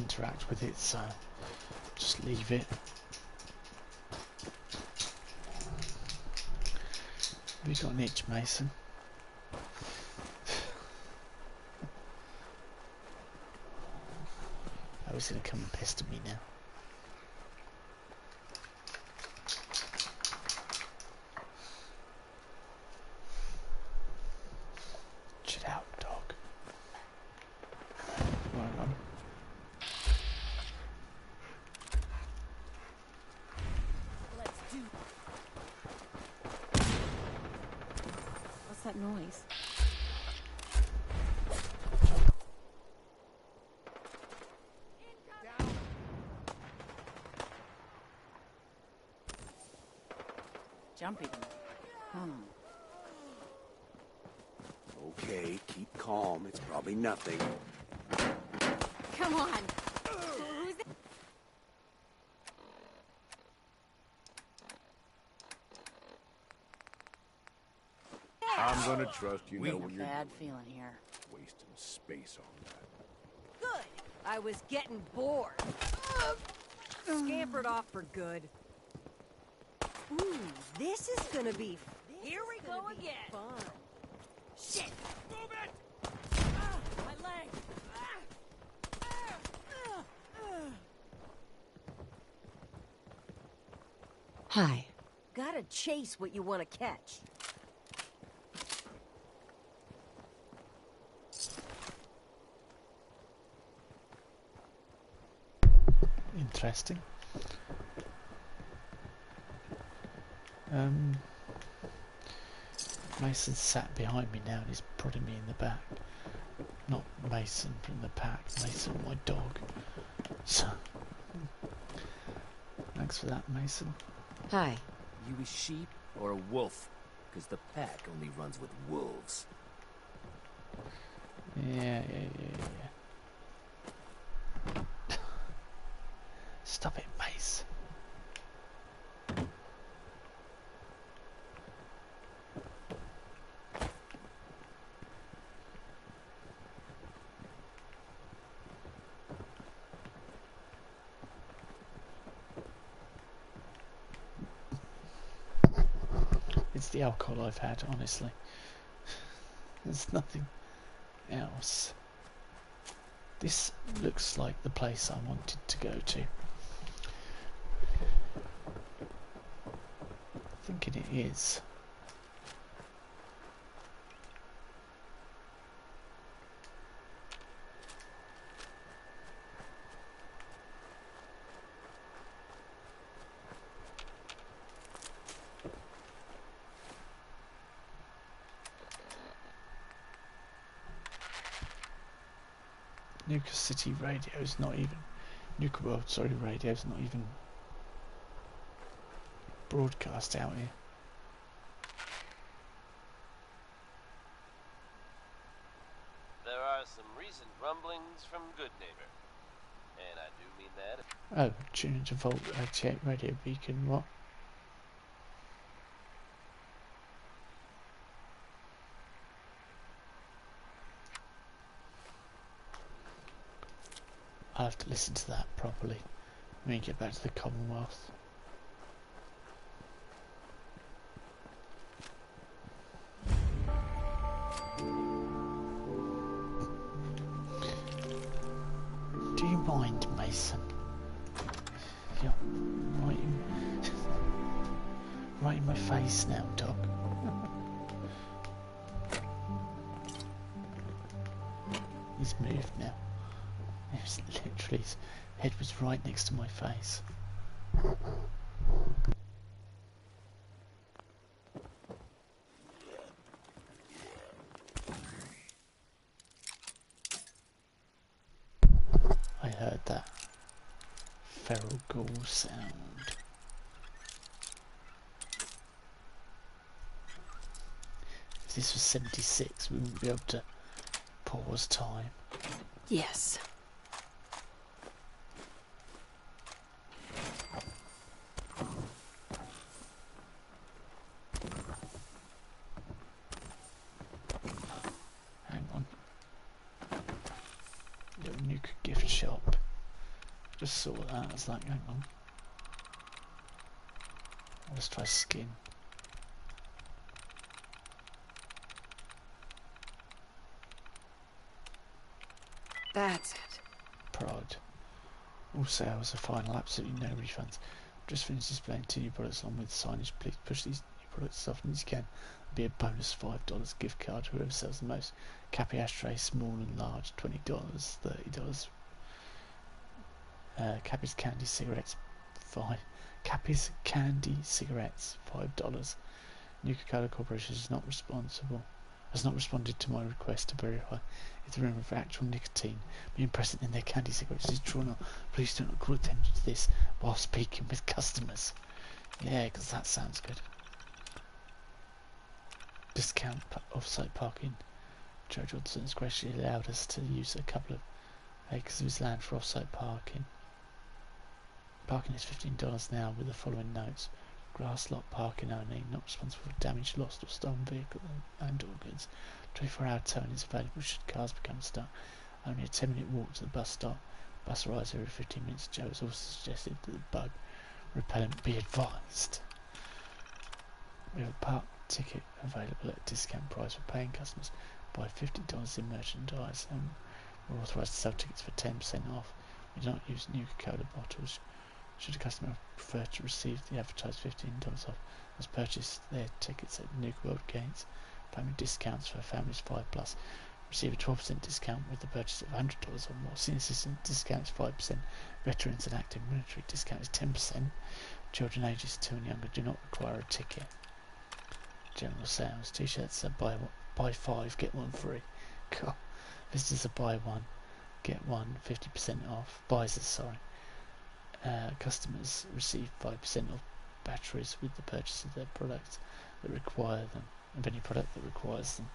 interact with it, so just leave it. Have you got an itch, Mason? Oh, he's going to come and pester me now. Chill out, dog. Well on. Let's do. What's that noise? Jumping. Okay, keep calm. It's probably nothing. Come on. Who's that? I'm gonna trust you We know have what a you're bad doing. feeling here. Wasting space on that. Good. I was getting bored. Scampered off for good. Ooh, this is gonna be. Here we go again. Fun. Shit. Move it! My leg! Hi. Gotta chase what you want to catch. Interesting. Mason sat behind me now and he's prodding me in the back. Not Mason from the pack, Mason, my dog. So, thanks for that, Mason. Hi. You a sheep or a wolf? Because the pack only runs with wolves. Yeah. Stop it, Mace. It's the alcohol I've had, honestly. There's nothing else. This looks like the place I wanted to go to. Thinking it is. Nuka City radio's not even Nuka World, sorry, radio's not even broadcast out here. There are some recent rumblings from Good Neighbor, and I do mean that. Oh, tune into Volt 88 radio beacon, what? I'll have to listen to that properly when we get back to the Commonwealth. Do you mind, Mason? You're right in my face now, dog. He's moved now. It's literally, his head was right next to my face. I heard that feral ghoul sound. If this was 76, we wouldn't be able to pause time. Yes. Hang on. Little nuke gift shop. Just saw that. I was like, hang on. Let's try skin. That's it. Prod. All sales are final, absolutely no refunds. Just finished displaying 2 new products along with signage. Please push these new products as often as you can. There'll be a bonus $5 gift card whoever sells the most. Cappy ashtray, small and large, $20, $30. Cappy's candy cigarettes, Cappy's candy cigarettes, $5. Nuka-Cola Corporation has not responded to my request to verify if the rumour of actual nicotine being present in their candy cigarettes is true or not. Please do not call attention to this while speaking with customers. Yeah, because that sounds good. Discount off-site parking. Joe Johnson has graciously allowed us to use a couple of acres of his land for off-site parking. Parking is $15 now with the following notes. Grass lot parking only, not responsible for damage, lost or stolen vehicle and or goods. 24-hour towing is available should cars become stuck. Only a 10-minute walk to the bus stop. Bus arrives every 15 minutes. Joe has also suggested that the bug repellent be advised. We have a park ticket available at a discount price for paying customers. Buy $50 in merchandise and we're authorised to sell tickets for 10% off. We do not use Nuka-Cola bottles. Should a customer prefer to receive the advertised $15 off, must purchase their tickets at Nuka World Gates. Family discounts for families 5+. Receive a 12% discount with the purchase of $100 or more. Senior citizen discount is 5%. Veterans and active military discount is 10%. Children ages 2 and younger do not require a ticket. General sales. T-shirts are buy 5 get 1 free. God. Visitors are buy 1 get 1 50% off. Customers receive 5% off batteries with the purchase of their products that require them, of any product that requires them.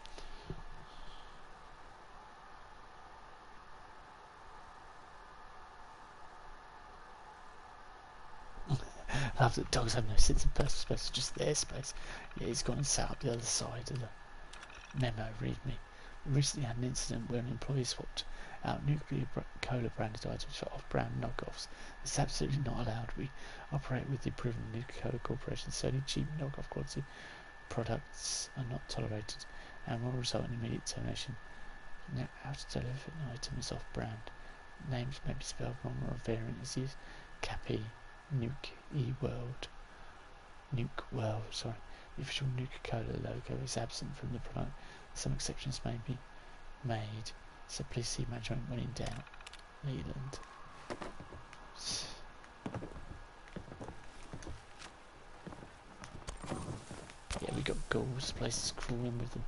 I love that dogs have no sense of personal space, just their space. Yeah, he's gone and sat up the other side of the memo, read me. We recently had an incident where an employee swapped out Nuka-Cola branded items for off-brand knockoffs. This is absolutely not allowed. We operate with the approval of Nuka-Cola Corporation, so any cheap knockoff quality products are not tolerated and will result in immediate termination. Now, how to tell if an item is off-brand? Names may be spelled wrong or a variant is used. Cappy, Nuke World, sorry. The official Nuka-Cola logo is absent from the product. Some exceptions may be made, so please see management when in doubt. Leland. Yeah, we got ghouls, places crawling with them.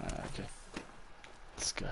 Okay. Let's go.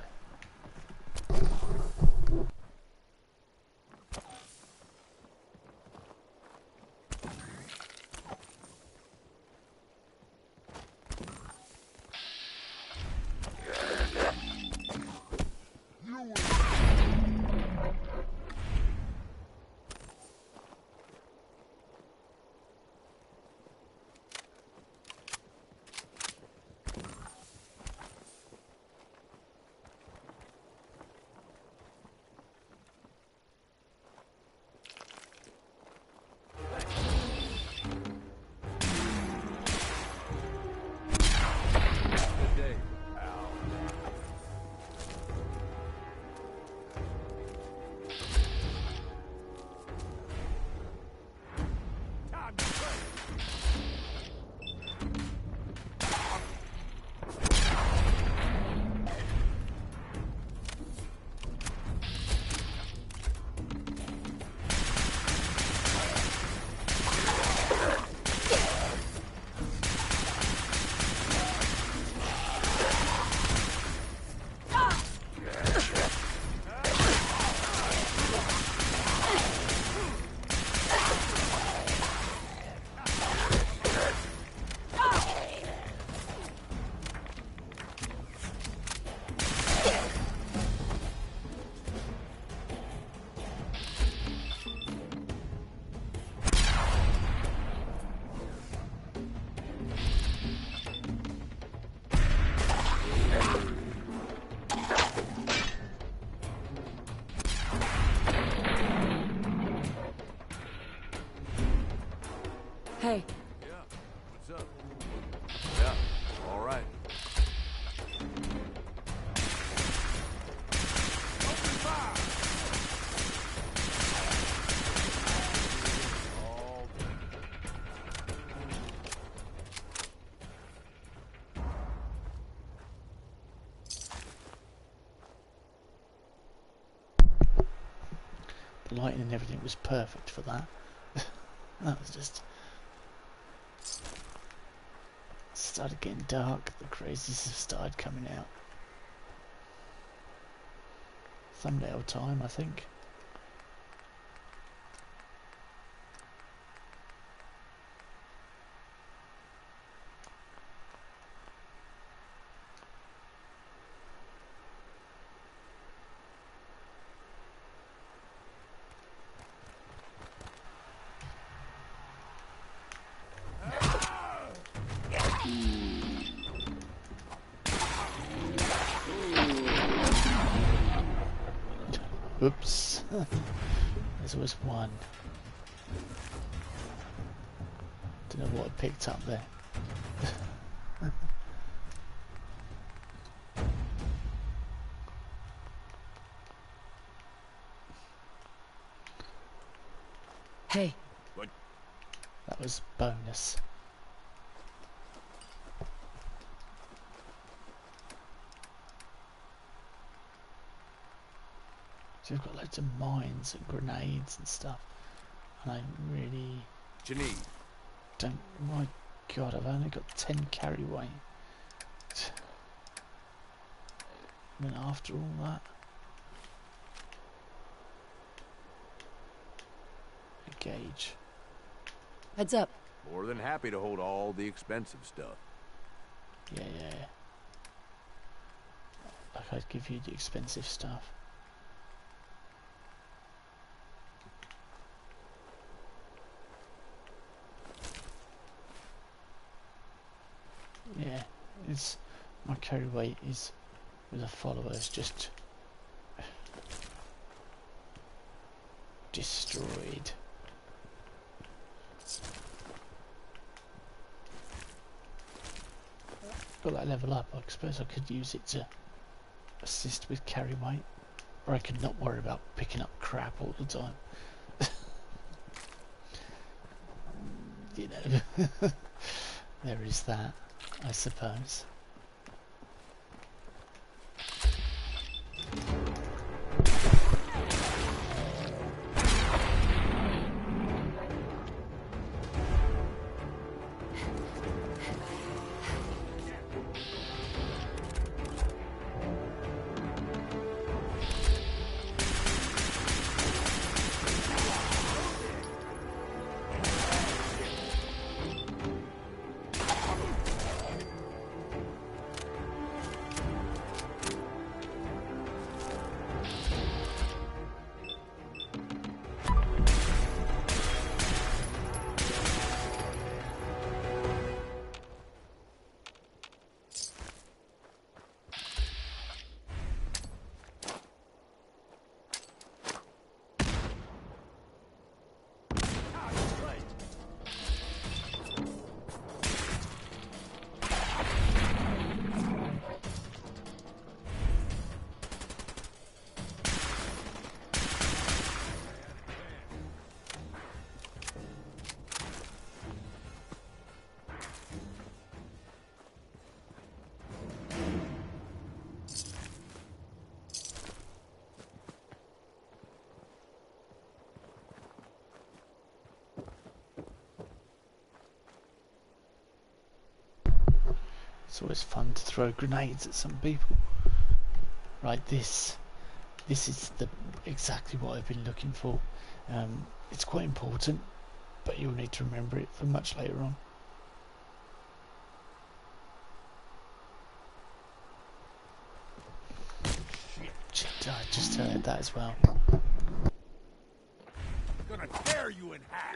Hey. Yeah, what's up? Yeah, all right. Open fire! All The lighting and everything was perfect for that. That was just... started getting dark, the crazies have started coming out. Thumbnail time, I think. Oops. There's always one. Don't know what I picked up there. Hey. What? That was bonus. So we've got loads of mines and grenades and stuff, and I really don't. My God, I've only got 10 carry weight. And then after all that, a gauge. Heads up. More than happy to hold all the expensive stuff. Yeah. Like I'd give you the expensive stuff. Yeah, it's my carry weight is with the followers just destroyed. Got that level up. I suppose I could use it to assist with carry weight, or I could not worry about picking up crap all the time. You know, there is that, I suppose. It's always fun to throw grenades at some people. Right, this is exactly what I've been looking for. It's quite important, but you'll need to remember it for much later on. Shit, I just heard that as well. Gonna tear you in half.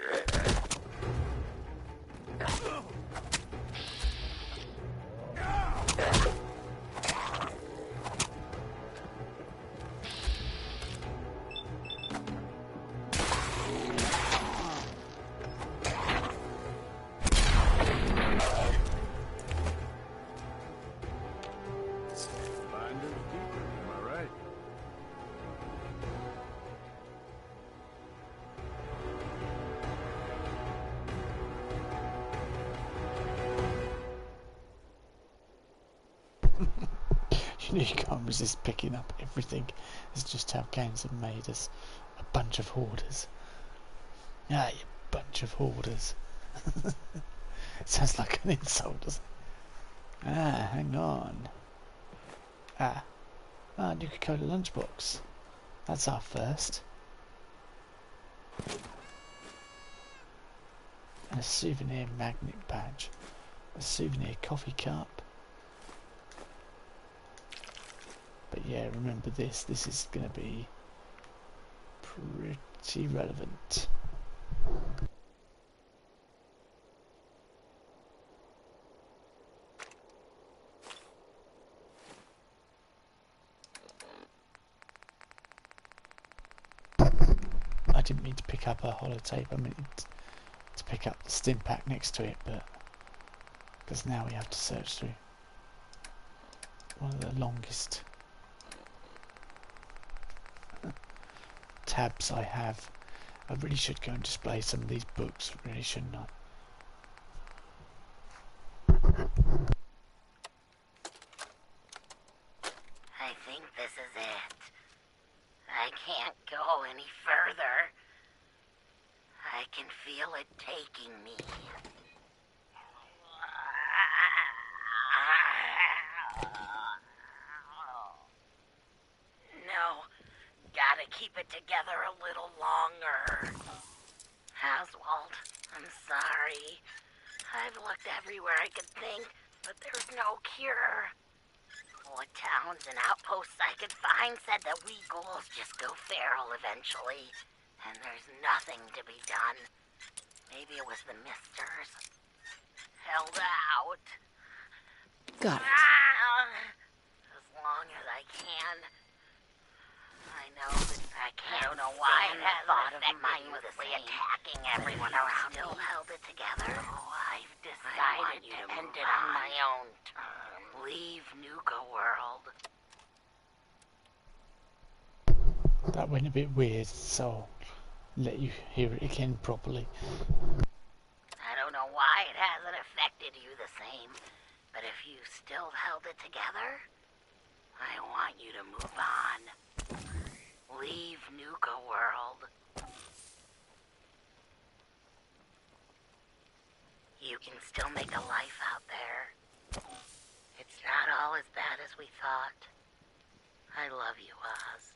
You can't resist picking up everything. It's just how games are made us. A bunch of hoarders. Ah, you bunch of hoarders. Sounds like an insult, doesn't it? Ah, hang on. Nuka-Cola lunchbox. That's our first. And a souvenir magnet badge. A souvenir coffee cup. But yeah, remember this. This is going to be pretty relevant. I didn't mean to pick up a holotape. I meant to pick up the stim pack next to it, but because now we have to search through one of the longest tabs I have. I really should go and display some of these books, really, shouldn't I? I think this is it. I can't go any further. I can feel it taking me. No, gotta keep it together a little longer. Oswald, I'm sorry. I've looked everywhere I could think, but there's no cure. What towns and outposts I could find said that we ghouls just go feral eventually, and there's nothing to be done. Maybe it was the Misters. Held out. Got it. As long as I can. I know that I don't know why I thought of mindlessly attacking everyone around me. Still held it together. Oh, I've decided to end it on my own terms. Leave Nuka World. That went a bit weird, so I'll let you hear it again properly. I don't know why it hasn't affected you the same, but if you still held it together, I want you to move on. Leave Nuka World. You can still make a life out there. It's not all as bad as we thought. I love you, Oz.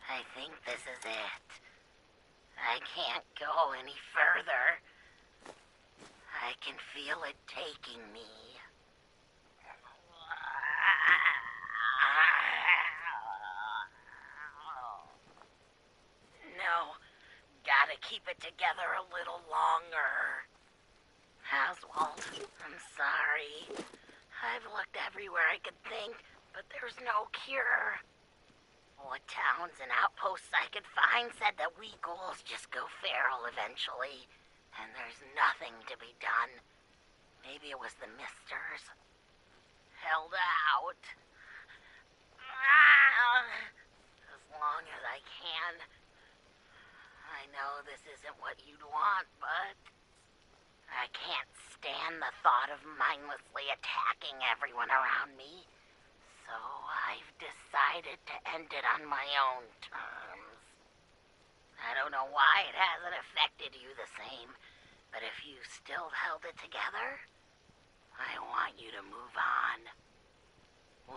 I think this is it. I can't go any further. I can feel it taking me. No, gotta keep it together a little longer. Oswald, I'm sorry. I've looked everywhere I could think, but there's no cure. What towns and outposts I could find said that we ghouls just go feral eventually, and there's nothing to be done. Maybe it was the Misters. Held out. As long as I can. I know this isn't what you'd want, but I can't stand the thought of mindlessly attacking everyone around me. So I've decided to end it on my own terms. I don't know why it hasn't affected you the same, but if you still held it together, I want you to move on.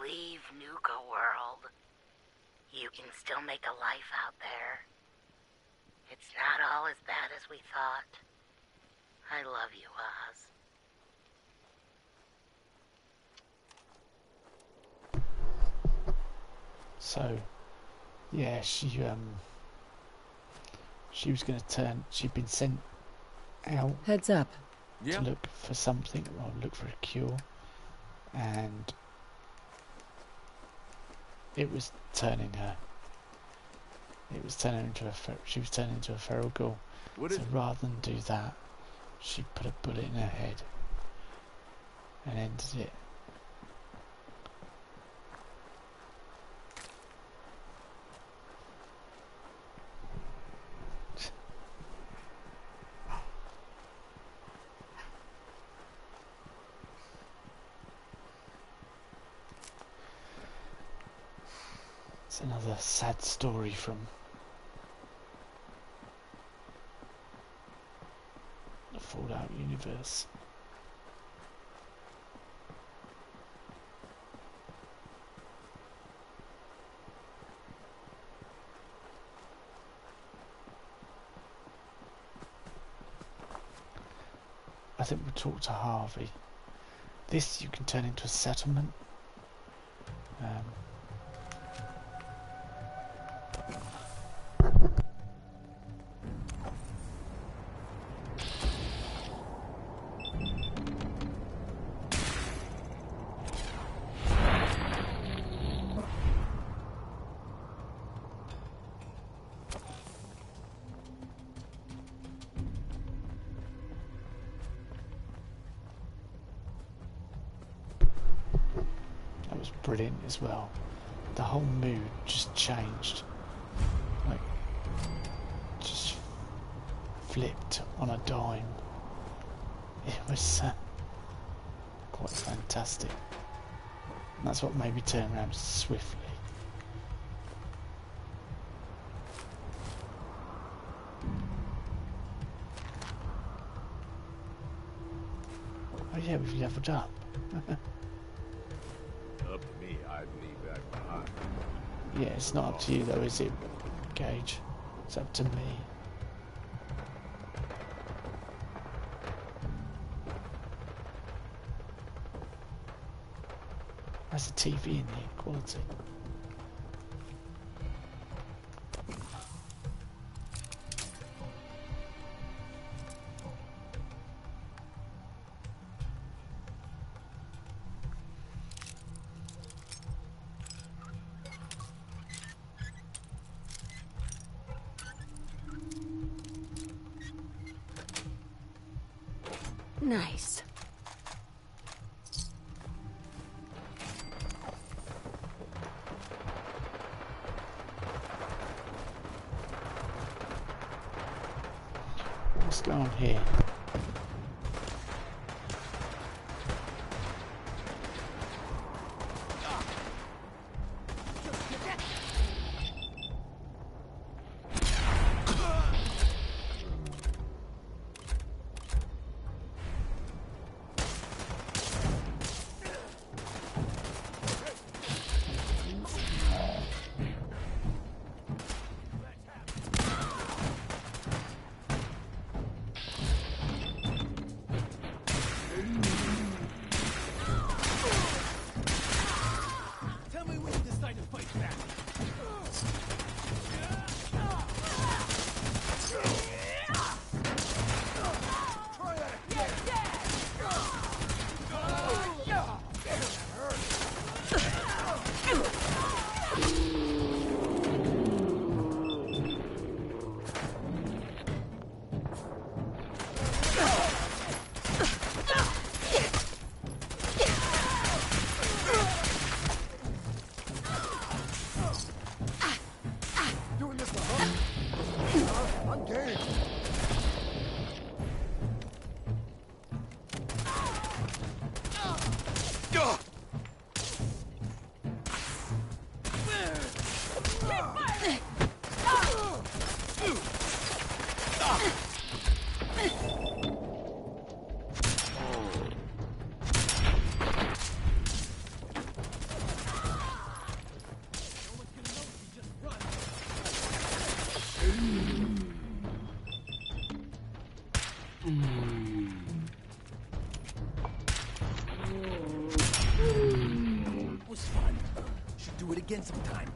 Leave Nuka World. You can still make a life out there. It's not all as bad as we thought. I love you, Oz. So, yeah, she was going to turn. She'd been sent out. Heads up. To look for something, or look for a cure, and it was turning her. It was turning into a. She was turning into a feral ghoul. So rather than do that, she put a bullet in her head and ended it. It's another sad story from the Fallout universe. I think we'll talk to Harvey. This you can turn into a settlement. Was brilliant as well. The whole mood just changed, like just flipped on a dime. It was quite fantastic, and that's what made me turn around swiftly. Oh yeah, we've leveled up. Up to me, I'd leave that behind. Yeah, it's not up to you though, is it, Gage? It's up to me. That's the TV in there, quality. Nice. What's going on here? Was fun. Should do it again sometime.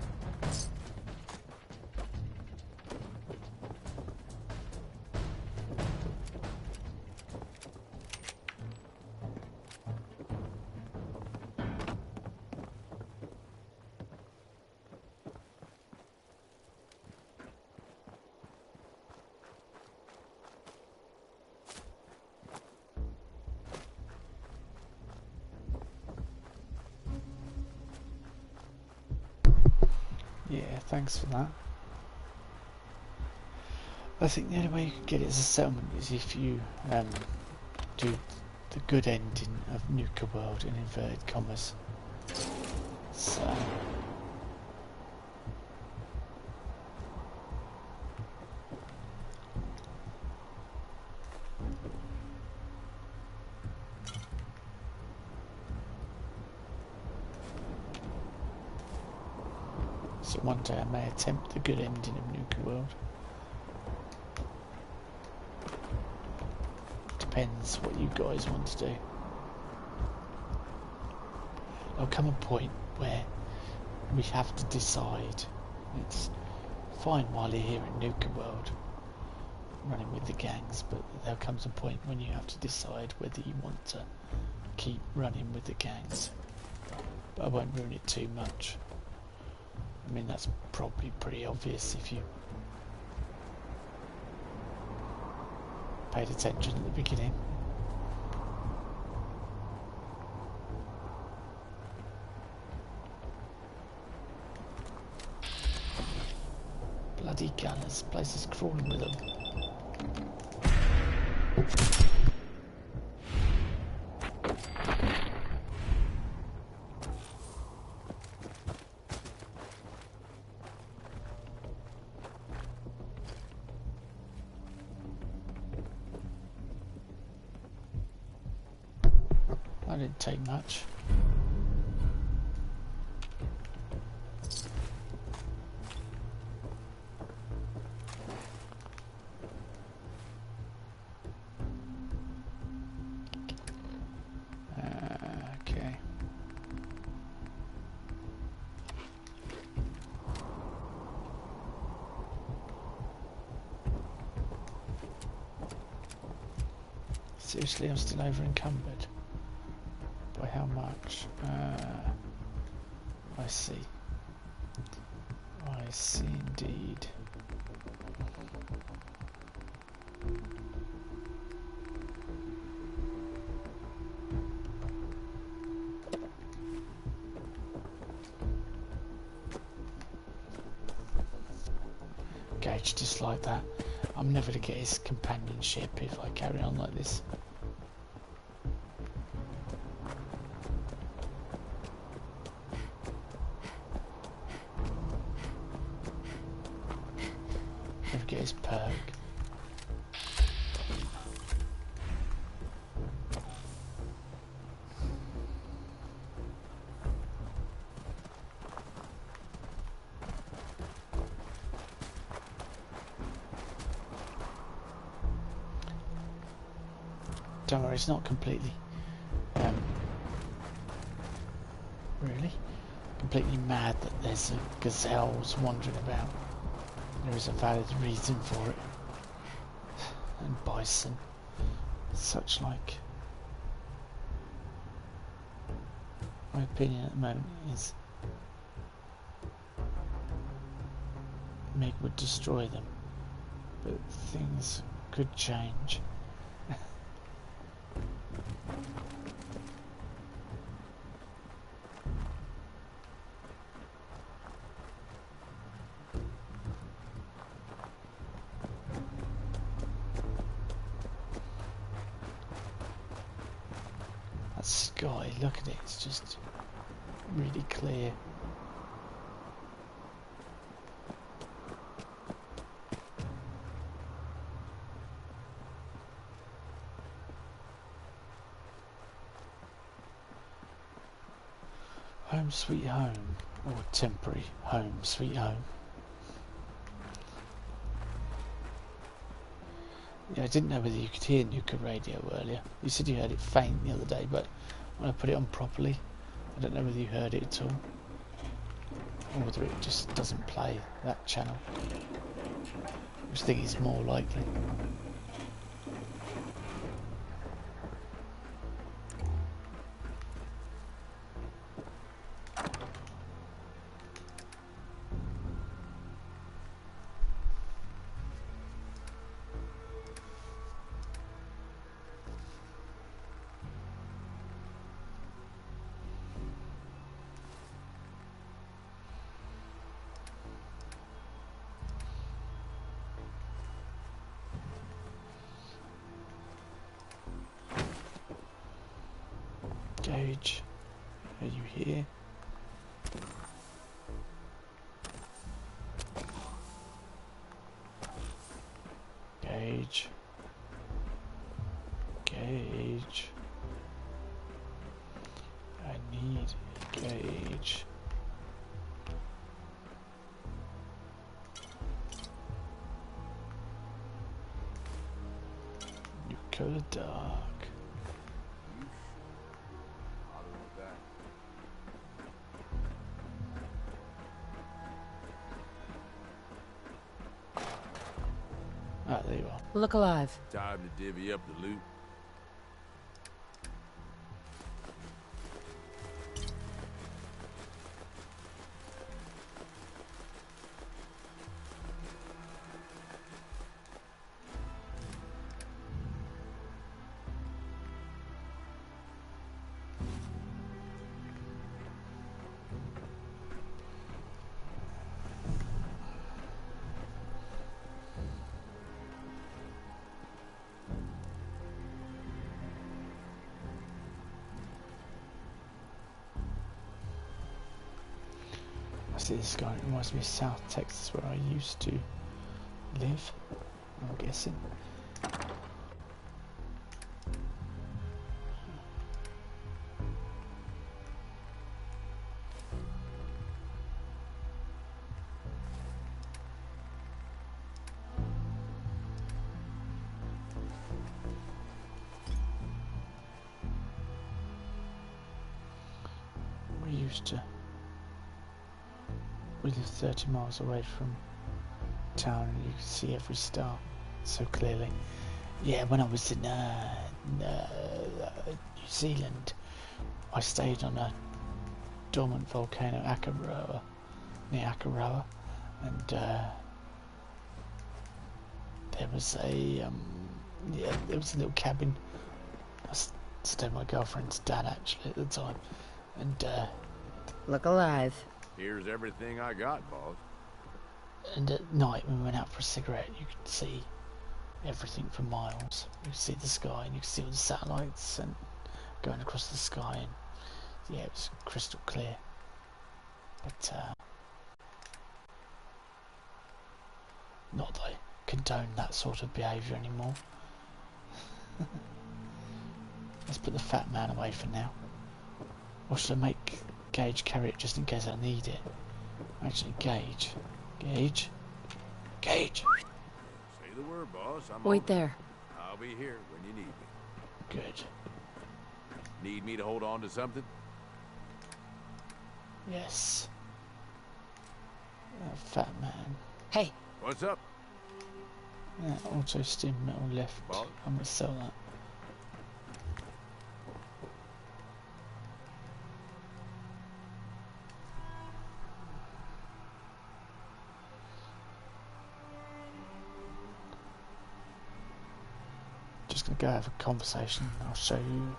Yeah, thanks for that. I think the only way you can get it as a settlement is if you do the good ending of Nuka World in inverted commas. So So one day I may attempt the good ending of Nuka World. Depends what you guys want to do. There'll come a point where we have to decide. It's fine while you're here in Nuka World, running with the gangs, but there comes a point when you have to decide whether you want to keep running with the gangs. But I won't ruin it too much. I mean, that's probably pretty obvious if you paid attention at the beginning. Bloody gunners, place is crawling with them. That didn't take much. Okay. Seriously, I'm still over encumbered. By how much? I see. I see indeed. Gage just like that. I'm never to get his companionship if I carry on like this. Never get his perk. Don't worry, it's not completely, really, completely mad that there's gazelles wandering about. There is a valid reason for it. And bison, such like. My opinion at the moment is Meg would destroy them, but things could change. Sky, look at it, it's just really clear. Home sweet home, or temporary home sweet home. Yeah, I didn't know whether you could hear Nuka radio earlier. You said you heard it faint the other day, but when I put it on properly, I don't know whether you heard it at all, or whether it just doesn't play that channel, which I think is more likely. Gage, are you here? Gage. Gage. I need Gage. Echo the Dark. Ah, there you are. Look alive. Time to divvy up the loot. I see this guy. It reminds me of South Texas, where I used to live, I'm guessing. We live 30 miles away from town and you can see every star so clearly. Yeah, when I was in New Zealand, I stayed on a dormant volcano, near Akaroa, and there was a little cabin. I stayed with my girlfriend's dad actually at the time, and Look alive. Here's everything I got, boss. And at night when we went out for a cigarette, you could see everything for miles. You could see the sky and you could see all the satellites and going across the sky, and yeah, it was crystal clear. But not that I condone that sort of behaviour anymore. Let's put the fat man away for now. Or should I make Gage carry it just in case I need it? Actually, Gage. Say the word, boss. I'm Wait there. I'll be here when you need me. Good. Need me to hold on to something? Yes. Fat man. Hey. What's up? Auto stim metal left. Boss? I'm gonna sell that. Just gonna go have a conversation. I'll show you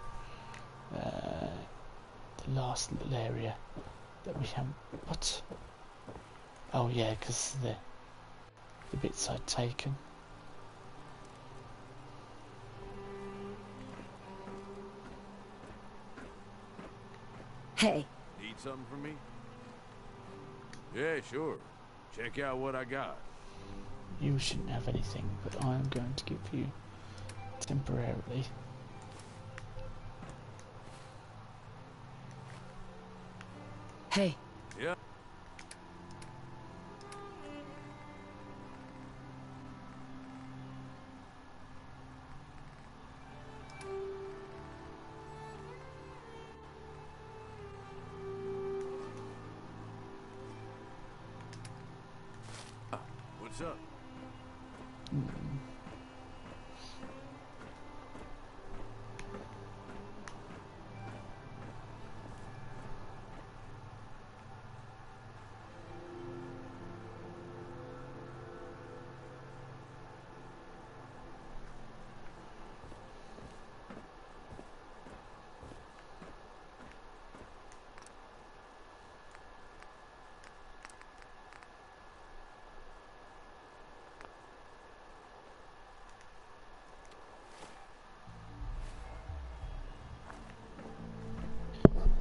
the last little area that we have. What? Oh yeah, because the bits I'd taken. Hey. Need something from me? Yeah, sure. Check out what I got. You shouldn't have anything, but I am going to give you temporarily. Hey. Yeah. What's up?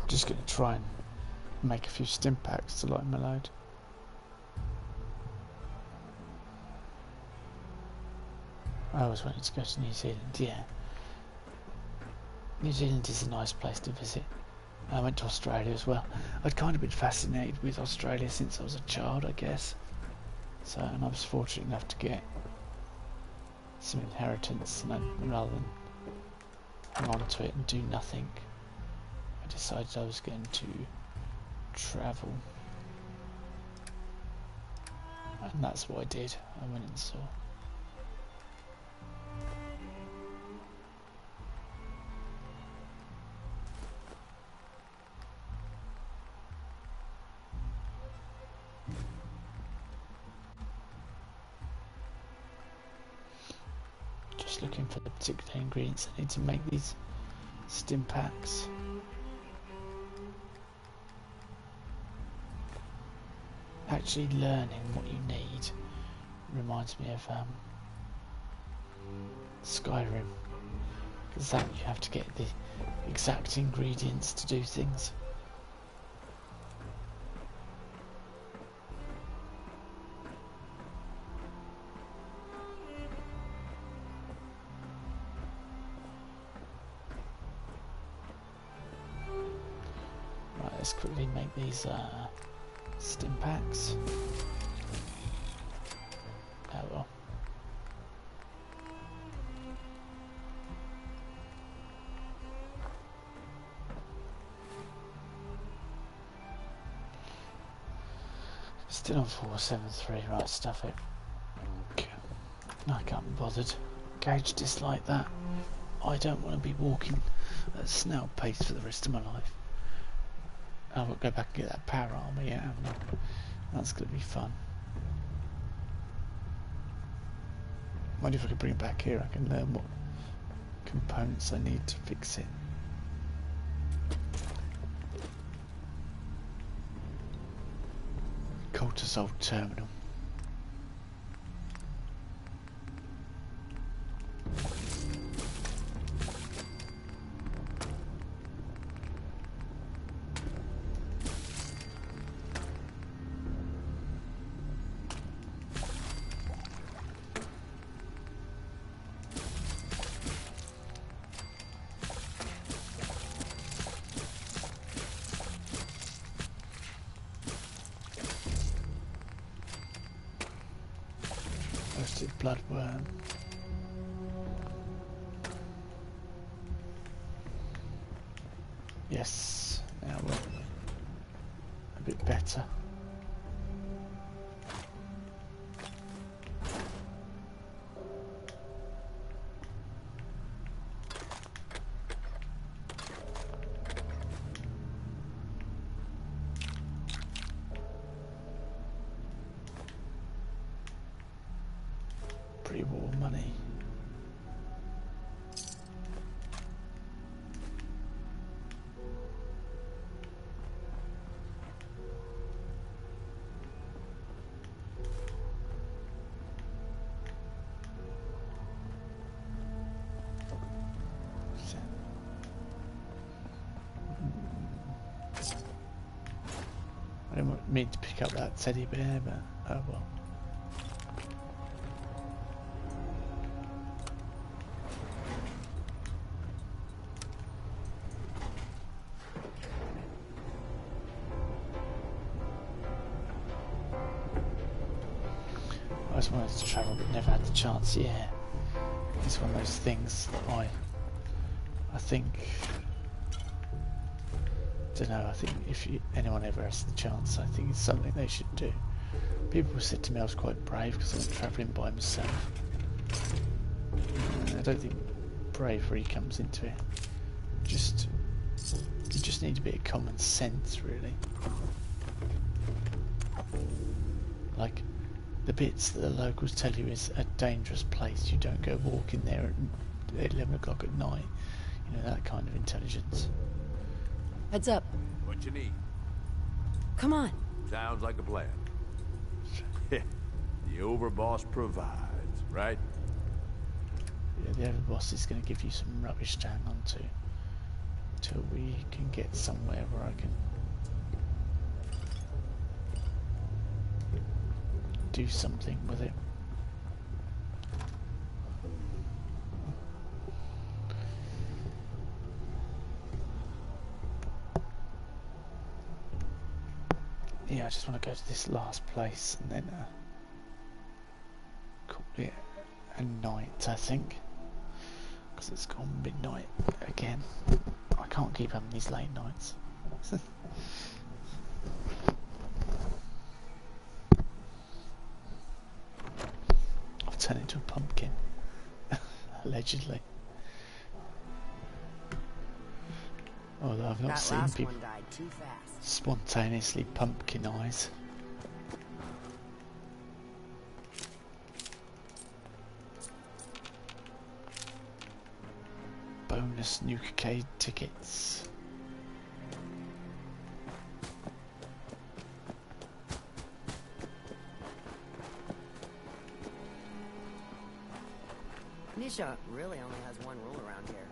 Just going to try and make a few stim packs to lighten my load. I always wanted to go to New Zealand, yeah. New Zealand is a nice place to visit. I went to Australia as well. I'd kind of been fascinated with Australia since I was a child, I guess. So, and I was fortunate enough to get some inheritance rather than hang on to it and do nothing. I decided I was going to travel. And that's what I did. I went and saw. Just looking for the particular ingredients I need to make these stim packs. Actually learning what you need reminds me of Skyrim, because that you have to get the exact ingredients to do things. Right, let's quickly make these stim packs. Oh well. Still on 473, right, stuff it. Okay. I can't be bothered. Gage disliked that. I don't want to be walking at snail pace for the rest of my life. I will go back and get that power armor, yeah, that's going to be fun. Wonder if I can bring it back here, I can learn what components I need to fix it. Coulter's old terminal. Roasted bloodworm. Yes, now we're a bit better. Pre-war money. I didn't mean to pick up that teddy bear, but oh well. I always wanted to travel but never had the chance. Yeah, it's one of those things that I think, don't know, I think if anyone ever has the chance, I think it's something they should do. People said to me I was quite brave because I went travelling by myself. I don't think bravery comes into it. You just need a bit of common sense, really. Like, the bits that the locals tell you is a dangerous place, you don't go walking there at 11 o'clock at night. You know, that kind of intelligence. Heads up. What you need? Come on. Sounds like a plan. The overboss provides, right? Yeah, the overboss is going to give you some rubbish to hang on to till we can get somewhere where I can do something with it. Yeah, I just want to go to this last place and then call it a night, I think. Because it's gone midnight again. I can't keep having these late nights. I've turned into a pumpkin. Allegedly. Although I've not seen people spontaneously pumpkin eyes. Bonus Nuke tickets. Nisha really only has one rule around here.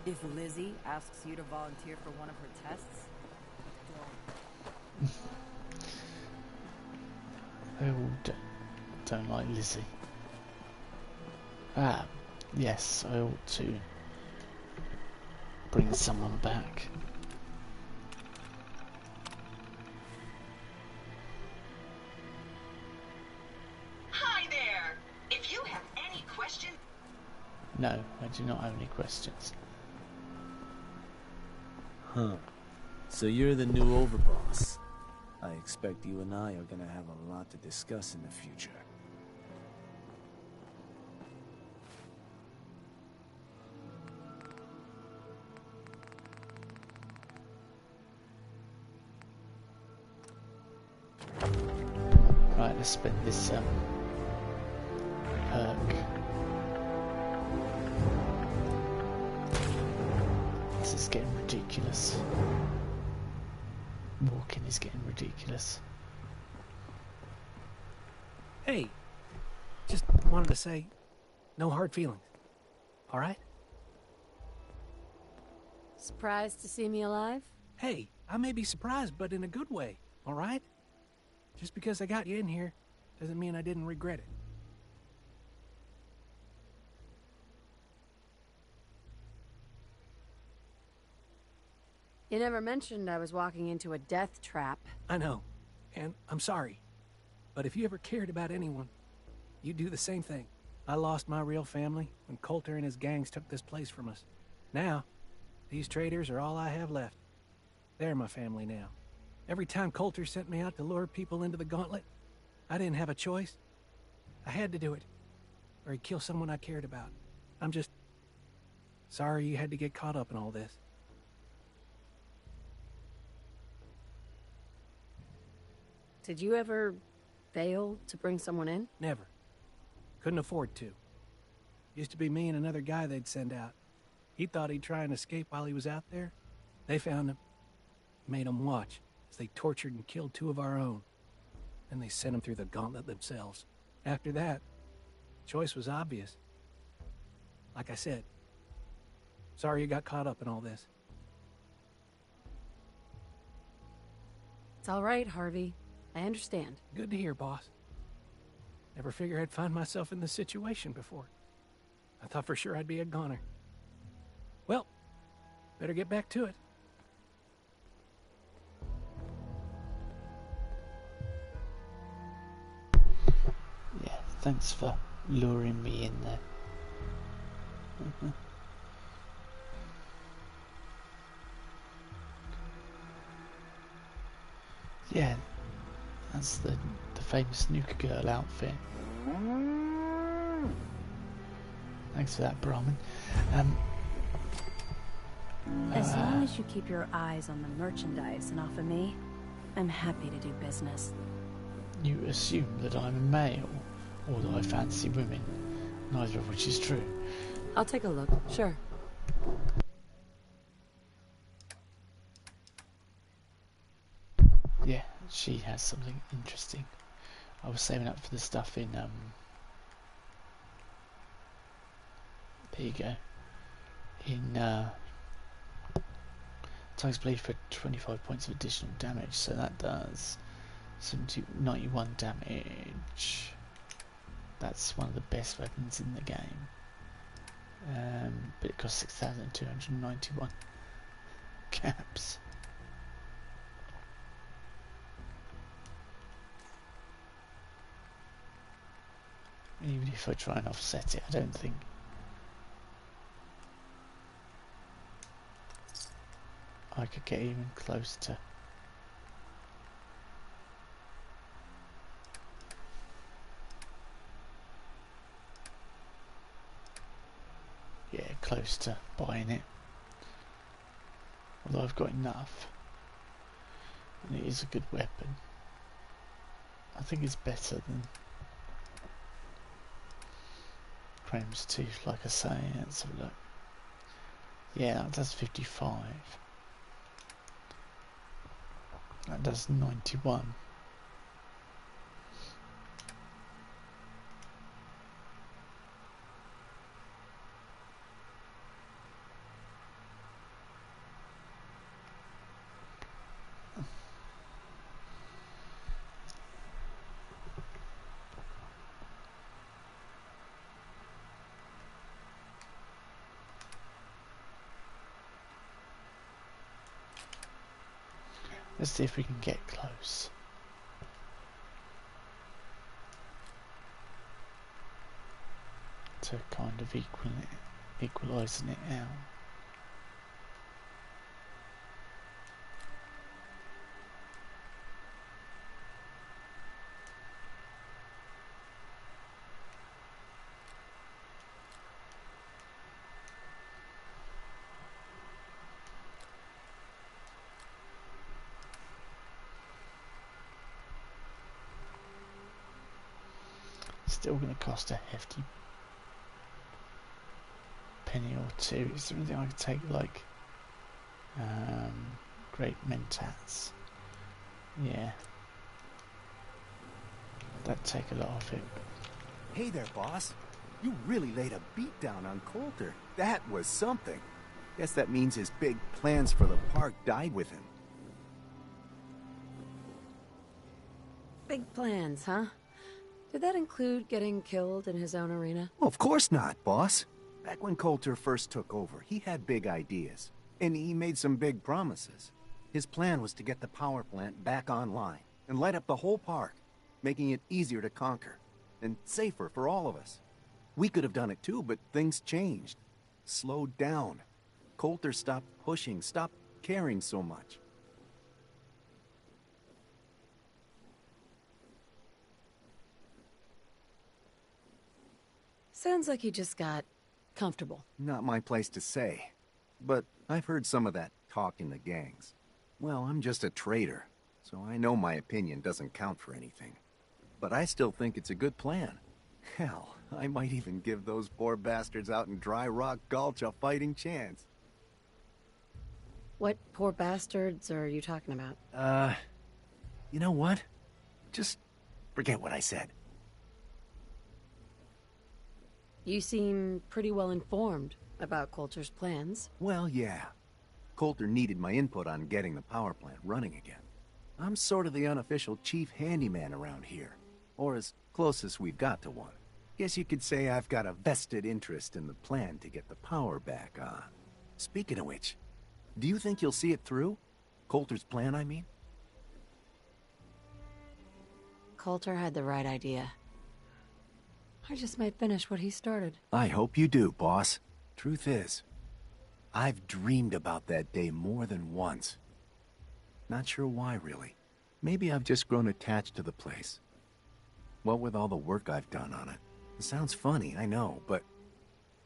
If Lizzie asks you to volunteer for one of her tests, They all don't like Lizzie. Ah, yes, I ought to bring someone back. Hi there! If you have any questions... No, I do not have any questions. Huh. So you're the new overboss. I expect you and I are gonna have a lot to discuss in the future. Right, let's spend this perk. This is getting ridiculous. Walking is getting ridiculous. Hey, just wanted to say, no hard feelings. All right? Surprised to see me alive? Hey, I may be surprised, but in a good way. All right? Just because I got you in here doesn't mean I didn't regret it. You never mentioned I was walking into a death trap. I know, and I'm sorry. But if you ever cared about anyone, you'd do the same thing. I lost my real family when Coulter and his gangs took this place from us. Now, these traitors are all I have left. They're my family now. Every time Coulter sent me out to lure people into the gauntlet, I didn't have a choice. I had to do it, or he'd kill someone I cared about. I'm just sorry you had to get caught up in all this. Did you ever fail to bring someone in? Never. Couldn't afford to. Used to be me and another guy they'd send out. He thought he'd try and escape while he was out there. They found him, made him watch as they tortured and killed two of our own. Then they sent him through the gauntlet themselves. After that, choice was obvious. Like I said, sorry you got caught up in all this. It's all right, Harvey. I understand. Good to hear, boss. Never figured I'd find myself in this situation before. I thought for sure I'd be a goner. Well, better get back to it. Yeah, thanks for luring me in there. Yeah, that's the famous Nuka Girl outfit. Thanks for that, Brahmin. As long as you keep your eyes on the merchandise and off of me, I'm happy to do business. You assume that I'm a male, or that I fancy women, neither of which is true. I'll take a look, sure. Yeah, she has something interesting. I was saving up for the stuff in, there you go. In, Tigers Blade for 25 points of additional damage, so that does 91 damage. That's one of the best weapons in the game. But it costs 6,291 caps. Even if I try and offset it, I don't think. I could get even close to. Yeah, close to buying it. Although I've got enough. And it is a good weapon. I think it's better than Crane's Tooth, like I say. Let's have a look. Yeah, that does 55. That does 91. Let's see if we can get close. To kind of equalising it out. Still going to cost a hefty penny or two. Is there anything I could take, like great mentats? Yeah, that'd take a lot of it. Hey there, boss. You really laid a beat down on Coulter. That was something. Guess that means his big plans for the park died with him. Big plans, huh? Did that include getting killed in his own arena? Well, of course not, boss. Back when Coulter first took over, he had big ideas. And he made some big promises. His plan was to get the power plant back online and light up the whole park, making it easier to conquer and safer for all of us. We could have done it too, but things changed. Slowed down. Coulter stopped pushing, stopped caring so much. Sounds like he just got comfortable. Not my place to say. But I've heard some of that talk in the gangs. Well, I'm just a trader, so I know my opinion doesn't count for anything. But I still think it's a good plan. Hell, I might even give those poor bastards out in Dry Rock Gulch a fighting chance. What poor bastards are you talking about? You know what? Just forget what I said. You seem pretty well informed about Coulter's plans. Well, yeah. Coulter needed my input on getting the power plant running again. I'm sort of the unofficial chief handyman around here. Or as close as we've got to one. Guess you could say I've got a vested interest in the plan to get the power back on. Speaking of which, do you think you'll see it through? Coulter's plan, I mean? Coulter had the right idea. I just might finish what he started. I hope you do, boss. Truth is, I've dreamed about that day more than once. Not sure why, really. Maybe I've just grown attached to the place. What with all the work I've done on it. It sounds funny, I know, but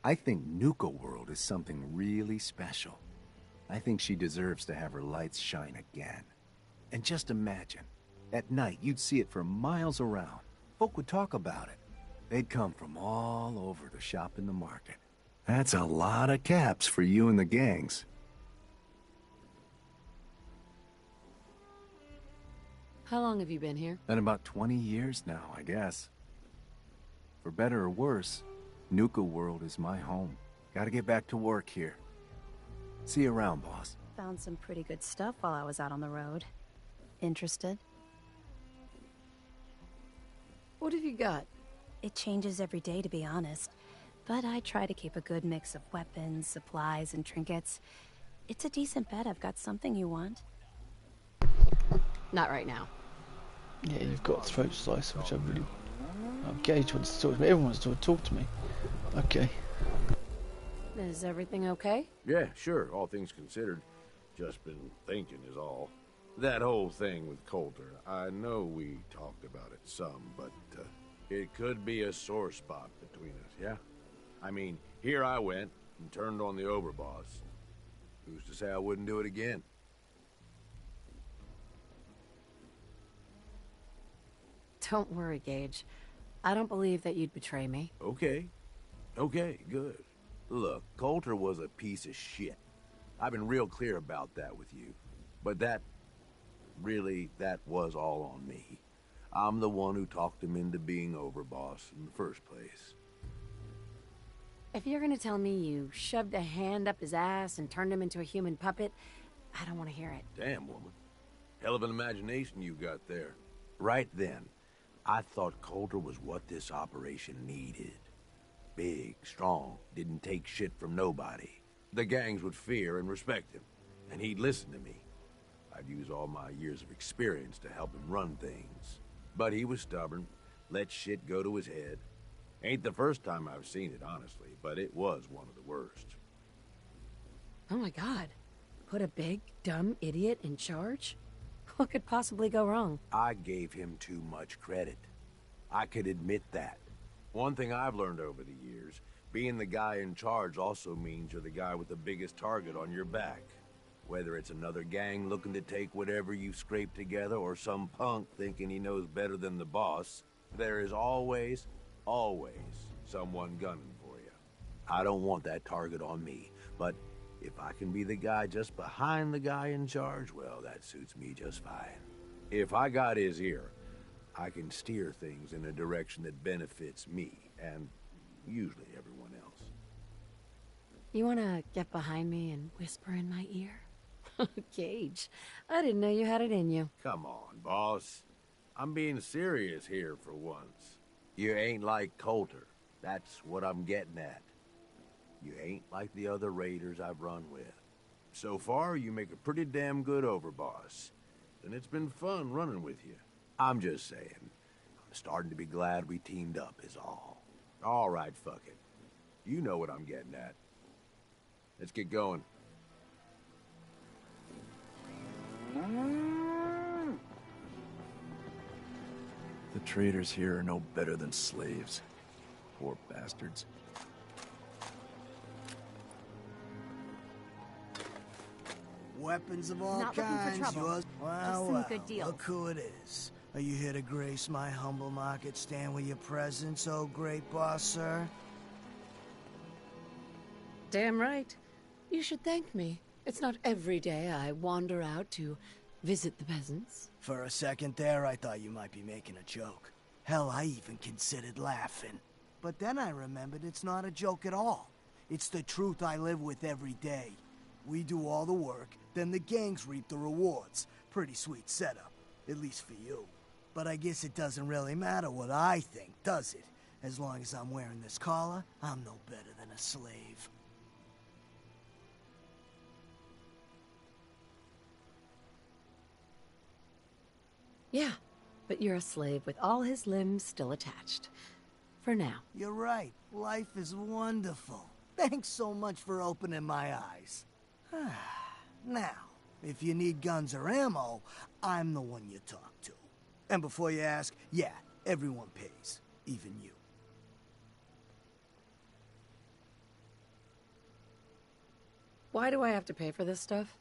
I think Nuka World is something really special. I think she deserves to have her lights shine again. And just imagine, at night you'd see it for miles around. Folk would talk about it. They'd come from all over to shop in the market. That's a lot of caps for you and the gangs. How long have you been here? Been about 20 years now, I guess. For better or worse, Nuka World is my home. Gotta get back to work here. See you around, boss. Found some pretty good stuff while I was out on the road. Interested? What have you got? It changes every day, to be honest. But I try to keep a good mix of weapons, supplies, and trinkets. It's a decent bet I've got something you want. Not right now. Yeah, you've got Throat Slice, which I Oh, Gage wants to talk to me. Everyone wants to talk to me. Okay. Is everything okay? Yeah, sure, all things considered. Just been thinking is all. That whole thing with Coulter, I know we talked about it some, but it could be a sore spot between us, yeah? I mean, here I went and turned on the overboss. Who's to say I wouldn't do it again? Don't worry, Gage. I don't believe that you'd betray me. Okay. Okay, good. Look, Coulter was a piece of shit. I've been real clear about that with you. But that was all on me. I'm the one who talked him into being overboss in the first place. If you're gonna tell me you shoved a hand up his ass and turned him into a human puppet, I don't want to hear it. Damn, woman. Hell of an imagination you got there. Right then, I thought Coulter was what this operation needed. Big, strong, didn't take shit from nobody. The gangs would fear and respect him, and he'd listen to me. I'd use all my years of experience to help him run things. But he was stubborn, let shit go to his head. Ain't the first time I've seen it, honestly, but it was one of the worst. Oh my god. Put a big, dumb idiot in charge? What could possibly go wrong? I gave him too much credit. I could admit that. One thing I've learned over the years, being the guy in charge also means you're the guy with the biggest target on your back. Whether it's another gang looking to take whatever you've scraped together or some punk thinking he knows better than the boss, there is always someone gunning for you. I don't want that target on me, but if I can be the guy just behind the guy in charge, well, that suits me just fine. If I got his ear, I can steer things in a direction that benefits me, and usually everyone else. You wanna get behind me and whisper in my ear? Gage, I didn't know you had it in you. Come on, boss. I'm being serious here for once. You ain't like Coulter. That's what I'm getting at. You ain't like the other raiders I've run with. So far, you make a pretty damn good overboss. And it's been fun running with you. I'm just saying, I'm starting to be glad we teamed up is all. All right, fuck it. You know what I'm getting at. Let's get going. The traders here are no better than slaves. Poor bastards. Weapons of all Not looking for kinds, trouble. yours. Just some good deals. Look who it is. Are you here to grace my humble market stand with your presence, oh great boss, sir? Damn right. You should thank me. It's not every day I wander out to visit the peasants. For a second there, I thought you might be making a joke. Hell, I even considered laughing. But then I remembered it's not a joke at all. It's the truth I live with every day. We do all the work, then the gangs reap the rewards. Pretty sweet setup, at least for you. But I guess it doesn't really matter what I think, does it? As long as I'm wearing this collar, I'm no better than a slave. Yeah, but you're a slave with all his limbs still attached. For now. You're right. Life is wonderful. Thanks so much for opening my eyes. Now, if you need guns or ammo, I'm the one you talk to. And before you ask, yeah, everyone pays. Even you. Why do I have to pay for this stuff?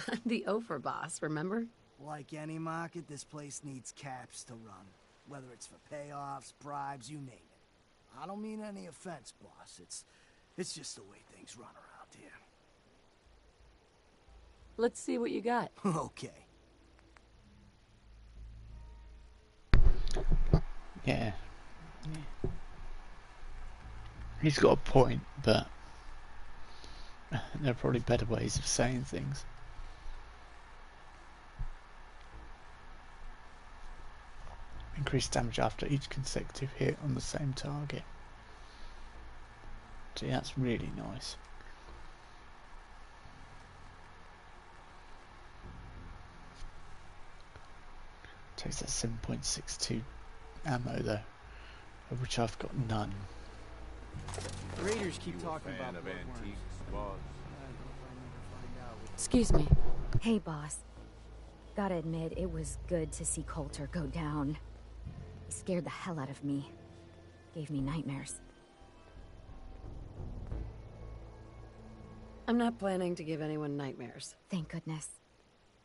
I'm the overboss, remember? Like any market, this place needs caps to run. Whether it's for payoffs, bribes, you name it. I don't mean any offense, boss. It's just the way things run around here. Let's see what you got. Okay. Yeah. He's got a point, but there are probably better ways of saying things. Increased damage after each consecutive hit on the same target. See, that's really nice. Takes that 7.62 ammo though. of which I've got none. Raiders keep talking about antiques, boss. Excuse me. Hey, boss. Gotta admit, it was good to see Coulter go down. He scared the hell out of me. Gave me nightmares. I'm not planning to give anyone nightmares. Thank goodness.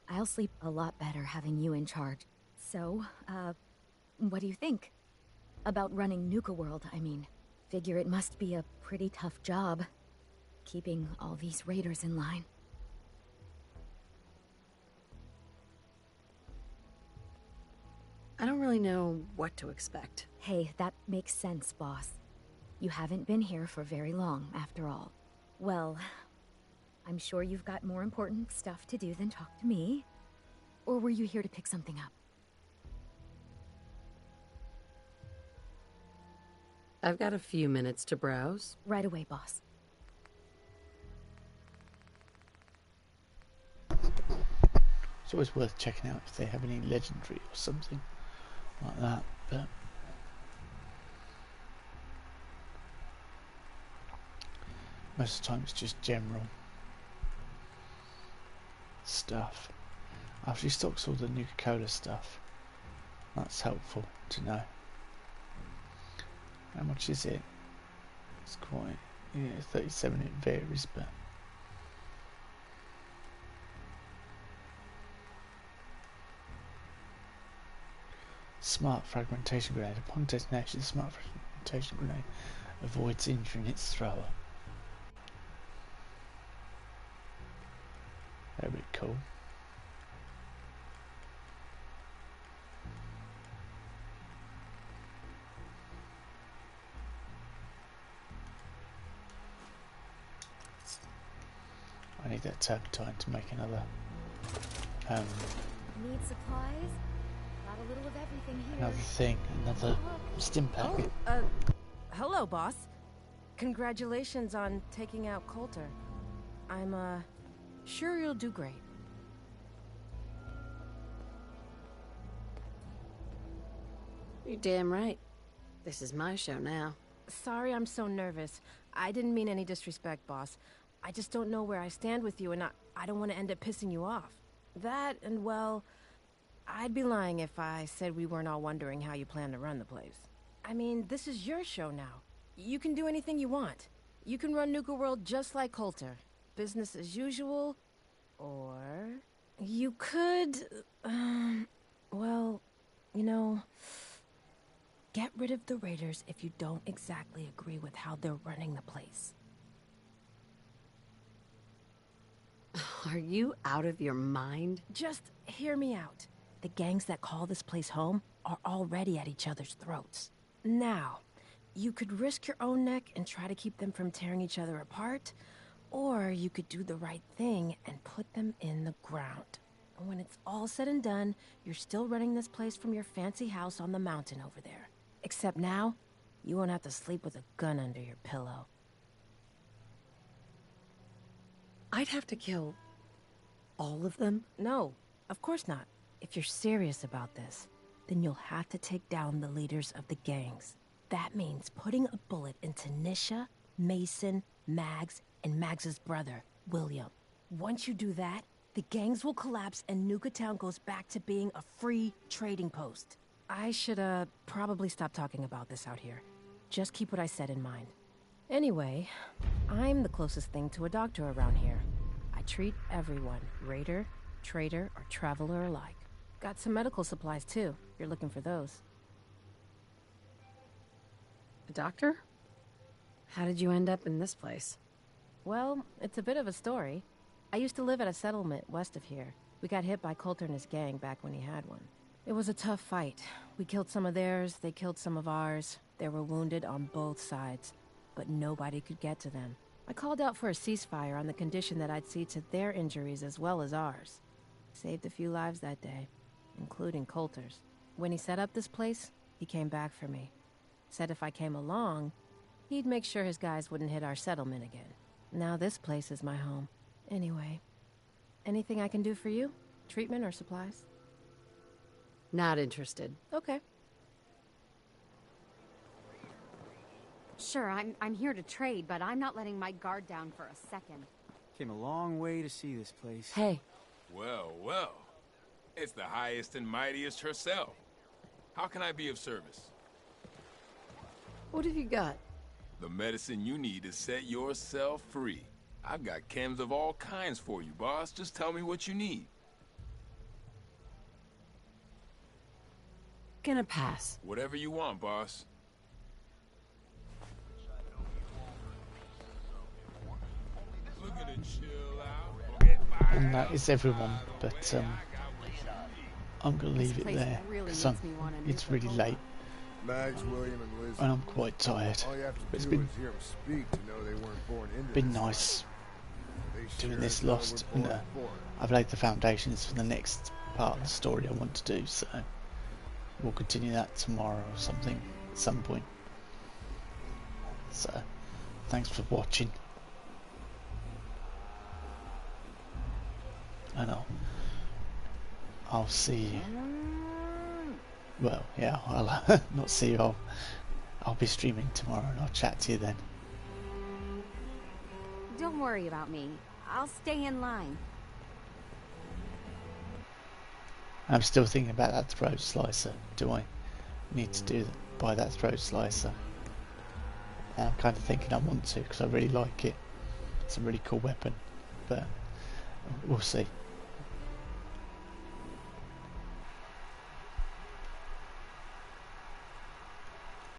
I'll sleep a lot better having you in charge. So, what do you think? About running Nuka World, I mean. Figure it must be a pretty tough job, keeping all these raiders in line. I don't really know what to expect. Hey, that makes sense, boss. You haven't been here for very long, after all. Well, I'm sure you've got more important stuff to do than talk to me. Or were you here to pick something up? I've got a few minutes to browse. Right away, boss. It's always worth checking out if they have any legendary or something like that, but most of the time it's just general stuff. After he stocks all the Nuka-Cola stuff, that's helpful to know. How much is it? It's quite, yeah, 37, it varies, but smart fragmentation grenade. Upon detonation, the smart fragmentation grenade avoids injuring its thrower. That'd be cool. I need that turpentine to make another Need supplies? Got a little of everything here. another thing, another stim pack. Hello, boss. Congratulations on taking out Coulter. I'm, sure you'll do great. You're damn right. This is my show now. Sorry I'm so nervous. I didn't mean any disrespect, boss. I just don't know where I stand with you, and I don't want to end up pissing you off. That, and well, I'd be lying if I said we weren't all wondering how you plan to run the place. I mean, this is your show now. You can do anything you want. You can run Nuka World just like Coulter. Business as usual, or you could, well, you know, get rid of the Raiders if you don't exactly agree with how they're running the place. Are you out of your mind? Just hear me out. The gangs that call this place home are already at each other's throats. Now, you could risk your own neck and try to keep them from tearing each other apart, or you could do the right thing and put them in the ground. And when it's all said and done, you're still running this place from your fancy house on the mountain over there. Except now, you won't have to sleep with a gun under your pillow. I'd have to kill all of them? No, of course not. If you're serious about this, then you'll have to take down the leaders of the gangs. That means putting a bullet into Nisha, Mason, Mags, and Mags's brother, William. Once you do that, the gangs will collapse and Nuka Town goes back to being a free trading post. I should, probably stop talking about this out here. Just keep what I said in mind. Anyway, I'm the closest thing to a doctor around here. I treat everyone, raider, trader, or traveler alike. Got some medical supplies too, if you're looking for those. A doctor? How did you end up in this place? Well, it's a bit of a story. I used to live at a settlement west of here. We got hit by Coulter and his gang back when he had one. It was a tough fight. We killed some of theirs, they killed some of ours. They were wounded on both sides, but nobody could get to them. I called out for a ceasefire on the condition that I'd see to their injuries as well as ours. Saved a few lives that day, including Coulter's. When he set up this place, he came back for me. Said if I came along, he'd make sure his guys wouldn't hit our settlement again. Now this place is my home. Anyway, anything I can do for you? Treatment or supplies? Not interested. Okay. Sure, I'm here to trade, but I'm not letting my guard down for a second. Came a long way to see this place. Hey. Well, well. It's the highest and mightiest herself. How can I be of service? What have you got? The medicine you need to set yourself free. I've got chems of all kinds for you, boss. Just tell me what you need. Gonna pass. Whatever you want, boss. Look at it, chill out. And that is everyone, but I'm gonna leave it there because it's really late. Mags, William, and Liz. And I'm quite tired. All you have to It's do been is hear them speak to know they weren't born into been this. nice They doing sure this as hell Lost, were and born for it. I've laid the foundations for the next part of the story I want to do, so we'll continue that tomorrow or something at some point. So thanks for watching, and I'll see you. Well, yeah, I'll not see you. I'll be streaming tomorrow, and I'll chat to you then. Don't worry about me. I'll stay in line. I'm still thinking about that throat slicer. Do I need to buy that throat slicer? And I'm kind of thinking I want to because I really like it. It's a really cool weapon, but we'll see.